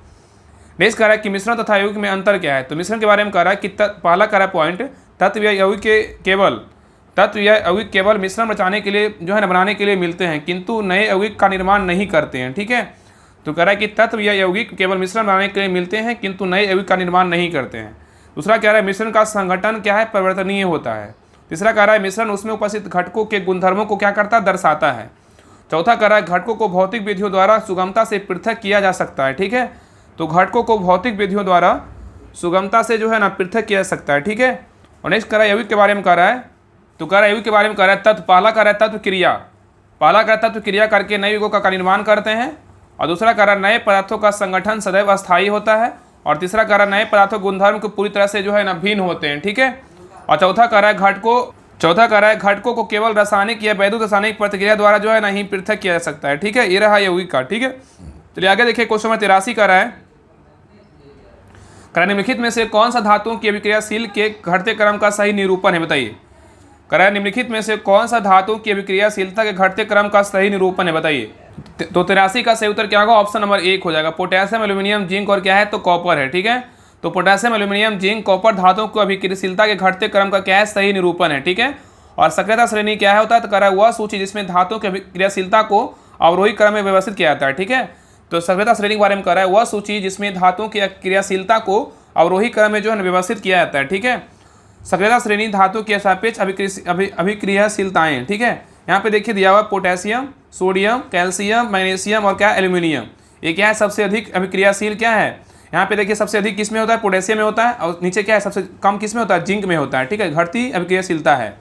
नेक्स्ट कह रहा है कि मिश्रण तथा यौगिक में अंतर क्या है, तो मिश्रण के बारे में कह रहा है कि पहला कह रहा है पॉइंट, तत्व या यौगिक केवल मिश्रण बचाने के लिए जो है ना बनाने के लिए मिलते हैं, किंतु नए यौगिक का निर्माण नहीं करते हैं। ठीक है, तो कह रहा है कि तत्व या यौगिक केवल मिश्रण बनाने के लिए मिलते हैं किंतु नए यौगिक का निर्माण नहीं करते हैं। दूसरा कह रहा है मिश्रण का संगठन क्या है, परिवर्तनीय होता है। तीसरा कह रहा है मिश्रण उसमें उपस्थित घटकों के गुणधर्मों को क्या करता है, दर्शाता है। चौथा कह रहा है घटकों को भौतिक विधियों द्वारा सुगमता से पृथक किया जा सकता है। ठीक है, तो घटकों को भौतिक विधियों द्वारा सुगमता से जो है ना पृथक किया जा सकता है। ठीक है, और नेक्स्ट कह रहा है यौगिक के बारे में कह रहा है, तो कह रहा है यौगिक के बारे में कह रहा है तत्व, पहला कह रहा है तत्व क्रिया, पहला कह रहा है तत्व क्रिया करके नए यौगिकों का निर्माण करते हैं, और दूसरा कह रहा है नए पदार्थों का संगठन सदैव अस्थायी होता है, और तीसरा कह रहा है नए पदार्थों गुणधर्म को पूरी तरह से जो है ना भिन्न होते हैं। ठीक है, और चौथा कह रहा है घटकों को केवल रासायनिक या वैद्युत रासायनिक प्रतिक्रिया द्वारा जो है ना ही पृथक किया जा सकता है। ठीक है, ये रहा यौगिक का। ठीक है, चलिए आगे देखिए क्वेश्चन नंबर 83 कह रहा है निम्नलिखित में से कौन सा धातुओं की अभिक्रियाशील के घटते क्रम का सही निरूपण है बताइए। कह रहा है निम्नलिखित में से कौन सा धातुओं की अभिक्रियाशीलता के घटते क्रम का सही निरूपण है बताइए। तो 83 का सही उत्तर क्या होगा, ऑप्शन नंबर 1 हो जाएगा, पोटेशियम, एल्यूमिनियम, जिंक और क्या है, तो कॉपर है। ठीक है, तो पोटेशियम, एल्यूमिनियम, जिंक, कॉपर धातुओं को अभिक्रियाशीलता के घटते क्रम का क्या है, सही निरूपण है। ठीक है, और सक्रियता श्रेणी क्या है होता है, तो कह रहा है वह सूची जिसमें धातुओं की अभिक्रियाशीलता को अवरोही क्रम में व्यवस्थित किया जाता है। ठीक है, तो सक्रियता श्रेणी के बारे में कह रहा है वह सूची जिसमें धातुओं की क्रियाशीलता को अवरोही क्रम में जो है व्यवस्थित किया जाता है। ठीक है, सक्रियता श्रेणी धातु की सापेक्ष अभिक्रियाशीलताएं। ठीक है, यहाँ पे देखिए दिया हुआ पोटेशियम, सोडियम, कैल्शियम, मैग्नीशियम और क्या है, एल्यूमिनियम। ये क्या है, सबसे अधिक अभिक्रियाशील क्या है, यहाँ पे देखिए सबसे अधिक किस में होता है, पोटेशियम में होता है, और नीचे क्या है सबसे कम किस में होता है, जिंक में होता है। ठीक है, घटती अभिक्रियाशीलता है,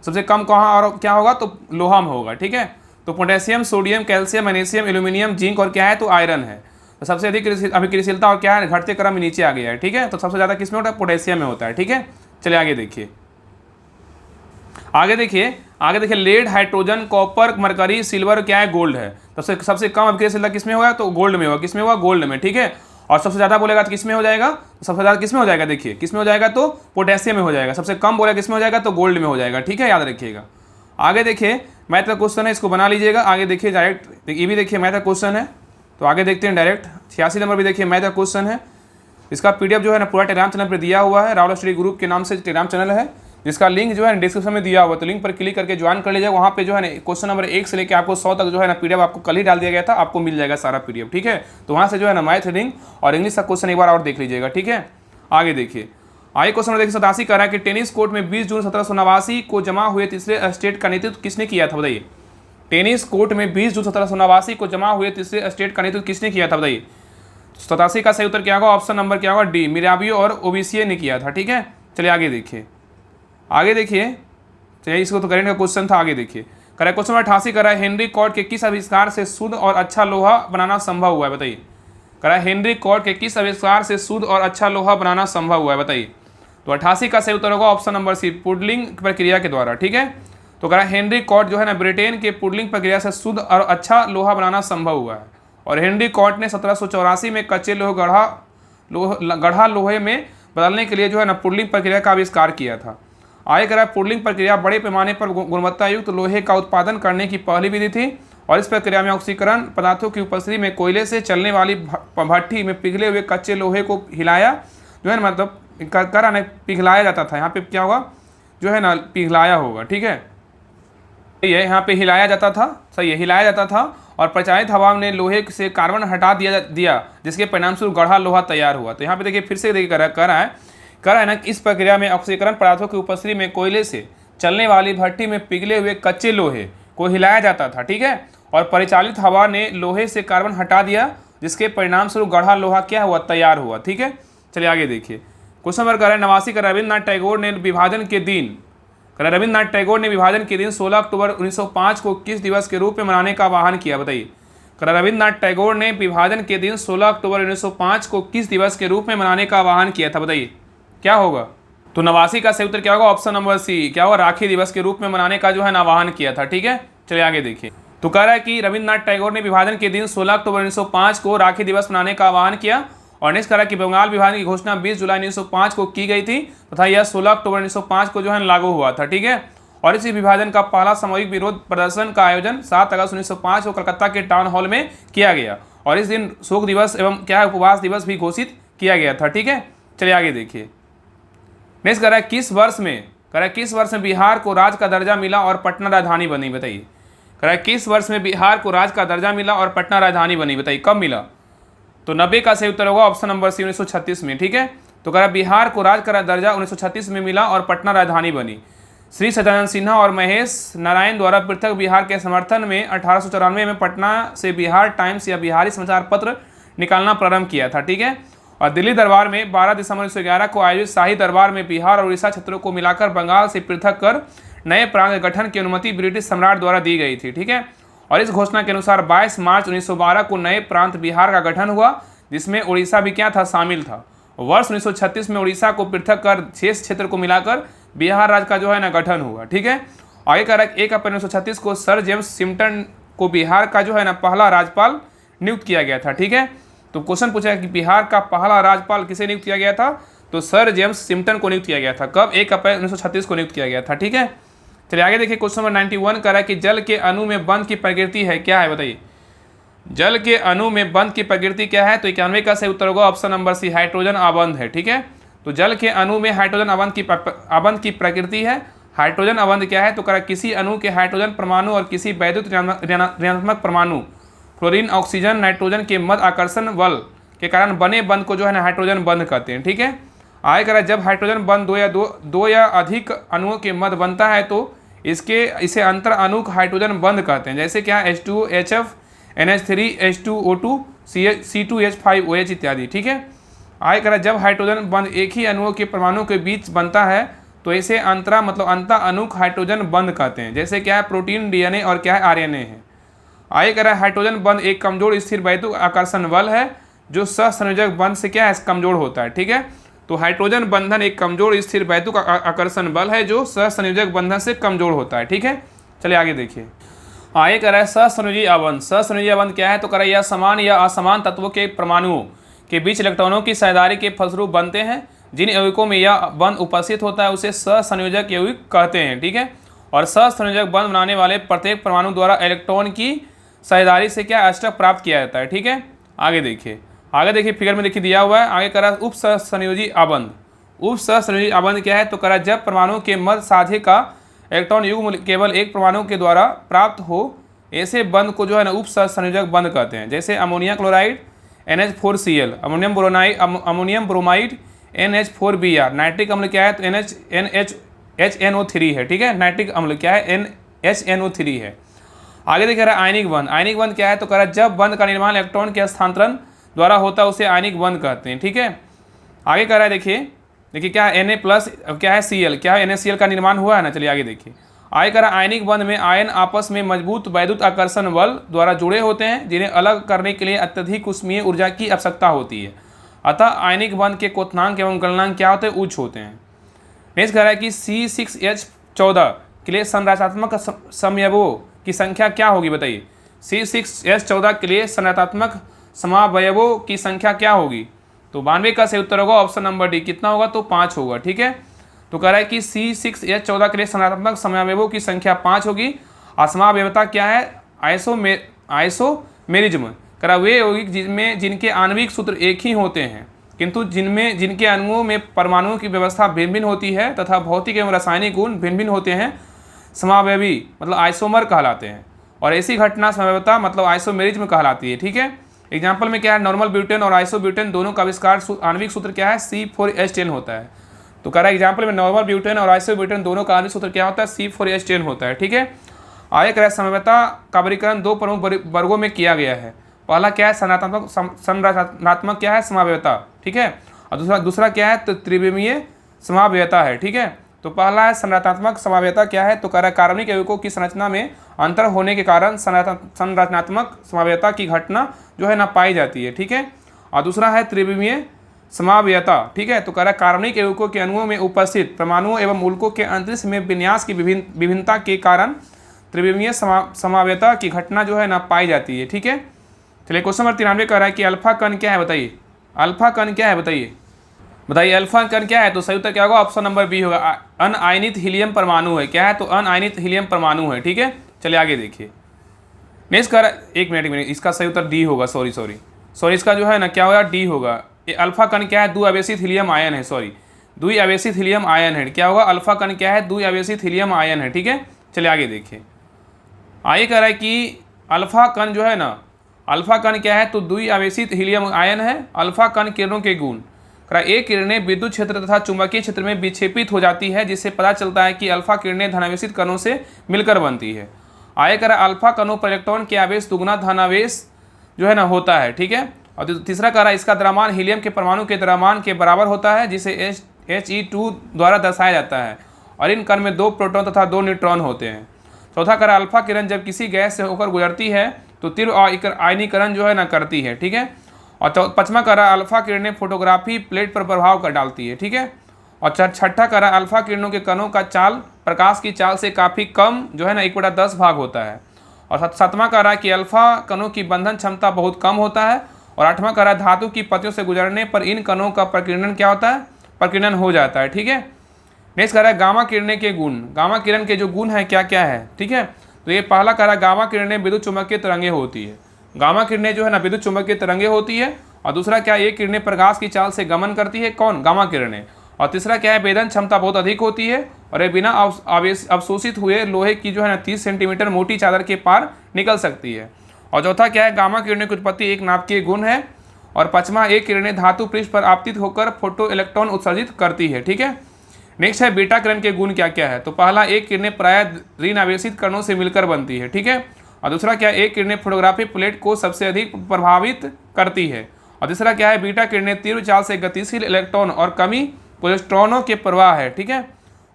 सबसे कम कहाँ और क्या होगा, तो लोहा में होगा। ठीक है, तो potassium, sodium, calcium, magnesium, aluminium, zinc और क्या है, तो आयरन है। तो सबसे अधिक अभिक्रियाशीलता और क्या है, घटते क्रम में नीचे आ गया है। ठीक है, तो सबसे ज़्यादा किस में होता है, पोटेशियम में होता है। ठीक है, चलिए आगे देखिए। आगे देखिए lead, hydrogen, copper, mercury, silver क्या है, गोल्ड है। तो सबसे कम अभिक्रियाशीलता किस में होगा, तो गोल्ड में होगा। किस में होगा, गोल्ड में। ठीक है, और सबसे ज़्यादा बोलेगा तो किस में हो जाएगा, सबसे ज़्यादा किस में हो जाएगा, देखिए किस में हो जाएगा, तो पोटेशियम में हो जाएगा। सबसे कम बोलेगा किस में हो जाएगा, तो गोल्ड में हो जाएगा। ठीक है, याद रखिएगा। आगे देखिए मैथ का क्वेश्चन है, इसको बना लीजिएगा। आगे देखिए डायरेक्ट, ये भी देखिए मैथ का क्वेश्चन है, तो आगे देखते हैं डायरेक्ट। 86 नंबर भी देखिए मैथ का क्वेश्चन है। इसका PDF जो है ना पूरा टेलीग्राम चैनल पर दिया हुआ है, राहुल स्टडी ग्रुप के नाम से टेलीग्राम चैनल है, जिसका लिंक जो है डिस्क्रिप्शन में दिया हुआ है। तो लिंक पर क्लिक करके ज्वाइन कर लीजिएगा। वहाँ पे जो है ना क्वेश्चन नंबर 1 से लेकर आपको 100 तक जो है ना PDF आपको कल ही डाल दिया गया था, आपको मिल जाएगा सारा PDF। ठीक है, तो वहाँ से जो है ना मैथ, रीडिंग और इंग्लिश का क्वेश्चन एक बार और देख लीजिएगा। ठीक है, आगे देखिए। आगे क्वेश्चन नंबर 87 कह रहा है कि टेनिस कोर्ट में 20 जून 1789 को जमा हुए तीसरे स्टेट का नेतृत्व किसने किया था बताइए। टेनिस कोर्ट में 20 जून 1789 को जमा हुए तीसरे स्टेट का नेतृत्व किसने किया था बताइए। 87 का सही उत्तर क्या होगा, ऑप्शन नंबर क्या होगा, डी, मिराबियो और ओबिसिए ने किया था। ठीक है, चलिए आगे देखिए। चलिए इसको तो करंट का क्वेश्चन था। आगे देखिए करा क्वेश्चन नंबर 88 करा हेनरी कॉर्ड के किस आविष्कार से शुद्ध और अच्छा लोहा बनाना संभव हुआ है बताइए। करा हेनरी कॉर्ड के किस आविष्कार से शुद्ध और अच्छा लोहा बनाना संभव हुआ है बताइए। तो 88 का सही उत्तर होगा ऑप्शन नंबर सी, पुडलिंग प्रक्रिया के द्वारा। ठीक है, तो कह हेनरी कॉट जो है ना ब्रिटेन के पुडलिंग प्रक्रिया से शुद्ध और अच्छा लोहा बनाना संभव हुआ है। और हेनरी कॉट ने 1784 में कच्चे गढ़ा लोहे में बदलने के लिए जो है ना पुडलिंग प्रक्रिया का आविष्कार किया था। आगे कह रहा है पुडलिंग प्रक्रिया बड़े पैमाने पर गुणवत्ता युक्त लोहे का उत्पादन करने की पहली विधि थी और इस प्रक्रिया में ऑक्सीकरण पदार्थों की उपस्थिति में कोयले से चलने वाली भट्ठी में पिघले हुए कच्चे लोहे को हिलाया जो है ना, मतलब पिघलाया जाता था। यहाँ पे क्या होगा जो है ना, पिघलाया होगा। ठीक है, ये यहाँ पे हिलाया जाता था, सही है, हिलाया जाता था और प्रचारित हवा ने लोहे से कार्बन हटा दिया जिसके परिणामस्वरूप गढ़ा लोहा तैयार हुआ। तो यहाँ पे देखिए फिर से देखिए कह रहा है ना, इस प्रक्रिया में ऑक्सीकरण पदार्थों की उपस्थिति में कोयले से चलने वाली भट्ठी में पिघले हुए कच्चे लोहे को हिलाया जाता था। ठीक है, और परिचालित हवा ने लोहे से कार्बन हटा दिया जिसके परिणामस्वरूप गढ़ा लोहा क्या हुआ, तैयार हुआ। ठीक है, चलिए आगे देखिए क्वेश्चन नंबर कर 89 का रविन्द्रनाथ टैगोर ने विभाजन के दिन 16 अक्टूबर 1905 को किस दिवस के रूप में मनाने का आह्वान किया, बताइए। रविन्द्रनाथ टैगोर ने विभाजन के दिन 16 अक्टूबर 1905 को किस दिवस के रूप में मनाने का आह्वान किया था, बताइए क्या होगा। तो 89 का सही उत्तर क्या होगा, ऑप्शन नंबर सी, क्या होगा, राखी दिवस के रूप में मनाने का जो है ना आह्वान किया था। ठीक है, चलिए आगे देखिए। तो कह रहा है कि रविन्द्रनाथ टैगोर ने विभाजन के दिन 16 अक्टूबर 1905 को राखी दिवस मनाने का आह्वान किया और नेक्स्ट कह रहा है कि बंगाल विभाजन की घोषणा 20 जुलाई 1905 को की गई थी तथा यह 16 अक्टूबर 1905 को जो है लागू हुआ था। ठीक है, और इसी विभाजन का पहला सामूहिक विरोध प्रदर्शन का आयोजन 7 अगस्त 1905 को कलकत्ता के टाउन हॉल में किया गया और इस दिन शोक दिवस एवं क्या है उपवास दिवस भी घोषित किया गया था। ठीक है, चलिए आगे देखिए। नेक्स्ट कह रहा है किस वर्ष में बिहार को राज्य का दर्जा मिला और पटना राजधानी बनी, बताइए। कह रहा है किस वर्ष में बिहार को राज्य का दर्जा मिला और पटना राजधानी बनी, बताइए कब मिला। तो 90 का सही उत्तर होगा ऑप्शन नंबर सी, 1936 में। ठीक है, तो कह रहा है बिहार को राज्य का दर्जा 1936 में मिला और पटना राजधानी बनी। श्री सदानंद सिन्हा और महेश नारायण द्वारा पृथक बिहार के समर्थन में 1894 में पटना से बिहार टाइम्स या बिहारी समाचार पत्र निकालना प्रारंभ किया था। ठीक है, और दिल्ली दरबार में 12 दिसंबर 1911 को आयोजित शाही दरबार में बिहार और उड़ीसा क्षेत्रों को मिलाकर बंगाल से पृथक कर नए प्रांत के गठन की अनुमति ब्रिटिश सम्राट द्वारा दी गई थी। ठीक है, और इस घोषणा के अनुसार 22 मार्च 1912 को नए प्रांत बिहार का गठन हुआ जिसमें उड़ीसा भी क्या था, शामिल था। वर्ष 1936 में उड़ीसा को पृथक कर शेष क्षेत्र को मिलाकर बिहार राज्य का जो है ना गठन हुआ। ठीक है, आगे कह रहा है 1 अप्रैल 1936 को सर जेम्स सिम्पटन को बिहार का जो है ना पहला राज्यपाल नियुक्त किया गया था। ठीक है, तो क्वेश्चन पूछा कि बिहार का पहला राज्यपाल किसे नियुक्त किया गया था, तो सर जेम्स सिम्पटन को नियुक्त किया गया था। कब, 1 अप्रैल 1936 को नियुक्त किया गया था। ठीक है, चलिए आगे देखिए क्वेश्चन नंबर 91 कह रहा है कि जल के अणु में बंध की प्रकृति है, क्या है, बताइए। जल के अणु में बंध की प्रकृति क्या है, तो 91 का सही उत्तर होगा ऑप्शन नंबर सी, हाइड्रोजन आबंध है। ठीक है, तो जल के अणु में हाइड्रोजन आबंध की प्रकृति है। हाइड्रोजन आबंध क्या है, तो कह रहा है किसी अणु के हाइड्रोजन परमाणु और किसी वैद्युत ऋणात्मक परमाणु क्लोरीन ऑक्सीजन नाइट्रोजन के मध्य आकर्षण बल के कारण बने बंध को जो है ना हाइड्रोजन बंध कहते हैं। ठीक है, आगे कह रहा है जब हाइड्रोजन बंध दो या अधिक अणुओं के मध्य बनता है तो इसे अंतर अणुक हाइड्रोजन बंध कहते हैं। जैसे क्या, H2HF NH3 H2O2 C2H5OH इत्यादि। ठीक है, आगे कह रहा है जब हाइड्रोजन बंध एक ही अणुओं के परमाणु के बीच बनता है तो इसे अंतरा मतलब अंतर अणुक हाइड्रोजन बंध कहते हैं। जैसे क्या है, प्रोटीन, DNA और क्या है, RNA है। आगे कह रहा है हाइड्रोजन बंध एक कमजोर स्थिर वैद्युत आकर्षण बल है जो सहसंयोजक बंध से क्या है, कमजोर होता है। ठीक है, तो हाइड्रोजन बंधन एक कमजोर स्थिर वैद्युत आकर्षण बल है जो सहसंयोजक बंधन से कमजोर होता है। ठीक है, चलिए आगे देखिए। आगे कह रहा है सहसंयोजी आबंध। सहसंयोजी आबंध क्या है, तो कह रहा है यह समान या असमान तत्वों के परमाणुओं के बीच इलेक्ट्रॉनों की साझेदारी के फलस्वरूप बनते हैं। जिन यौगिकों में यह बंध उपस्थित होता है उसे सहसंयोजक यौगिक कहते हैं। ठीक है, और सहसंयोजक बंध बनाने वाले प्रत्येक परमाणु द्वारा इलेक्ट्रॉन की साझेदारी से क्या अष्टक प्राप्त किया जाता है। ठीक है, आगे देखिए फिगर में देखिए दिया हुआ है। आगे कह रहा है उप सहसंयोजी आबंध। उप सहसंयोजी आबंध क्या है, तो कह रहा है जब परमाणु के मध्य साझे का इलेक्ट्रॉन युग्म केवल एक परमाणु के द्वारा प्राप्त हो ऐसे बंध को जो है ना उप सहसंयोजक बंध कहते हैं। जैसे ammonia chloride NH4Cl, ammonium bromide NH4Br, nitric अम्ल क्या है, तो HNO3 है। ठीक है, नाइट्रिक अम्ल क्या है, HNO3 है। आगे देख रहा है आयनिक बंध। आयनिक बंध क्या है, तो कह रहा है जब बंध का निर्माण इलेक्ट्रॉन के स्थानांतरण द्वारा होता है उसे आयनिक बंध कहते हैं। ठीक है, आगे कह रहा है देखिए क्या है, Na+ क्या है, Cl क्या है, NaCl का निर्माण हुआ है ना। चलिए आगे देखिए। आगे कह रहा है आयनिक बंध में आयन आपस में मजबूत वैद्युत आकर्षण बल द्वारा जुड़े होते हैं जिन्हें अलग करने के लिए अत्यधिक ऊष्मीय ऊर्जा की आवश्यकता होती है। अतः आयनिक बंध के क्वथनांक एवं गलनांक क्या होते हैं, उच्च होते हैं। नेक्स्ट कह रहा है कि C6H14 के लिए संरचनात्मक समयवों की संख्या क्या होगी, बताइए। C6H14 के लिए संरचनात्मक समावयवों की संख्या क्या होगी? तो 92 का सही उत्तर होगा ऑप्शन नंबर डी। कितना होगा? तो 5 होगा। ठीक है, तो कह रहा है कि C6H14 के लिए संरचनात्मक समावयवों की संख्या 5 होगी। असमावयवता क्या है? आइसोमेरिज्म। कह रहा वे होगी जिनमें जिनके आणविक सूत्र एक ही होते हैं किंतु जिनके अणुओं में परमाणुओं की व्यवस्था भिन्न भिन्न होती है तथा भौतिक एवं रासायनिक गुण भिन्न भिन्न होते हैं, समावयवी मतलब आइसोमर कहलाते हैं। और ऐसी घटना समावयवता मतलब आइसोमेरिज्म कहलाती है। ठीक है, एग्जाम्पल में क्या है? नॉर्मल ब्यूटेन और आइसोब्यूटेन दोनों का आविष्कार आणविक सूत्र क्या है? C4H10 होता है। तो कह रहा है एग्जाम्पल में नॉर्मल ब्यूटेन और आइसोब्यूटेन दोनों का आणविक सूत्र क्या होता है? C4H10 होता है। ठीक है, आगे कह रहा है समवयवता का वर्गीकरण दो प्रमुख वर्गों में किया गया है। पहला क्या है? संरचनात्मक क्या है? समावयवता। ठीक है, और दूसरा क्या है? तो त्रिविमीय समावयवता है। ठीक है, तो पहला है संरचनात्मक समावयवता क्या है? तो कह रहा है कार्बनिक यौगिकों की संरचना में अंतर होने के कारण संरचनात्मक समावयवता की घटना जो है ना पाई जाती है। ठीक है, और दूसरा है त्रिविमीय समावयवता। ठीक है, तो कह रहा है कार्बनिक यौगिकों के अणुओं में उपस्थित परमाणुओं एवं मूलकों के अंतरिक्ष में विन्यास की विभिन्नता के कारण त्रिविमीय समावयवता की घटना जो है ना पाई जाती है। ठीक है, चलिए क्वेश्चन नंबर 93 कह रहा है कि अल्फा कण क्या है, बताइए। अल्फा कण क्या है, बताइए अल्फा कण क्या है? तो सही उत्तर क्या होगा? ऑप्शन नंबर बी होगा, अनआयनित हीलियम परमाणु है। क्या है? तो अनआयनित हीलियम परमाणु है। ठीक है, चलिए आगे देखिए। नेक्स्ट कर एक मिनट, इसका सही उत्तर डी होगा। सॉरी इसका जो है ना क्या होगा? डी होगा। ये अल्फा कण क्या है? द्विआवेशित हीलियम आयन है। द्विआवेशित हीलियम आयन है। क्या होगा? अल्फा कण क्या है? द्विआवेशित हीलियम आयन है। ठीक है, चलिए आगे देखिए। आगे कह रहा है कि अल्फा कण जो है ना, अल्फा कण क्या है? तो द्विआवेशित हीलियम आयन है। अल्फा कण किरणों के गुण, एक किरणें विद्युत क्षेत्र तथा चुंबकीय क्षेत्र में विक्षेपित हो जाती है, जिससे पता चलता है कि अल्फा किरणें धनावेशित कणों से मिलकर बनती है। आगे कह रहा है अल्फा कणों पर इलेक्ट्रॉन के आवेश दुगुना धनावेश जो है ना होता है। ठीक है, और तीसरा कह रहा है इसका द्रव्यमान हीलियम के परमाणु के द्रव्यमान के बराबर होता है, जिसे He2 द्वारा दर्शाया जाता है, और इन कण में 2 प्रोटॉन तथा 2 न्यूट्रॉन होते हैं। चौथा कह रहा है अल्फा किरण जब किसी गैस से होकर गुजरती है तो तीव्र आयनीकरण जो है ना करती है। ठीक है, और पांचवा कह रहा है अल्फा किरणें फोटोग्राफी प्लेट पर प्रभाव कर डालती है। ठीक है, और छठा कह रहा है अल्फा किरणों के कणों का चाल प्रकाश की चाल से काफ़ी कम जो है ना 1/10 भाग होता है। और सातवां कह रहा है कि अल्फा कणों की बंधन क्षमता बहुत कम होता है। और आठवां कह रहा है धातु की पत्तियों से गुजरने पर इन कणों का प्रकीर्णन क्या होता है? प्रकीर्णन हो जाता है। ठीक है, नेक्स्ट कह रहा है गामा किरणें के गुण। गामा किरण के जो गुण है क्या क्या है? ठीक है, तो ये पहला कह रहा है गामा किरणें विद्युत चुम्बकीय तरंगे होती है। गामा किरणें जो है ना विद्युत चुम्बकीय तरंगे होती है। और दूसरा क्या है? ये किरणें प्रकाश की चाल से गमन करती है। कौन? गामा किरणें। और तीसरा क्या है? वेदन क्षमता बहुत अधिक होती है और ये बिना अवशोषित हुए लोहे की जो है ना 30 सेंटीमीटर मोटी चादर के पार निकल सकती है। और चौथा क्या है? गामा किरणें की उत्पत्ति एक नाभिकीय गुण है। और पांचवा, एक किरणें धातु पृष्ठ पर आपतित होकर फोटो इलेक्ट्रॉन उत्सर्जित करती है। ठीक है, नेक्स्ट है बीटा किरण के गुण क्या क्या है? तो पहला, एक किरणें प्राय ऋण आवेशित कणों से मिलकर बनती है। ठीक है, और दूसरा क्या है? एक किरणें फोटोग्राफी प्लेट को सबसे अधिक प्रभावित करती है। और तीसरा क्या है? बीटा किरणें तीव्र चाल से गतिशील इलेक्ट्रॉन और कमी पोलिस्ट्रॉनों के प्रवाह है। ठीक है,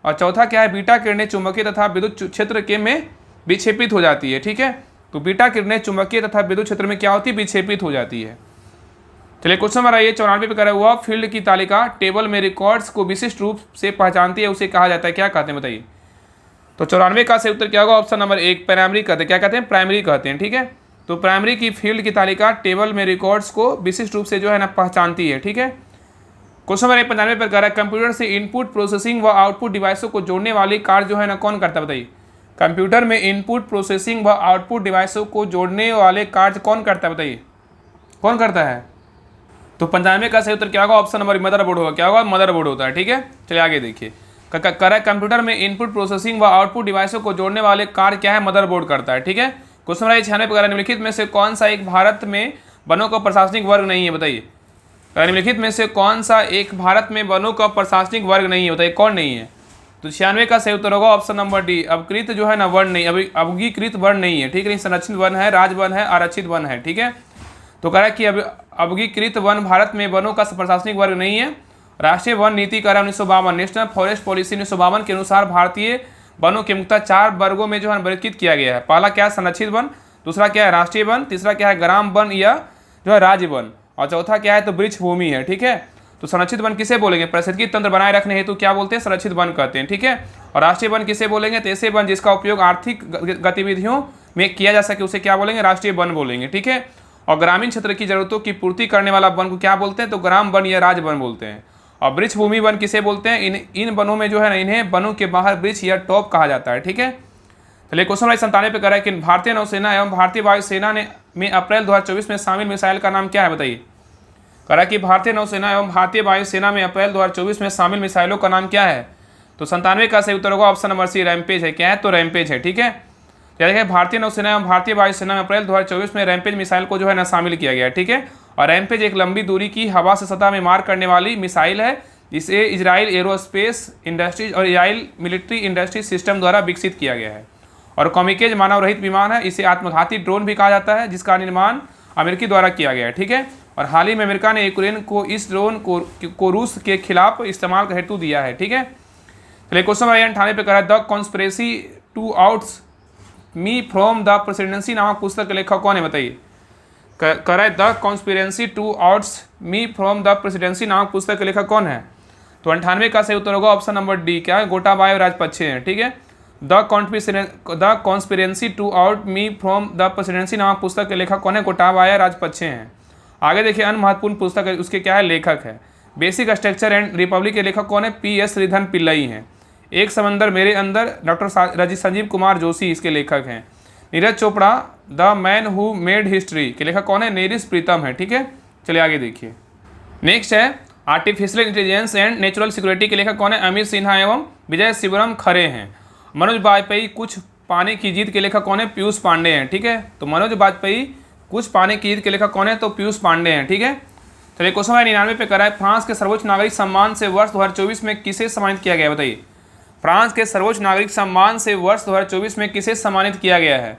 और चौथा क्या है? बीटा किरणें चुंबकीय तथा विद्युत क्षेत्र के में विक्षेपित हो जाती है। ठीक है, तो बीटा किरणें चुंबकीय तथा विद्युत क्षेत्र में क्या होती है? विक्षेपित हो जाती है। चलिए क्वेश्चन नंबर आइए 94 पे करा हुआ फील्ड की तालिका टेबल में रिकॉर्ड्स को विशिष्ट रूप से पहचानती है, उसे कहा जाता है, क्या कहते हैं बताइए। तो 94 का सही उत्तर क्या होगा? ऑप्शन नंबर 1 प्राइमरी कहते हैं। क्या कहते हैं? प्राइमरी कहते हैं। ठीक है, तो प्राइमरी की फील्ड की तालिका टेबल में रिकॉर्ड्स को विशिष्ट रूप से जो है ना पहचानती है। ठीक है, क्वेश्चन नंबर 95 पर कह रहा है कंप्यूटर से इनपुट प्रोसेसिंग व आउटपुट डिवाइसों को जोड़ने वाली कार्य जो है ना कौन करता है बताइए। कंप्यूटर में इनपुट प्रोसेसिंग व आउटपुट डिवाइसों को जोड़ने वाले कार्य कौन करता है बताइए, कौन करता है? तो 95 का सही उत्तर क्या होगा? ऑप्शन नंबर मदरबोर्ड होगा। क्या होगा? मदरबोर्ड होता है। ठीक है, चलिए आगे देखिए। कह रहा है कंप्यूटर में इनपुट प्रोसेसिंग व आउटपुट डिवाइसों को जोड़ने वाले कार्य क्या है? मदरबोर्ड करता है। ठीक है, क्वेश्चन नंबर 96 पर निम्नलिखित में से कौन सा एक भारत में वनों का प्रशासनिक वर्ग नहीं है बताइए। निम्नलिखित में से कौन सा एक भारत में वनों का प्रशासनिक वर्ग नहीं है बताइए, कौन नहीं है? तो 96 का सही उत्तर होगा ऑप्शन नंबर डी, अवकृत जो है ना वर्ण नहीं, अभी अवगीकृत वर्ण नहीं है। ठीक है, संरक्षित वन है, राज वन है, आरक्षित वन है। ठीक है, तो कह रहा है कि अब अवगीकृत वन भारत में वनों का प्रशासनिक वर्ग नहीं है। राष्ट्रीय वन नीति कह रहा है 1952, नेशनल फॉरेस्ट पॉलिसी 1952 के अनुसार भारतीय वनों के मुख्यतः 4 वर्गों में जो है वर्गीकृत किया गया है। पहला क्या है? संरक्षित वन, दूसरा क्या है? राष्ट्रीय वन, तीसरा क्या है? ग्राम वन या जो है राज्य वन, और चौथा क्या है? तो वृक्ष भूमि है। ठीक है, तो संरक्षित वन किसे बोलेंगे? पारिस्थितिकी तंत्र बनाए रखने हेतु क्या बोलते हैं? संरक्षित वन कहते हैं, ठीक है। और राष्ट्रीय वन किसे बोलेंगे? तो ऐसे वन जिसका उपयोग आर्थिक गतिविधियों में किया जा सके उसे क्या बोलेंगे? राष्ट्रीय वन बोलेंगे, ठीक है। और ग्रामीण क्षेत्र की जरूरतों की पूर्ति करने वाला वन को क्या बोलते हैं? तो ग्राम वन या राज वन बोलते हैं। और वृक्ष भूमि वन किसे बोलते हैं? इन वनों में जो है ना, इन्हें वनों के बाहर वृक्ष या टॉप कहा जाता है, ठीक है। चलिए क्वेश्चन नंबर 97 पे कह रहा है कि भारतीय नौसेना एवं भारतीय वायुसेना ने में अप्रैल 2024 में शामिल मिसाइल का नाम क्या है? बताइए। कह रहा है कि भारतीय नौसेना एवं भारतीय वायुसेना में अप्रैल 2024 में शामिल मिसाइलों का नाम क्या है? तो 97 का सही उत्तर होगा ऑप्शन नंबर सी, रैमपेज है। क्या है? तो रैमपेज है, ठीक है। देखिए भारतीय नौसेना एवं भारतीय वायुसेना में अप्रैल 2024 में रैमपेज मिसाइल को जो है ना शामिल किया गया है, ठीक है। और रैमपेज एक लंबी दूरी की हवा से सतह में मार करने वाली मिसाइल है, जिसे इजराइल एरोस्पेस इंडस्ट्रीज और इजराइल मिलिट्री इंडस्ट्रीज सिस्टम द्वारा विकसित किया गया है। और कॉमिकेज मानव रहित विमान है, इसे आत्मघाती ड्रोन भी कहा जाता है, जिसका निर्माण अमेरिकी द्वारा किया गया है, ठीक है। और हाल ही में अमेरिका ने यूक्रेन को इस ड्रोन को रूस के खिलाफ इस्तेमाल का हेतु दिया है, ठीक है। चलिए क्वेश्चन नंबर 98 पे कह रहा है द कॉन्स्पिरेसी टू आउट्स मी फ्रॉम द प्रेसिडेंसी नामक पुस्तक के लेखक कौन है? बताइए। कह रहा है द कॉन्स्पिरेसी टू आउट्स मी फ्रॉम द प्रेसिडेंसी नामक पुस्तक के लेखक कौन है? तो 98 का सही उत्तर होगा ऑप्शन नंबर डी। क्या है? गोटाबाया राजपक्षे हैं, ठीक है। The conspiracy to oust me from the presidency नामक पुस्तक के लेखक कौन है? गोटाबाया राजपक्षे हैं। आगे देखिए अन्य महत्वपूर्ण पुस्तक है, उसके क्या है? लेखक है। बेसिक स्ट्रक्चर एंड रिपब्लिक के लेखक कौन है? PS श्रीधरन पिल्लई हैं। एक समंदर मेरे अंदर डॉक्टर संजीव कुमार जोशी इसके लेखक हैं। Neeraj Chopra the man who made history के लेखक कौन है? नेरिस प्रीतम है, ठीक है। चलिए आगे देखिए। नेक्स्ट है artificial intelligence and natural security के लेखक कौन है? अमित सिन्हा एवं विजय शिवरम खरे हैं। मनोज वाजपेयी कुछ पाने की जीत के लेखक कौन है? पीयूष पांडे हैं, ठीक है। तो मनोज वाजपेयी कुछ पाने की जीत के लेखक कौन है? तो पीयूष पांडे हैं, ठीक है। चलिए क्वेश्चन नंबर 99 पे करा है फ्रांस के सर्वोच्च नागरिक सम्मान से वर्ष 2024 में किसे सम्मानित किया गया है? बताइए। फ्रांस के सर्वोच्च नागरिक सम्मान से वर्ष 2024 में किसे सम्मानित किया गया है?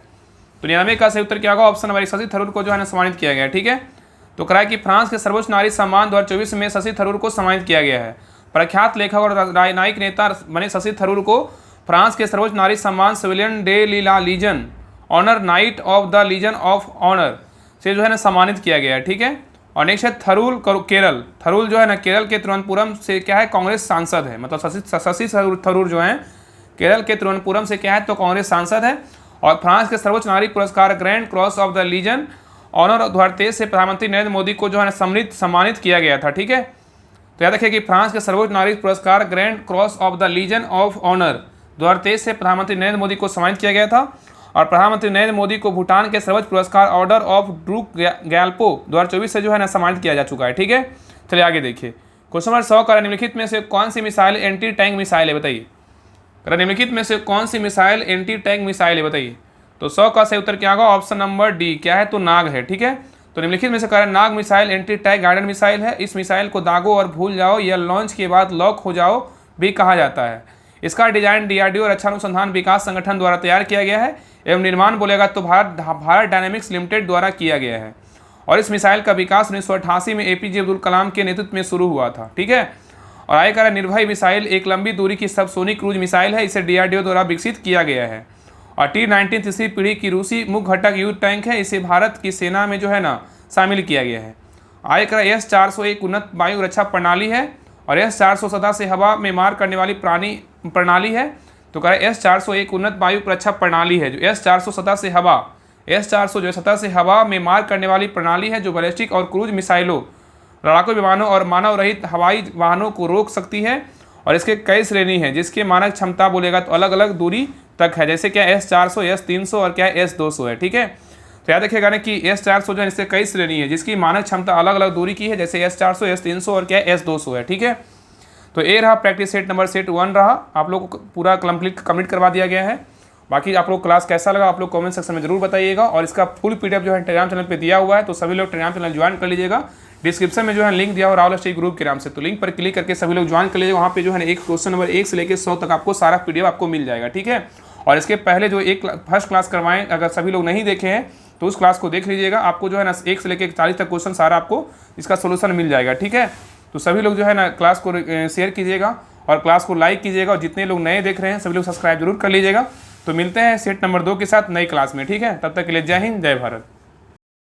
तो 99 का सही उत्तर क्या होगा? ऑप्शन नंबर शशि थरूर को जो है ना सम्मानित किया गया है, ठीक है। तो करा है कि फ्रांस के सर्वोच्च नागरिक सम्मान 2024 में शशि थरूर को सम्मानित किया गया है। प्रख्यात लेखक और राजनयिक नेता बने शशि थरूर को फ्रांस के सर्वोच्च नागरिक सम्मान civilian de la Legion Honour knight of the legion of Honour से जो है ना सम्मानित किया गया है, ठीक है। और नेक्स्ट है थरूर केरल। थरूर जो है ना केरल के तिरुवनंतपुरम से क्या है? कांग्रेस सांसद है। मतलब शशि थरूर जो है केरल के तिरुवनंतपुरम से क्या है? तो कांग्रेस सांसद है। और फ्रांस के सर्वोच्च नागरिक पुरस्कार grand cross of the legion honour 2023 से प्रधानमंत्री नरेंद्र मोदी को जो है ना सम्मानित किया गया था, ठीक है। तो याद रखिए कि फ्रांस के सर्वोच्च नागरिक पुरस्कार grand cross of the legion of honour 2023 से प्रधानमंत्री नरेंद्र मोदी को सम्मानित किया गया था। और प्रधानमंत्री नरेंद्र मोदी को भूटान के सर्वोच्च पुरस्कार ऑर्डर ऑफ ड्रूक ग्याल्पो 2024 से जो है ना सम्मानित किया जा चुका है, ठीक है। चलिए आगे देखिए। क्वेश्चन नंबर 100 का निम्नलिखित में से कौन सी मिसाइल एंटी टैंक मिसाइल है? बताइए। निम्नलिखित में से कौन सी मिसाइल एंटी टैंक मिसाइल है? बताइए। तो 100 का सही उत्तर क्या होगा? Option number D. क्या है? तो नाग है, ठीक है। तो निम्नलिखित में से कह रहा है Nag missile anti tank guided missile है। इस मिसाइल को दागो और भूल जाओ या लॉन्च के बाद लॉक हो जाओ भी कहा जाता है। इसका डिजाइन DRDO रक्षा अनुसंधान विकास संगठन द्वारा तैयार किया गया है एवं निर्माण बोलेगा तो भारत डायनेमिक्स लिमिटेड द्वारा किया गया है। और इस मिसाइल का विकास 1988 में APJ अब्दुल कलाम के नेतृत्व में शुरू हुआ था, ठीक है। और आगे कह रहा है निर्भय मिसाइल एक लंबी दूरी की सबसोनिक क्रूज मिसाइल है। इसे DRDO द्वारा विकसित किया गया है। और T-19 तीसरी पीढ़ी की रूसी मुख्य घटक युद्ध टैंक है। इसे भारत की सेना में जो है ना शामिल किया गया है। आगे कह रहा है S-400 एक उन्नत वायु रक्षा प्रणाली है। और S-400 सतह से हवा में मार करने वाली प्रणाली है। तो कह रहा है S-400 एक उन्नत वायु रक्षा प्रणाली है। जो S-400 सतह से हवा S-400 जो सतह से हवा में मार करने वाली प्रणाली है, जो बैलिस्टिक और क्रूज मिसाइलों, लड़ाकू विमानों और मानव रहित हवाई वाहनों को रोक सकती है। और इसके कई श्रेणी हैं, जिसके मानक क्षमता बोलेगा तो अलग अलग दूरी तक है। जैसे क्या S-400, S-300 और क्या S-200 है, ठीक है। तो याद रखिएगा ना कि S-400 जो है इससे कई श्रेणी है, जिसकी मानक क्षमता अलग अलग दूरी की है। जैसे S-400, S-300 और क्या S-200 है, ठीक है। तो ये रहा प्रैक्टिस सेट नंबर सेट 1 रहा। आप लोग को पूरा कंप्लीट करवा दिया गया है। बाकी आप लोग क्लास कैसा लगा आप लोग कमेंट सेक्शन में जरूर बताइएगा। और इसका फुल PDF जो है टेलीग्राम चैनल पे दिया हुआ है, तो सभी लोग टेलीग्राम चैनल ज्वाइन कर लीजिएगा। डिस्क्रिप्शन में जो है लिंक दिया हुआ राहुल स्टडी ग्रुप के नाम से, तो लिंक पर क्लिक करके सभी लोग ज्वाइन कर लीजिएगा। वहाँ पे जो है एक क्वेश्चन नंबर 1 से लेकर 100 तक आपको सारा PDF आपको मिल जाएगा, ठीक है। और इसके पहले जो फर्स्ट क्लास करवाएं, अगर सभी लोग नहीं देखे हैं तो उस क्लास को देख लीजिएगा। आपको जो है ना 1 से लेकर 40 तक क्वेश्चन सारा आपको इसका सोल्यूशन मिल जाएगा, ठीक है। तो सभी लोग जो है ना क्लास को शेयर कीजिएगा और क्लास को लाइक कीजिएगा। और जितने लोग नए देख रहे हैं सभी लोग सब्सक्राइब जरूर कर लीजिएगा। तो मिलते हैं सेट नंबर 2 के साथ नई क्लास में, ठीक है। तब तक के लिए जय हिंद, जय भारत।